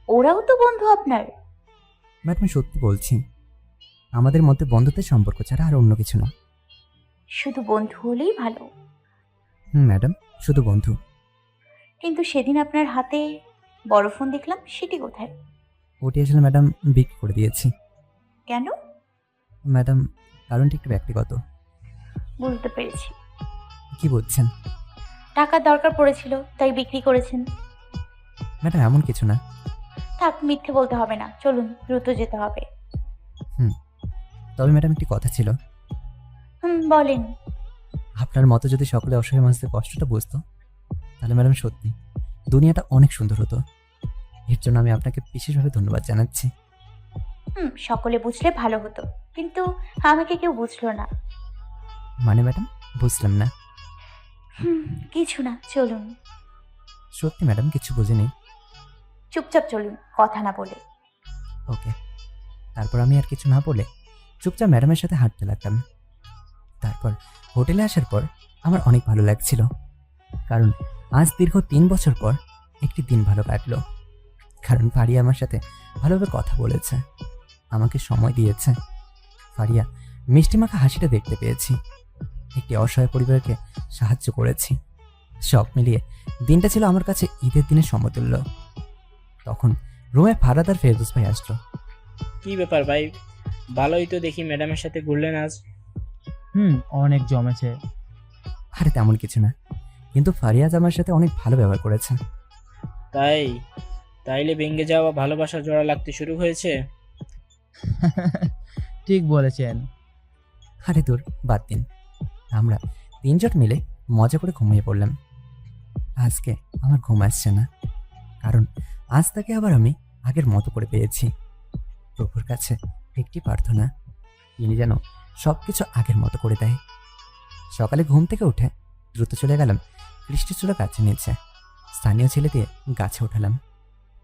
ওরাও তো বন্ধু আপনার। ম্যাডাম সত্যি বলছি, আমাদের মধ্যে বন্ধুত্বের সম্পর্ক ছাড়া আর অন্য কিছু না। শুধু বন্ধু হলেই ভালো। ম্যাডাম শুধু বন্ধু। কিন্তু সেদিন আপনার হাতে বড় ফোন দেখলাম, সেটি কোথায়? ওটি আসলে ম্যাডাম বিক্রি করে দিয়েছি। কেন? ম্যাডাম কারণটি একটু ব্যক্তিগত। বুঝতে পেরেছি। কি বলছেন? টাকার দরকার পড়েছিল তাই বিক্রি করেছেন। ম্যাডাম এমন কিছু না। থাক, মিথ্যে বলতে হবে না, চলুন দ্রুত যেতে হবে। তবে ম্যাডাম একটি কথা ছিল। বলেন। আপনার মতো যদি সকলে অসহায় মানুষদের কষ্টটা বুঝতো, তাহলে ম্যাডাম সত্যি দুনিয়াটা অনেক সুন্দর হতো। এর জন্য আমি আপনাকে বিশেষভাবে ধন্যবাদ জানাচ্ছি। সকলে বুঝলে ভালো হতো, কিন্তু আমাকে কেউ বুঝলো না। মানে ম্যাডাম বুঝলাম না। কিছু না, চলুন। সত্যি ম্যাডাম কিছু বুঝিনি। চুপচাপ চলুন, কথা না বলে। ওকে। তারপর আমি আর কিছু না বলে চুপচাপ ম্যাডামের সাথে হাঁটতে লাগলাম। তারপর হোটেলে আসার পর আমার অনেক ভালো লাগছিল, কারণ আজ দীর্ঘ 3 বছর পর একটি দিন ভালো কাটলো। কারণ ফারিয়া আমার সাথে ভালোভাবে কথা বলেছে, আমাকে সময় দিয়েছে। ফারিয়া মিষ্টিমাখা হাসিটা দেখতে পেয়েছি, একটি অসহায় পরিবারকে সাহায্য করেছি। সব মিলিয়ে দিনটা ছিল আমার কাছে ঈদের দিনের সমতুল্য। তখন রুমে ফারাদ আর ফেরদৌস ভাই আসলো। কি ব্যাপার ভাই, ভালোই তো দেখি ম্যাডামের সাথে ঘুরলেন আজ। অনেক জমেছে। আরে তেমন কিছু না, কিন্তু ফারিয়াজ আমার সাথে অনেক ভালো ব্যবহার করেছে। তাইলে ভেঙে যাওয়া ভালোবাসা জোড়া লাগতে শুরু হয়েছে। ঠিক বলেছেন। আরে দূর, বাদ দিন। আমরা 3 জন মিলে মজা করে ঘুমিয়ে পড়লাম। আজকে আমার ঘুম আসছে না, কারণ আজ তাকে আবার আমি আগের মতো করে পেয়েছি। প্রভুর কাছে একটি প্রার্থনা, তিনি যেন সব কিছু আগের মতো করে দেয়। সকালে ঘুম থেকে উঠে দ্রুত চলে গেলাম কৃষ্ণচূড়া গাছের নিচে, স্থানীয় ছেলে দিয়ে গাছে উঠালাম।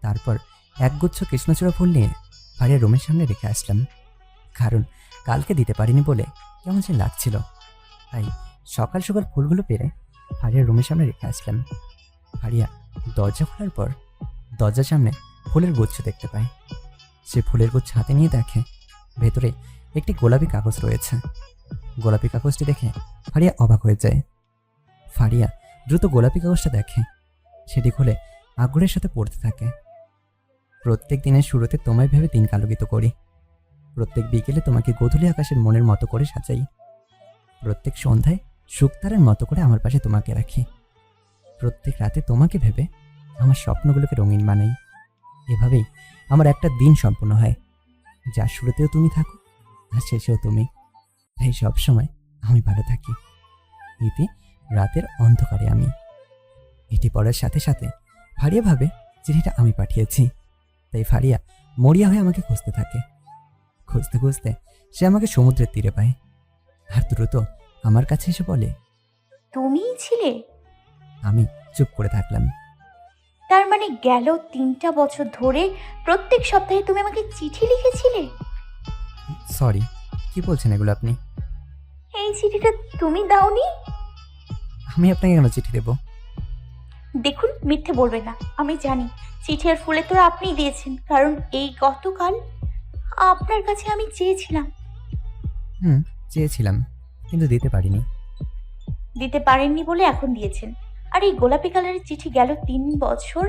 তারপর একগুচ্ছ কৃষ্ণচূড়া ফুল নিয়ে ফারিয়ার রুমের সামনে রেখে আসলাম, কারণ কালকে দিতে পারিনি বলে কেমন সে লাগছিল। তাই সকাল সকাল ফুলগুলো পেরে ফারিয়ার রুমের সামনে রেখে আসলাম। ফারিয়া দরজা খোলার পর দরজার সামনে ফুলের গুচ্ছ দেখতে পায়। সে ফুলের গুচ্ছ হাতে নিয়ে দেখে ভেতরে একটি গোলাপি কাগজ রয়েছে। গোলাপি কাগজটি দেখে ফারিয়া অবাক হয়ে যায়। ফারিয়া দ্রুত গোলাপি কাগজটা দেখে, সেটি খুলে আগ্রহের সাথে পড়তে থাকে। প্রত্যেক দিনের শুরুতে তোমায় ভেবে দিন আলোকিত করি, প্রত্যেক বিকেলে তোমাকে গোধূলি আকাশের মনের মতো করে সাজাই, প্রত্যেক সন্ধ্যায় শুকতারার মতো করে আমার পাশে তোমাকে রাখি, প্রত্যেক রাতে তোমাকে ভেবে আমার স্বপ্নগুলোকে রঙিন বানাই। এভাবেই আমার একটা দিন সম্পূর্ণ হয়, যার শুরুতেও তুমি থাকো আর শেষেও তুমি। তাই সবসময় আমি ভালো থাকি। এতে রাতের অন্ধকারে আমি। এটি পড়ার সাথে সাথে ফারিয়া ভাবে চিঠিটা আমি পাঠিয়েছি। তাই ফারিয়া মরিয়া হয়ে আমাকে খুঁজতে থাকে। খুঁজতে খুঁজতে সে আমাকে সমুদ্রের তীরে পায়, আর দ্রুত আমার কাছে এসে বলে, তুমিই ছিলে? আমি চুপ করে থাকলাম। তার মানে গেল 3টা বছর ধরে প্রত্যেক সপ্তাহে তুমি আমাকে চিঠি লিখেছিলে? সরি, কি বলছেন এগুলো আপনি? এই চিঠিটা তুমি দাওনি? আমি আপনাকে কেন চিঠি দেব? দেখুন, মিথ্যে বলবেন না। আমি জানি চিঠি আর ফুলের তোড়া আপনিই দিয়েছেন, কারণ এই গতকাল আপনার কাছে আমি চেয়েছিলাম। চেয়েছিলাম, কিন্তু দিতে পারিনি। দিতে পারেননি বলে এখন দিয়েছেন। আর এই গোলাপি কালারের চিঠি গেল 3 বছর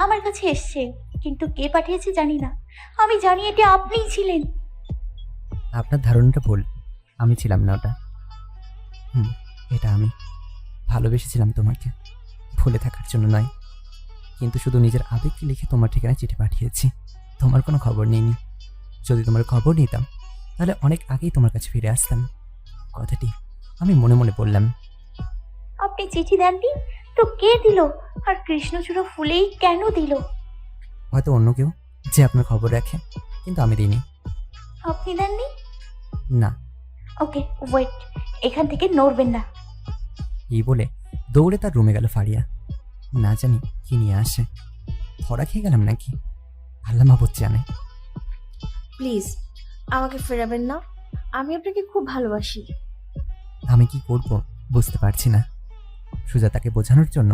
আমার কাছে এসছে, কিন্তু কে পাঠিয়েছে জানি না। আমি জানি এটা আপনিই ছিলেন। আপনার ধারণাটা ভুল, আমি ছিলাম না ওটা। এটা আমি ভালোবেসেছিলাম তোমাকে, ভুলে থাকার জন্য নয়। কিন্তু শুধু নিজের আবেগকে লিখে তোমার ঠিকানায় চিঠি পাঠিয়েছি। তোমার কোনো খবর নেইনি। যদি তোমার খবর নিতাম তাহলে অনেক আগেই তোমার কাছে ফিরে আসতাম। কথাটি আমি মনে মনে বললাম। আপনি চিঠি দেননি তো কে দিল? আর কৃষ্ণচূড়া ফুলেই কেন দিল? হয়তো অন্য কেউ যে আপনার খবর রাখে, কিন্তু আমি দিইনি। আপনি দেননি? না। ওকে, ওয়েট, এখান থেকে নড়বেন না। এই বলে দৌড়ে তার রুমে গেল ফারিয়া। না জানি কি নিয়ে আসে, ধরা খেয়ে গেলাম নাকি, আল্লাহ মাহবুব জানে। প্লিজ আমাকে ফেরাবেন না, আমি আপনাকে খুব ভালোবাসি। আমি কি করব বুঝতে পারছি না। সুজাতাকে বোঝানোর জন্য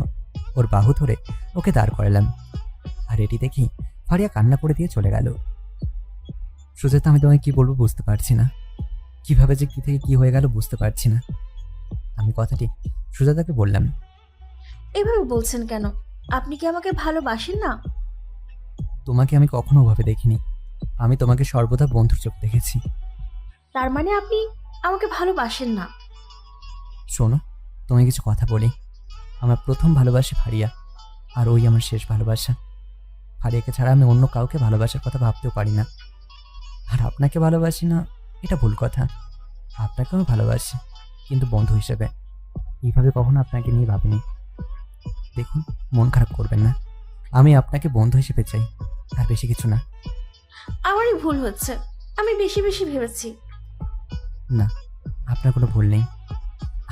ওর বাহু ধরে ওকে দাঁড় করালাম, আর এটি দেখি ফারিয়া কান্না করে দিয়ে চলে গেল। সুজাতা, আমি তোমায় কি বলবো বুঝতে পারছি না, কিভাবে যে কি থেকে কি হয়ে গেল বুঝতে পারছি না। আমি কথাটি সুজাতাকে বললাম। এভাবে বলছেন কেন? আপনি কি আমাকে ভালোবাসেন না? তোমাকে আমি কখনো ওভাবে দেখিনি, আমি তোমাকে সর্বদা বন্ধুর চোখ দেখেছি। তার মানে আপনি আমাকে ভালোবাসেন না? শোনো, তোমায় কিছু কথা বলি। আমার প্রথম ভালোবাসা ফারিয়া, আর ওই আমার শেষ ভালোবাসা। ফারিয়াকে ছাড়া আমি অন্য কাউকে ভালোবাসার কথা ভাবতেও পারি না। আর আপনাকে ভালোবাসি না এটা ভুল কথা, আপনাকেও আমি ভালোবাসি, কিন্তু বন্ধু হিসেবে। এইভাবে কখনো আপনাকে নিয়ে ভাবিনি। দেখুন, মন খারাপ করবেন না, আমি আপনাকে বন্ধু হিসেবে চাই, আর বেশি কিছু না। আমারই ভুল হচ্ছে, আমি বেশি বেশি ভেবেছি। না, আপনার কোনো ভুল নেই।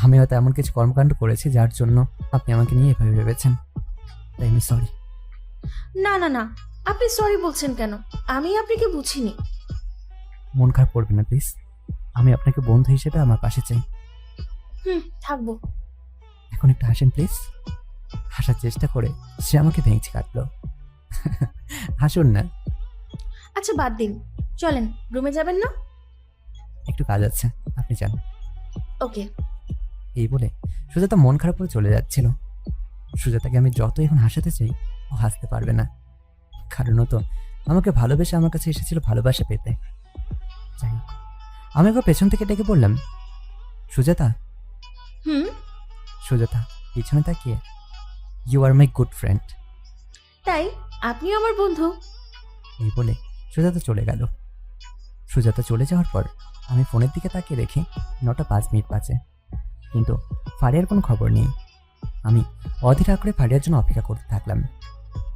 আমি হয়তো এমন কিছু কর্মকাণ্ড করেছি যার জন্য আপনি আমাকে নিয়ে এভাবে ভেবেছেন, তাই আমি সরি। না না না, আপনি সরি বলছেন কেন? আমি আপনাকে বুঝিনি। মন খারাপ করবেন না প্লিজ, আমি আপনাকে বন্ধু হিসেবে আমার পাশে চাই। থাকবো। এখন একটু হাসেন প্লিজ। হাসার চেষ্টা করে সে আমাকে ভেঙচি কাটলো। হাসুন না। আচ্ছা বাদ দিন, চলেন রুমে যাবেন না? একটু কাজ আছে, আপনি যান। ওকে। এই বলে সুজাতা মন খারাপ করে চলে যাচ্ছিল। সুজাতাকে আমি যত এখন হাসাতে চাই, ও হাসতে পারবে না, কারণ ও তো আমাকে ভালোবেসে আমার কাছে এসেছিল ভালোবাসা পেতে। যাই হোক, আমি একবার পেছন থেকে ডেকে বললাম, সুজাতা। সুজাতা পিছনে তাকিয়ে, you are my good friend. তাই আপনিও আমার বন্ধু? এই বলে সুজাতা চলে গেল। সুজাতা চলে যাওয়ার পর আমি ফোনের দিকে তাকিয়ে দেখি 9:05 বাজে, কিন্তু ফারিয়ার কোনো খবর নেই। আমি অধীর আগ্রহে ফারিয়ার জন্য অপেক্ষা করতে থাকলাম,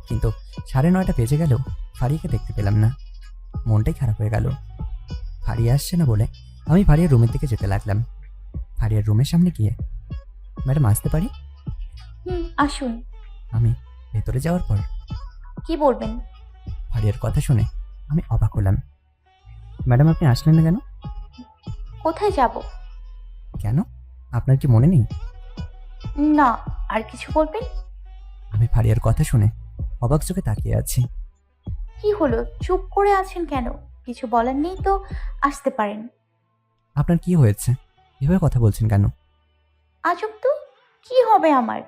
কিন্তু 9:30 বেজে গেলেও ফারিয়াকে দেখতে পেলাম না। মনটাই খারাপ হয়ে গেল। ফারিয়া আসছে না বলে আমি ফারিয়ার রুমের দিকে যেতে লাগলাম। ফারিয়ার রুমের সামনে গিয়ে, ম্যাডাম আসতে পারি? আসুন। আমি ভেতরে যাওয়ার পর কি বলবেন? ফারিয়ার কথা শুনে আমি অবাক হলাম। ম্যাডাম আপনি আসলেন না কেন? কোথায় যাব? কেন, আপনার কি মনে নেই? না, আর কিছু বলবেন? আমি ফারিয়ার কথা শুনে অবাক চোখে তাকিয়ে আছি। কি হলো, চুপ করে আছেন কেন? কিছু বলার নেই তো আসতে পারেন। আপনার কি হয়েছে, এভাবে কথা বলছেন কেন? আজব তো, কি হবে আমার?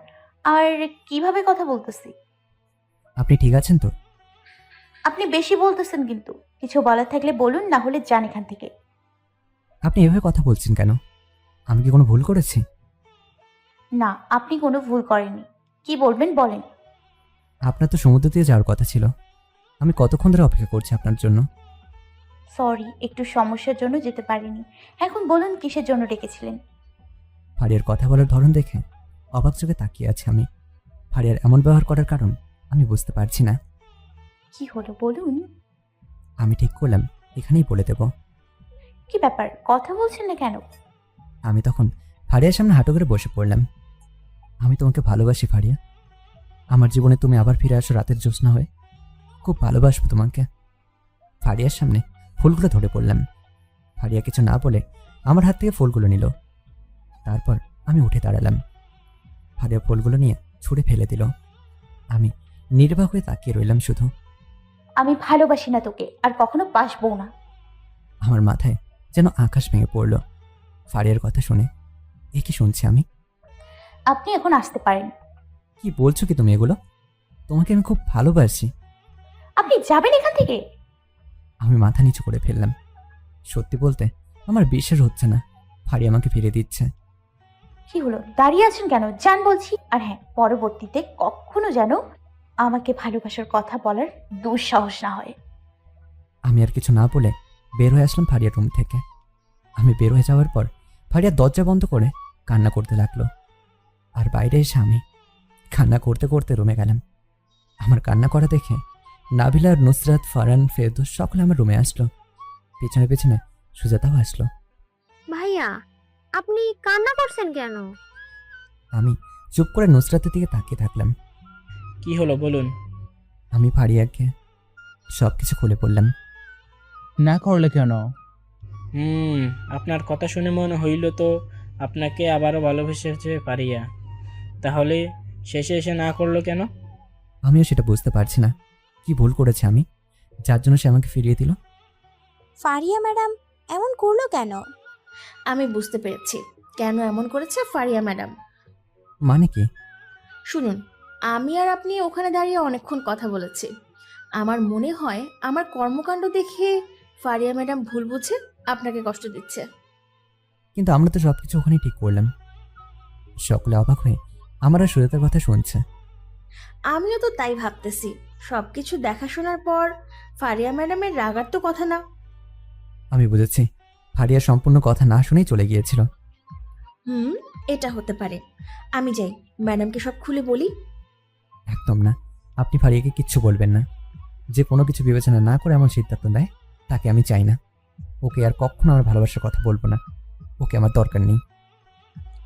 আর কিভাবে কথা বলতেছি? আপনি ঠিক আছেন তো? আপনি বেশি বলতেছেন কিন্তু। কিছু বলার থাকলে বলুন, না হলে যান এখান থেকে। আপনি এভাবে কথা বলছেন কেন? আমি কি কোনো ভুল করেছি? না, আপনি কোনো ভুল করেননি। কি বলবেন বলেন। আপনার তো সমুদ্র দিয়ে যাওয়ার কথা ছিল, আমি কতক্ষণ ধরে অপেক্ষা করছি আপনার জন্য। সরি, একটু সমস্যার জন্য যেতে পারিনি। এখন বলুন কিসের জন্য ডেকেছিলেন? ফারিয়ার কথা বলার ধরন দেখে অবাক চোখে তাকিয়ে আছি আমি। ফারিয়ার এমন ব্যবহার করার কারণ আমি বুঝতে পারছি না। কি হলো বলুন। আমি ঠিক করলাম এখানেই বলে দেব। কি ব্যাপার, কথা বলছেন না কেন? আমি তখন ফারিয়ার সামনে হাঁটু করে বসে পড়লাম। আমি তোমাকে ভালোবাসি ফারিয়া, আমার জীবনে তুমি আবার ফিরে আসো রাতের জ্যোৎস্না হয়ে, খুব ভালোবাসবো তোমাকে। ফারিয়ার সামনে ফুলগুলো ধরে পড়লাম। ফারিয়া কিছু না বলে আমার হাত থেকে ফুলগুলো নিল। তারপর আমি উঠে দাঁড়ালাম। ফারিয়া ফুলগুলো নিয়ে ছুঁড়ে ফেলে দিল। আমি নির্বাক হয়ে তাকিয়ে রইলাম শুধু। আমি ভালোবাসি না তোকে, আর কখনো বাসবো না। আমার মাথায় যেন আকাশ ভেঙে পড়ল ফারিয়ার কথা শুনে। এ কি শুনছি আমি? আপনি এখন আসতে পারেন। কি বলছো কি তুমি এগুলো? তোমাকে আমি খুব ভালোবাসি। আপনি যাবেন এখান থেকে। আমি মাথা নিচু করে ফেললাম। সত্যি বলতে আমার বিশ্বাস হচ্ছে না ফারিয়া আমাকে ফিরে দিচ্ছে। কি হলো, দাঁড়িয়ে আছেন কেন? যান বলছি। আর হ্যাঁ, পরবর্তীতে কখনো যেন আমাকে ভালোবাসার কথা বলার দুঃসাহস না হয়। আমি আর কিছু না বলে বের হয়ে আসলাম ফারিয়ার রুম থেকে। আমি বের হয়ে যাওয়ার পর ফারিয়া দরজা বন্ধ করে কান্না করতে লাগলো। আর বাইরে এসে আমি কান্না করতে করতে রুমে গেলাম। আমার কান্না করা দেখে নাবিলা আর নুসরাত, ফারহান, ফেরদৌস সকলে আমার রুমে আসলো। পেছনে পেছনে সুজাতাও আসলো। ভাইয়া, আপনি কান্না করছেন কেন? আমি চুপ করে নুসরাতের দিকে তাকিয়ে থাকলাম। কি হলো বলুন। আমি ফারিয়াকে সব কিছু খুলে পড়লাম। না করলে কেন? আপনার কথা শুনে মনে হইল তো আপনাকে আবারও ভালোবেসেছে পারিয়া, তাহলে শেষে এসে না করলো কেন? আমিও সেটা বুঝতে পারছি না, কি ভুল করেছে আমি যার জন্য সে আমাকে ফিরিয়ে দিল। ফারিয়া ম্যাডাম এমন করলো কেন? আমি বুঝতে পেরেছি কেন এমন করেছে ফারিয়া ম্যাডাম। মানে কি? শুনুন, আমি আর আপনি ওখানে দাঁড়িয়ে অনেকক্ষণ কথা বলেছি। আমার মনে হয় আমার কর্মকাণ্ড দেখে ফারিয়া ম্যাডাম ভুল বুঝে আপনাকে কষ্ট দিচ্ছে। কিন্তু আমরা তো সবকিছু ওখানেই ঠিক করলাম। সকলে অবাক হয়ে আমার আর সুজাতার কথা শুনছে। আমিও তো তাই ভাবতেছি। সবকিছু দেখাশোনার পর ফারিয়া ম্যাডামের রাগার তো কথা না। আমি বুঝেছি, ফারিয়া সম্পূর্ণ কথা না শুনেই চলে গিয়েছিল। এটা হতে পারে। আমি যাই, ম্যাডামকে সব খুলে বলি। একদম না, আপনি ফারিয়াকে কিচ্ছু বলবেন না। যে কোনো কিছু বিবেচনা না করে এমন সিদ্ধান্ত নেয় তাকে আমি চাই না। ওকে আর কখনো আমার ভালোবাসার কথা বলবো না। ওকে আমার দরকার নেই।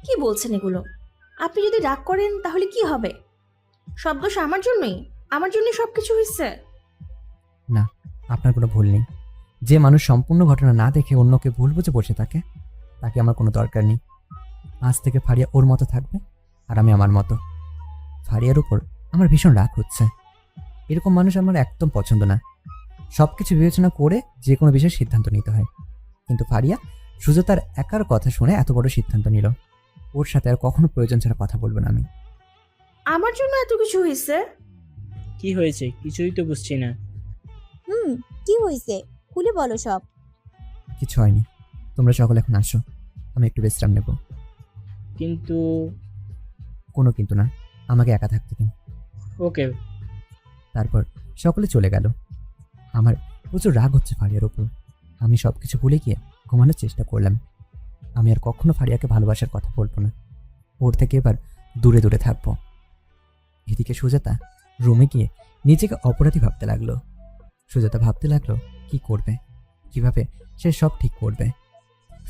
কি বলছেন এগুলো? আপনি যদি রাগ করেন তাহলে কি হবে? সব দোষ আমার জন্যই? আমার জন্যই সবকিছু হয়েছে? না, আপনার কোনো ভুল নেই। যে মানুষ সম্পূর্ণ ঘটনা না দেখে অন্যকে ভুল বুঝে বসে থাকে তাকে আমার কোনো দরকার নেই। আজ থেকে ফারিয়া ওর মতো থাকবে আর আমি আমার মতো। ফারিয়ার উপর আমার ভীষণ রাগ হচ্ছে। এরকম মানুষ আমার একদম পছন্দ না। সব কিছু বিবেচনা করে যে কোনো বিষয়ে সিদ্ধান্ত নিতে হয়, কিন্তু ফারিয়া সুজাতার একার কথা শুনে এত বড় সিদ্ধান্ত নিল। ওর সাথে আর কখনো প্রয়োজন ছাড়া কথা বলবো না আমি। আমার জন্য এত কিছু হয়েছে? কি হয়েছে কিছুই তো বুঝছি না। কি হয়েছে খুলে বলো সব। কিছু হয়নি, তোমরা সকলে এখন আসো, আমি একটু বিশ্রাম নেব। কিন্তু কোনো কিন্তু না, আমাকে একা থাকতে দিন। ওকে। তারপর সকলে চলে গেল। আমার প্রচুর রাগ হচ্ছে ফারিয়ার উপর। আমি সব কিছু ভুলে গিয়ে ঘুমানোর চেষ্টা করলাম। আমি আর কখনো ফারিয়াকে ভালোবাসার কথা বলবো না। ওর থেকে এবার দূরে দূরে থাকবো। এদিকে সুজাতা রুমে গিয়ে নিজেকে অপরাধী ভাবতে লাগলো। সুজাতা ভাবতে লাগলো কি করবে, কিভাবে সে সব ঠিক করবে।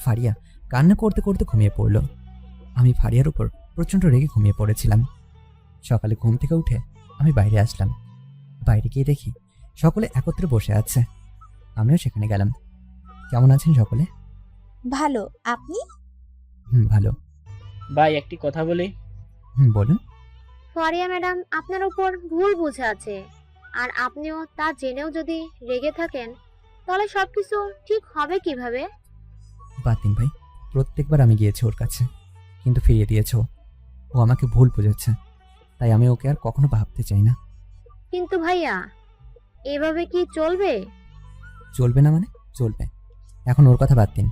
ফারিয়া কান্না করতে করতে ঘুমিয়ে পড়ল। আমি ফারিয়ার উপর প্রচণ্ড রেগে ঘুমিয়ে পড়েছিলাম। সকালে ঘুম থেকে উঠে আমি বাইরে আসলাম। বাইরে গিয়ে দেখি সকলে একত্রে বসে আছে। আমিও সেখানে গেলাম। কেমন আছেন সকলে? ভালো, আপনি? ভালো। ভাই একটি কথা বলি। বলুন। ফারিয়া ম্যাডাম আপনার উপর ভুল বুঝে আছে, আর আপনিও তা জেনেও যদি রেগে থাকেন তাহলে সবকিছু ঠিক হবে কিভাবে? বাতিন ভাই, প্রত্যেকবার আমি গিয়েছি ওর কাছে, কিন্তু ফিরিয়ে দিয়েছে ও। ও আমাকে ভুল বুঝেছে, তাই আমি ওকে আর কখনো ভাবতে চাই না। কিন্তু ভাইয়া, এভাবে কি চলবে? চলবে না মানে? চলবে। এখন ওর কথা বাদ দিন।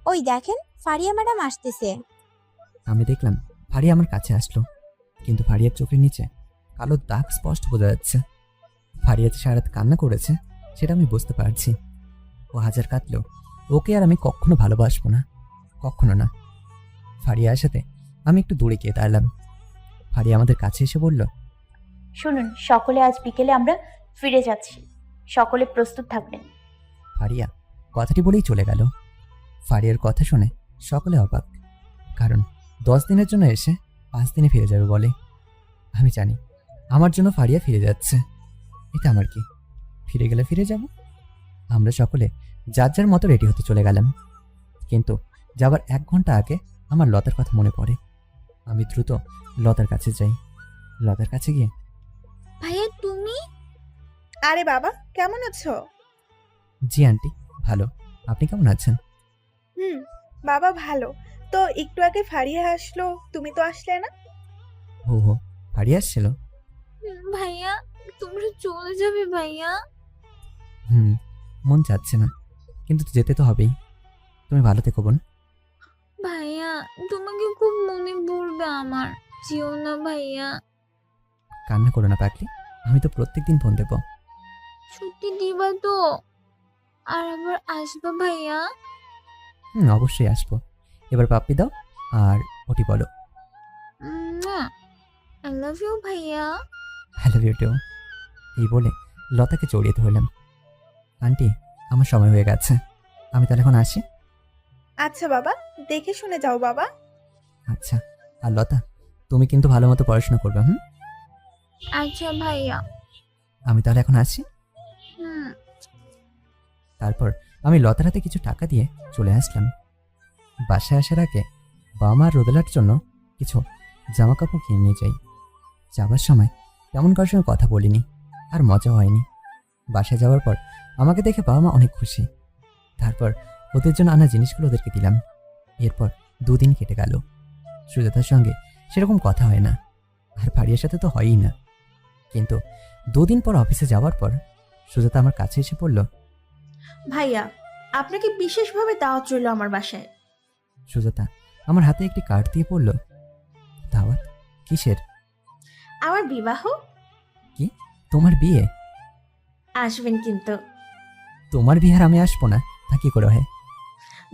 ওই দেখেন ফারিয়া ম্যাডাম আসতেছে। আমি দেখলাম ফারিয়া আমার কাছে আসলো, কিন্তু ফারিয়ার চোখের নিচে কালো দাগ স্পষ্ট বোঝা যাচ্ছে। ফারিয়া যে সারা রাত কান্না করেছে সেটা আমি বুঝতে পারছি। ও হাজার কাঁদলেও ওকে আর আমি কখনো ভালোবাসবো না, কখনো না। ফারিয়ার সাথে আমি একটু দূরে গিয়ে দাঁড়ালাম। ফারিয়া আমাদের কাছে এসে বলল, শুনুন, সকলে আজ বিকেলে আমরা ফিরে যাচ্ছি, সকলে প্রস্তুত থাকবেন। ফারিয়া কথাটি বলেই চলে গেল। ফারিয়ার কথা শুনে সকলে অবাক, কারণ 10 দিনের জন্য এসে 5 দিনে ফিরে যাবে বলে। আমি জানি আমার জন্য ফারিয়া ফিরে যাচ্ছে, এটা আমার কি, ফিরে গেলে ফিরে যাব। আমরা সকলে যার যার মতো রেডি হতে চলে গেলাম। কিন্তু যাবার 1 ঘন্টা আগে আমার লতার কথা মনে পড়ে। আমি দ্রুত লতার কাছে যাই। লতার কাছে গিয়ে, ভাইয়া তুমি? আরে বাবা, কেমন আছো? জি আন্টি, ভালো। আপনি কেমন আছেন? বাবা ভালো। তো একটু আগে ফারিয়া আসলো, তুমি তো আসলে না। হো, ফারিয়া আসছিল? ভাইয়া তোমরা চলে যাবে ভাইয়া? মন চাচ্ছে না, কিন্তু যেতে তো হবেই। তুমি ভালো থেকো বোন। ভাইয়া তোমাকে খুব মনে পড়বে আমার, যেও না ভাইয়া। কান্না করো না পাগলি, আমি তো প্রত্যেকদিন ফোন দেবো। ছুটি দিবা তো? আর আবার আসবা ভাইয়া? অবশ্যই আসবো। এবার পাপ্পি দাও আর ওটি বলো। আই লাভ ইউ ভাইয়া। I love you too. এই বলে লতাকে জড়িয়ে ধরলাম। আন্টি, আমার সময় হয়ে গেছে, আমি তাহলে এখন আসি। আচ্ছা বাবা, দেখে শুনে যাও বাবা। আচ্ছা, আর লতা তুমি কিন্তু ভালো মতো পড়াশোনা করবে। আচ্ছা ভাইয়া। আমি তাহলে এখন আসি। তারপর আমি লতার হাতে কিছু টাকা দিয়ে চলে আসলাম। বাসায় আসার আগে বাবা মা রোদেলার জন্য কিছু জামা কাপড় কিনে নিয়ে যাই। যাবার সময় তেমন কারোর সঙ্গে কথা বলিনি, আর মজা হয়নি। বাসায় যাওয়ার পর আমাকে দেখে বাবা মা অনেক খুশি। তারপর ওদের জন্য আনা জিনিসগুলো ওদেরকে দিলাম। এরপর 2 দিন কেটে গেল। সুজাতার সঙ্গে সেরকম কথা হয় না, আর ফারিয়ার সাথে তো হয়ই না। কিন্তু 2 দিন পর অফিসে যাওয়ার পর সুজাতা আমার কাছে এসে বলল, ভাইয়া আপনাকে বিশেষভাবে দাওয়াত রইল আমার বাসায়। সুজাতা আমার হাতে একটি কার্ড দিয়ে বলল, দাওয়াত? কিসের? আমার বিবাহ। তোমার বিয়ে? আসবেন কিন্তু। তোমার বিয়ে আর আমি আসবো না, তা কি করে হয়?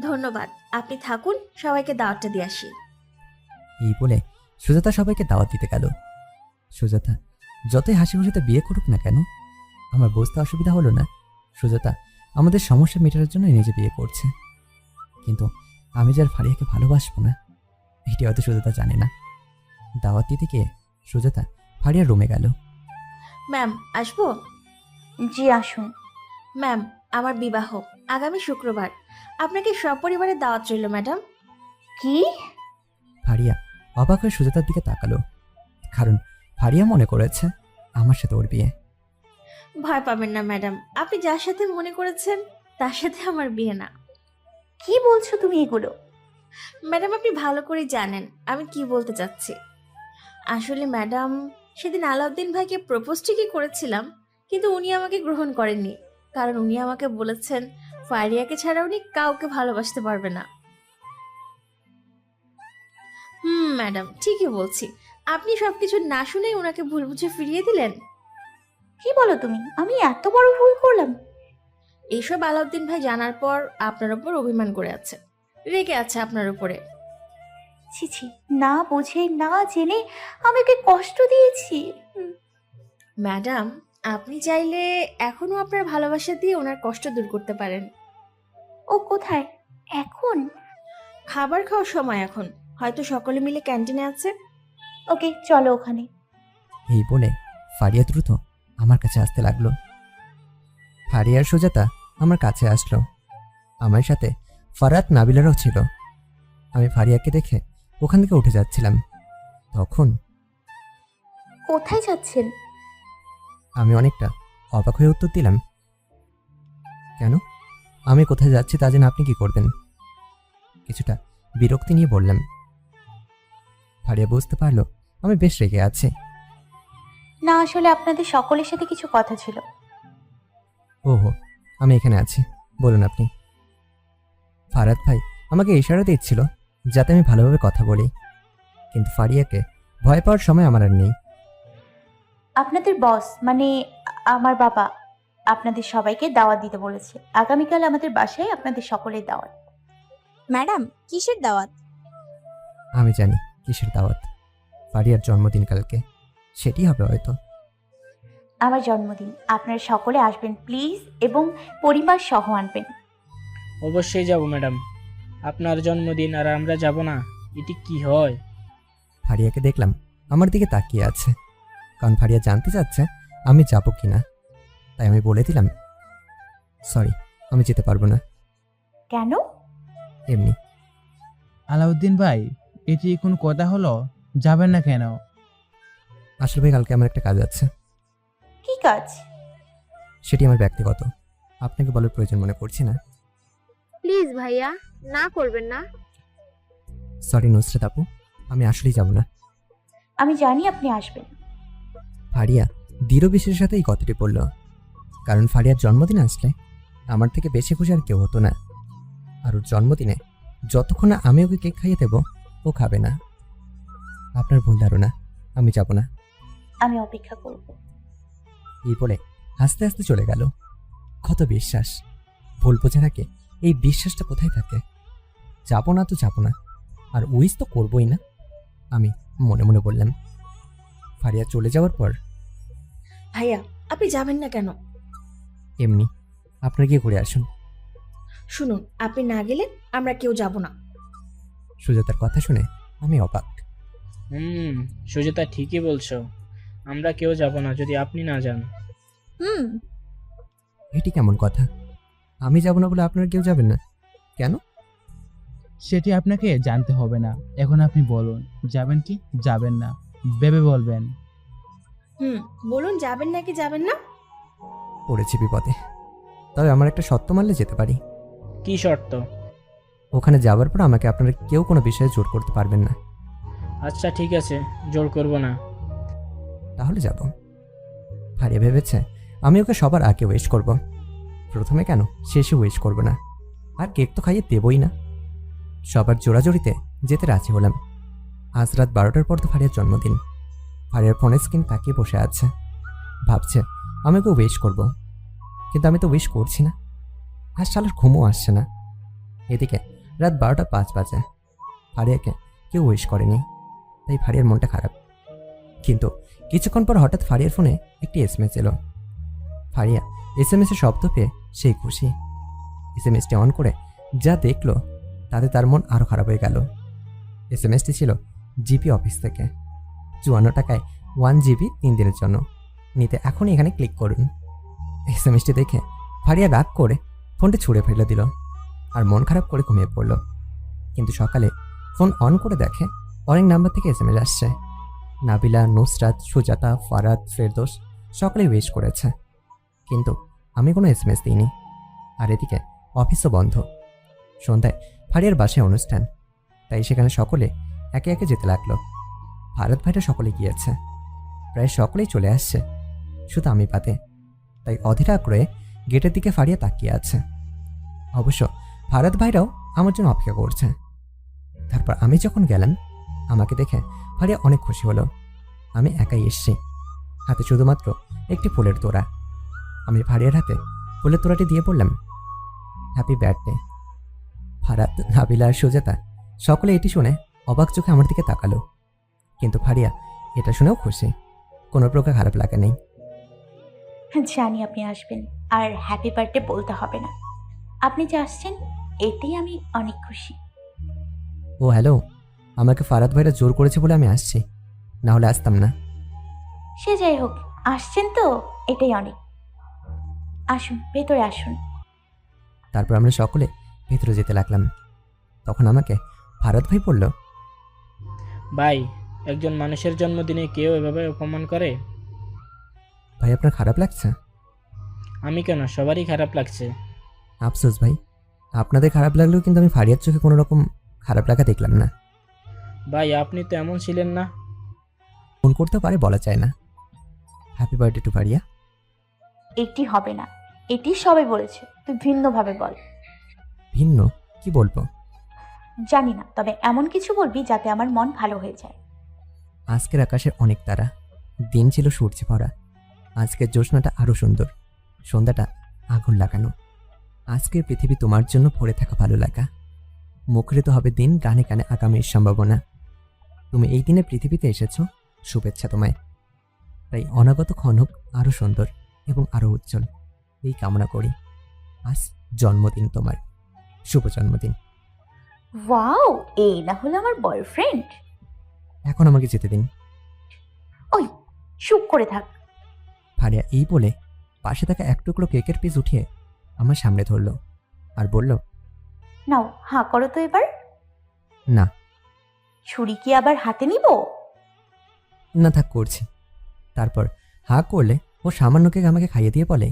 ধন্যবাদ, আপনি থাকুন, সবাইকে দাওয়াতটা দিয়ে আসি। এই বলে সুজাতা সবাইকে দাওয়াত দিতে গেল। সুজাতা যতই হাসি খুশিতে বিয়ে করুক না কেন, আমার বুঝতে অসুবিধা হলো না সুজাতা আমাদের সমস্যা মেটানোর জন্য নিজে বিয়ে করছে। কিন্তু আমি যার ফারিয়াকে ভালোবাসবো না, এটি হয়তো সুজাতা জানে না। দাওয়াত দিতে গিয়ে সুজাতা ফারিয়ার রুমে গেল। ম্যাম, আসবো? জি আসুন। ম্যাম, আমার বিবাহ আগামী শুক্রবার। আপনাকে সপরিবারে দাওয়াত রইল ম্যাডাম। কি? ফারিয়া অবাক হয়ে সুজাতার দিকে তাকালো, কারণ ফারিয়া মনে করেছে আমার সাথে ওর বিয়ে। ভয় পাবেন না ম্যাডাম, আপনি যার সাথে মনে করেছেন তার সাথে আমার বিয়ে না। কি বলছো তুমি এগুলো? ম্যাডাম, আপনি ভালো করে জানেন আমি কি বলতে চাচ্ছি। আসলে ম্যাডাম, সেদিন আলাউদ্দিন ভাইকে প্রপোজ ঠিকই করেছিলাম, কিন্তু উনি আমাকে গ্রহণ করেননি, কারণ উনি আমাকে বলেছেন ফারিয়াকে ছাড়া উনি কাউকে ভালোবাসতে পারবে না। ম্যাডাম, ঠিকই বলছি। আপনি সবকিছু না শুনেই ওনাকে ভুল বুঝে ফিরিয়ে দিলেন। কি বলো তুমি? আমি এত বড় ভুল করলাম? এইসব আলাউদ্দিন ভাই জানার পর আপনার উপর অভিমান করে আছে, রেগে আছে আপনার উপরে। ছি ছি, না বুঝে না জেনে আমাকে কষ্ট দিয়েছি। ম্যাডাম, আপনি চাইলে এখনো আপনার ভালোবাসা দিয়ে ওনার কষ্ট দূর করতে পারেন। ও কোথায় এখন? খাবার খাওয়ার সময় এখন, হয়তো সকলে মিলে ক্যান্টিনে আছে। ওকে, চলো ওখানে। এই বলে ফারিয়া দ্রুত আমার কাছে আসতে লাগলো। ফারিয়ার সুজাতা আমার কাছে আসলো, আমার সাথে ফারাত নাবিলারও ছিল। আমি ফারিয়াকে দেখে ওখান থেকে উঠে যাচ্ছিলাম, তখন কোথায় যাচ্ছেন? আমি অনেকটা অবাক হয়ে উত্তর দিলাম, কেন? আমি কোথায় যাচ্ছি তা জেনে আপনি কি করবেন? কিছুটা বিরক্তি নিয়ে বললাম। ফারিয়া বুঝতে পারলো আমি বেশ রেগে আছি। না, আসলে আপনাদের সকলের সাথে কিছু কথা ছিল। ওহো, আমি এখানে আছি, বলুন আপনি। ফারাত ভাই আমাকে ইশারা দিচ্ছিল যাতে আমি ভালোভাবে কথা বলি, কিন্তু ফারিয়াকে ভয় পাওয়ার সময় আমার আর নেই। আপনাদের বস মানে আমার বাবা আপনাদের সবাইকে দাওয়াত দিতে বলেছে। আগামীকাল আমাদের বাসায় আপনাদের সকলের দাওয়াত। ম্যাডাম, কিসের দাওয়াত? আমি জানি কিসের দাওয়াত, ফারিয়ার জন্মদিন কালকে, সেটি হবে হয়তো। আমার জন্মদিন, আপনারা সকলে আসবেন প্লিজ, এবং পরিবার সহ আনবেন। অবশ্যই যাব ম্যাডাম। আপনার জন্মদিন আর আমরা যাব না, এটি কি হয়? ফারিয়াকে দেখলাম আমার দিকে তাকিয়ে আছে, কারণ ফারিয়া জানতে চাচ্ছে আমি যাব কিনা। তাই আমি বলে দিলাম, সরি, আমি যেতে পারবো না। কেন? এমনি। আলাউদ্দিন ভাই, এটি কোনো কথা হলো? যাবেন না কেন? আসলে ভাই, কালকে আমার একটা কাজ আছে। কি কাজ? সেটি আমার ব্যক্তিগত, আপনাকে বলার প্রয়োজন মনে করছি না। প্লিজ ভাইয়া, না করবেন না। সরি নুসরাত আপু, আমি আসলেই যাব না। আমি জানি আপনি আসবেন। ফারিয়া দৃঢ় বিশ্বাসের সাথে এই কথাটি বলল, কারণ ফারিয়ার জন্মদিন আসলে আমার থেকে বেশি খুশি আর কেউ হতো না। আর ওর জন্মদিনে যতক্ষণ না আমি ওকে কেক খাইয়ে দেবো, ও খাবে না। আপনার ভুল ধারণা, আমি যাব না। আমি অপেক্ষা করব। এই বলে হাসতে হাসতে চলে গেল। কত বিশ্বাস! ভুল বোঝার আগে এই বিশ্বাসটা কোথায় থাকে? যাব না তো যাব না, আর উইশ তো করবই না, আমি মনে মনে বললাম। ফারিয়া চলে যাওয়ার পর, ভাইয়া, আপনি যাবেন না কেন? এমনি, আপনার গিয়ে ঘুরে আসুন। শুনুন, আপনি না গেলে আমরা কেউ যাব না। সুজাতার কথা শুনে আমি অবাক। সুজাতা ঠিকই বলছো, আমরা কেউ যাব না যদি আপনি না যান। এটি কেমন কথা? আমি যাব না বলে আপনারা কেউ যাবেন না কেন? সেটি আপনাকে জানতে হবে না, এখন আপনি বলুন যাবেন কি যাবেন না, ভেবে বলবেন। বলুন, যাবেন নাকি যাবেন না? পড়েছি বিপদে, তবে আমার একটা শর্ত মানলে যেতে পারি। কি শর্ত? ওখানে যাওয়ার পর আমাকে আপনারা কেউ কোনো বিষয়ে জোর করতে পারবেন না। আচ্ছা ঠিক আছে, জোর করব না। তাহলে যাব। ফারিয়া ভেবেছে আমি ওকে সবার আগে ওয়েস্ট করব, প্রথমে কেন শেষে ওয়েস্ট করব না, আর কেক তো খাইয়ে দেবই না। সবার জোড়াজোড়িতে যেতে রাজি হলাম। আজ রাত 12টার পর তো ফারিয়ার জন্মদিন। ফারিয়ার ফোনের স্ক্রিন তাকিয়ে বসে আছে, ভাবছে আমি ওকে উইশ করব, কিন্তু আমি তো উইশ করছি না। আর শালার ঘুমও আসছে না। এদিকে রাত 12টা 5 বাজে, ফারিয়াকে কেউ উইশ করেনি, তাই ফারিয়ার মনটা খারাপ। কিন্তু কিছুক্ষণ পর হঠাৎ ফারিয়ার ফোনে একটি এসএমএস এলো। ফারিয়া এসএমএসের শব্দ পেয়ে সেই খুশি। এসএমএসটি অন করে যা দেখলো তাতে তার মন আরও খারাপ হয়ে গেল। এসএমএসটি ছিল জিপি অফিস থেকে, 54 টাকায় 1 GB 3 দিনের জন্য, নিতে এখনই এখানে ক্লিক করুন। এসএমএসটি দেখে ফারিয়া রাগ করে ফোনটি ছুঁড়ে ফেলে দিল আর মন খারাপ করে ঘুমিয়ে পড়ল। কিন্তু সকালে ফোন অন করে দেখে অনেক নাম্বার থেকে এসএমএস আসছে। নাবিলা, নুসরাত, সুজাতা, ফারাদ, ফেরদৌস সকলেই উইশ করেছে, কিন্তু আমি কোনো এসএমএস দিইনি। আর এদিকে অফিসও বন্ধ। সন্ধ্যায় ফারিয়ার বাসায় অনুষ্ঠান, তাই সেখানে সকলে একে একে যেতে লাগলো। ফারাদ ভাইটা সকলে গিয়েছে, প্রায় সকলেই চলে আসছে, শুধু আমি বাদে। তাই অধীর আগ্রহে গেটের দিকে ফারিয়া তাকিয়ে আছে। অবশ্য ফারাদ ভাইরাও আমার জন্য অপেক্ষা করছে। তারপর আমি যখন গেলাম, আমাকে দেখে ফারিয়া অনেক খুশি হলো। আমি একাই এসছি, হাতে শুধুমাত্র একটি ফুলের তোড়া। আমি ফারিয়ার হাতে ফুলের তোড়াটি দিয়ে বললাম, হ্যাপি বার্থডে। ফারাদ, নাবিলা আর সুজাতা সকলে এটি শুনে অবাক চোখে আমার দিকে তাকালো, কিন্তু ফারিয়া এটা শুনেও খুশি, কোনো প্রকার খারাপ লাগা নেই। জানি আপনি আসবেন, আর হ্যাপি বার্থডে বলতে হবে না। আপনি যে আসছেন এতেই আমি অনেক খুশি। ও হ্যালো, আমাকে ফারাদ ভাইরা জোর করেছে বলে আমি আসছি, না হলে আসতাম না। সে যাই হোক, আসছেন তো এটাই অনেক। আসুন, ভেতরে আসুন। তারপর আমরা সকলে ভেতরে যেতে লাগলাম। তখন আমাকে ফারাদ ভাই বলল, ভাই, একজন মানুষের জন্মদিনে কেউ এভাবে অপমান করে? ভাই আপনার খারাপ লাগছে? আমি কেন, সবারই খারাপ লাগছে। আফসোস ভাই, আপনাদের খারাপ লাগলেও কিন্তু আমি ফারিয়ার চোখে কোনো রকম খারাপ লাগা দেখলাম না। ভাই, আপনি তো এমন ছিলেন না। ফোন করতে পারে বলা যায় না। Happy birthday to Faria. এটি হবে না, এটি সবাই বলেছে, তুই ভিন্নভাবে বল। ভিন্ন? কি বলবো? জানি না, তবে এমন কিছু বলবি যাতে আমার মন ভালো হয়ে যায়। আজকের আকাশে অনেক তারা, দিন ছিল সূর্যে ভরা। আজকের জ্যোৎস্নাটা আরও সুন্দর, সন্ধ্যাটা আগুন লাগানো। আজকের পৃথিবী তোমার জন্য ভরে থাকা ভালো লাগা। মুখরিত হবে দিন গানে গানে আগামীর সম্ভাবনা। তুমি এই দিনে পৃথিবীতে এসেছো, শুভেচ্ছা তোমায়। তাই অনাগত ক্ষণ হোক আরও সুন্দর এবং আরও উজ্জ্বল, এই কামনা করি। আজ জন্মদিন তোমার, শুভ জন্মদিন। ওয়াও, এই না হলো আমার বয়ফ্রেন্ড। এখন আমাকে যেতে দিন। ওই চুপ করে থাক। ফারিয়া এই বলে পাশে থাকা এক টুকরো কেকের পিস উঠিয়ে আমার সামনে ধরলো আর বলল, নাও হাঁ করো তো এবার। না। ছুরি কি আবার হাতে নিব? না থাক, করছি। তারপর হা করলে ও সামান্য কেক আমাকে খাইয়ে দিয়ে বলে,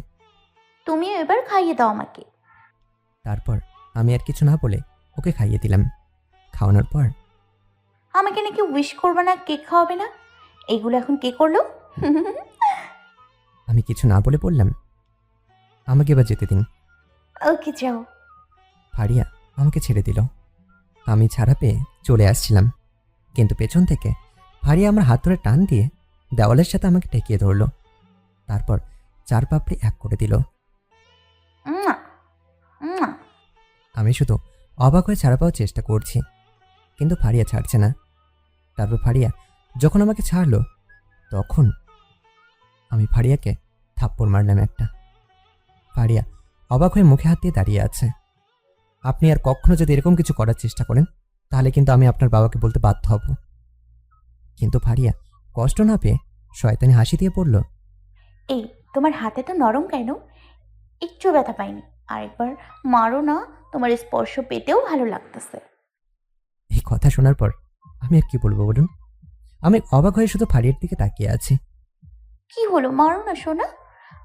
তুমিও এবার খাইয়ে দাও আমাকে। তারপর আমি আর কিছু না বলে ওকে খাইয়ে দিলাম। খাওয়ানোর পর, আমাকে নাকি উইশ করবে না, কেক খাওয়াবে না, এইগুলো এখন কে করলো? আমি কিছু না বলে বললাম, আমাকে এবার যেতে দিন। ওকে যাও। ফারিয়া আমাকে ছেড়ে দিল। আমি ছাড়া পেয়ে চলে আসছিলাম, কিন্তু পেছন থেকে ফারিয়া আমার হাত ধরে টান দিয়ে দেওয়ালের সাথে আমাকে ঠেকিয়ে ধরলো। তারপর 4 পাপড়ি এক করে দিল। উম্মা, উম্মা। আমি শুধু অবাক হয়ে ছাড়া পাওয়ার চেষ্টা করছি, কিন্তু ফারিয়া ছাড়ছে না। তারপর ফারিয়া যখন আমাকে ছাড়লো, তখন আমি ফারিয়াকে থাপ্পড় মারলাম একটা। ফারিয়া অবাক হয়ে মুখে হাত দিয়ে দাঁড়িয়ে আছে। আপনি আর কখনো যদি এরকম কিছু করার চেষ্টা করেন, তাহলে কিন্তু আমি আপনার বাবাকে বলতে বাধ্য হব। কিন্তু ফারিয়া কষ্ট না পেয়ে শয়তানি হাসি দিয়ে পড়ল, এই তোমার হাতে তো নরম কেন? একটু ব্যথা পাইনি, আরেকবার মারো না, তোমার স্পর্শ পেতেও ভালো লাগতেছে। এই কথা শোনার পর আমি আর কি বলবো বলুন? আমি অবাক হয়ে শুধু ফারিয়ার দিকে তাকিয়ে আছি। কি হলো, মারো না সোনা।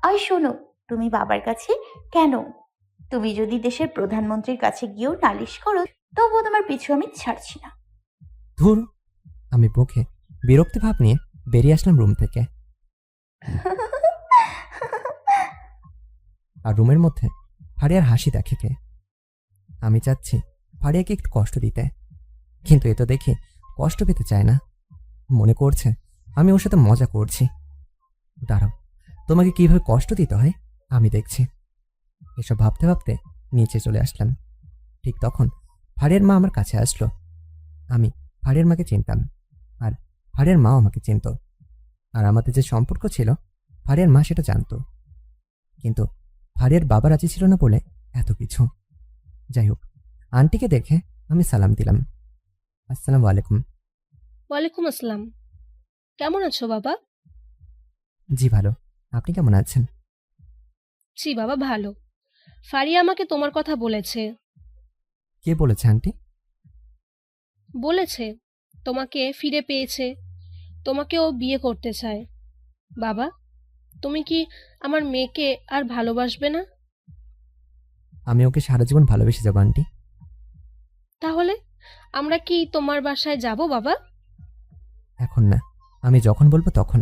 আর শোনো, তুমি বাবার কাছে কেন? তুমি যদি দেশের প্রধানমন্ত্রীর কাছে গিয়েও নালিশ করো, তবুও তোমার পিছু আমি ছাড়ছি না। ধুর, আমি মুখে বিরক্তি ভাব নিয়ে বেরিয়ে আসলাম রুম থেকে। আর রুমের মধ্যে ফারিয়ার হাসি দেখে কে? আমি চাচ্ছি ফারিয়াকে একটু কষ্ট দিতে, কিন্তু এ তো দেখি কষ্ট পেতে চায় না, মনে করছে আমি ওর সাথে মজা করছি। দাঁড়াও, তোমাকে কিভাবে কষ্ট দিতে হয় আমি দেখছি। এসব ভাবতে ভাবতে নিচে চলে আসলাম। ঠিক তখন ফারিয়ার মা আমার কাছে আসলো। আমি ফারিয়ার মাকে চিনতাম, আর ফারিয়ার মাও আমাকে চিনত। আর আমাদের যে সম্পর্ক ছিল ফারিয়ার মা সেটা জানতো, কিন্তু ফারিয়ার বাবা রাজি ছিল না বলে এত কিছু। যাই হোক, আন্টিকে দেখে আমি সালাম দিলাম। আসসালামু আলাইকুম। ওয়ালাইকুম আসসালাম। কেমন আছো বাবা? জি ভালো, আপনি কেমন আছেন? জি বাবা ভালো। ফারিয়া আমাকে তোমার কথা বলেছে। কে বলেছে আন্টি? বলেছে তোমাকে ফিরে পেয়েছে, তোমাকেও বিয়ে করতে চায়। বাবা, তুমি কি আমার মেয়েকে আর ভালোবাসবে না? আমি ওকে সারা জীবন ভালোবেসে যাবো আন্টি। তাহলে আমরা কি তোমার বাসায় যাব বাবা? এখন না, আমি যখন বলবো তখন।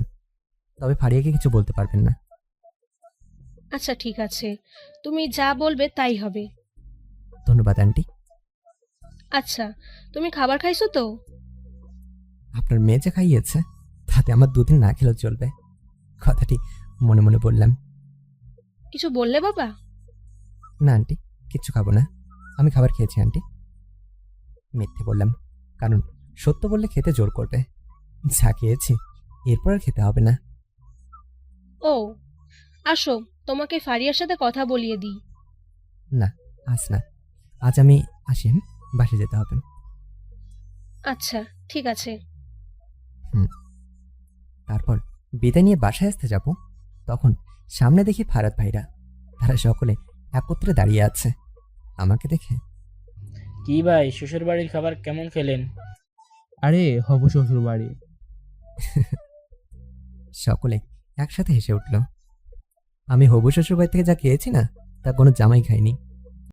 তবে ফারিয়াকে কিছু বলতে পারবেন না। আচ্ছা ঠিক আছে, তুমি যা বলবে তাই হবে। ধন্যবাদ আন্টি। আচ্ছা, তুমি খাবার খাইছো তো? আপনার মেয়ে যে খাইয়েছে তাতে আমার 2 দিন না খেলেও চলবে, কথাটি মনে মনে বললাম। কিছু বললে বাবা? না আন্টি, কিচ্ছু খাবো না, আমি খাবার খেয়েছি আন্টি। মিথ্যে বললাম, কারণ সত্য বললে খেতে জোর করবে। যা খেয়েছি এরপর আর খেতে হবে না। ও আসো, তোমাকে ফারিয়ার সাথে কথা বলিয়ে দিই। না, আজ না, আজ আমি আসি, বাসে যেতে হবে। আচ্ছা ঠিক আছে। তারপর বিদায় নিয়ে বাসায় আসতে যাব, তখন সামনে দেখি ফারাদ ভাইরা। তারা সকলে একত্রে দাঁড়িয়ে আছে। আমাকে দেখে, কি ভাই, শ্বশুর বাড়ির খাবার কেমন খেলেন? আরে হব শ্বশুর বাড়ি। সকলে একসাথে হেসে উঠল। আমি হবু শ্বশুর বাড়ি থেকে যা খেয়েছি না, তা কোনো জামাই খাইনি।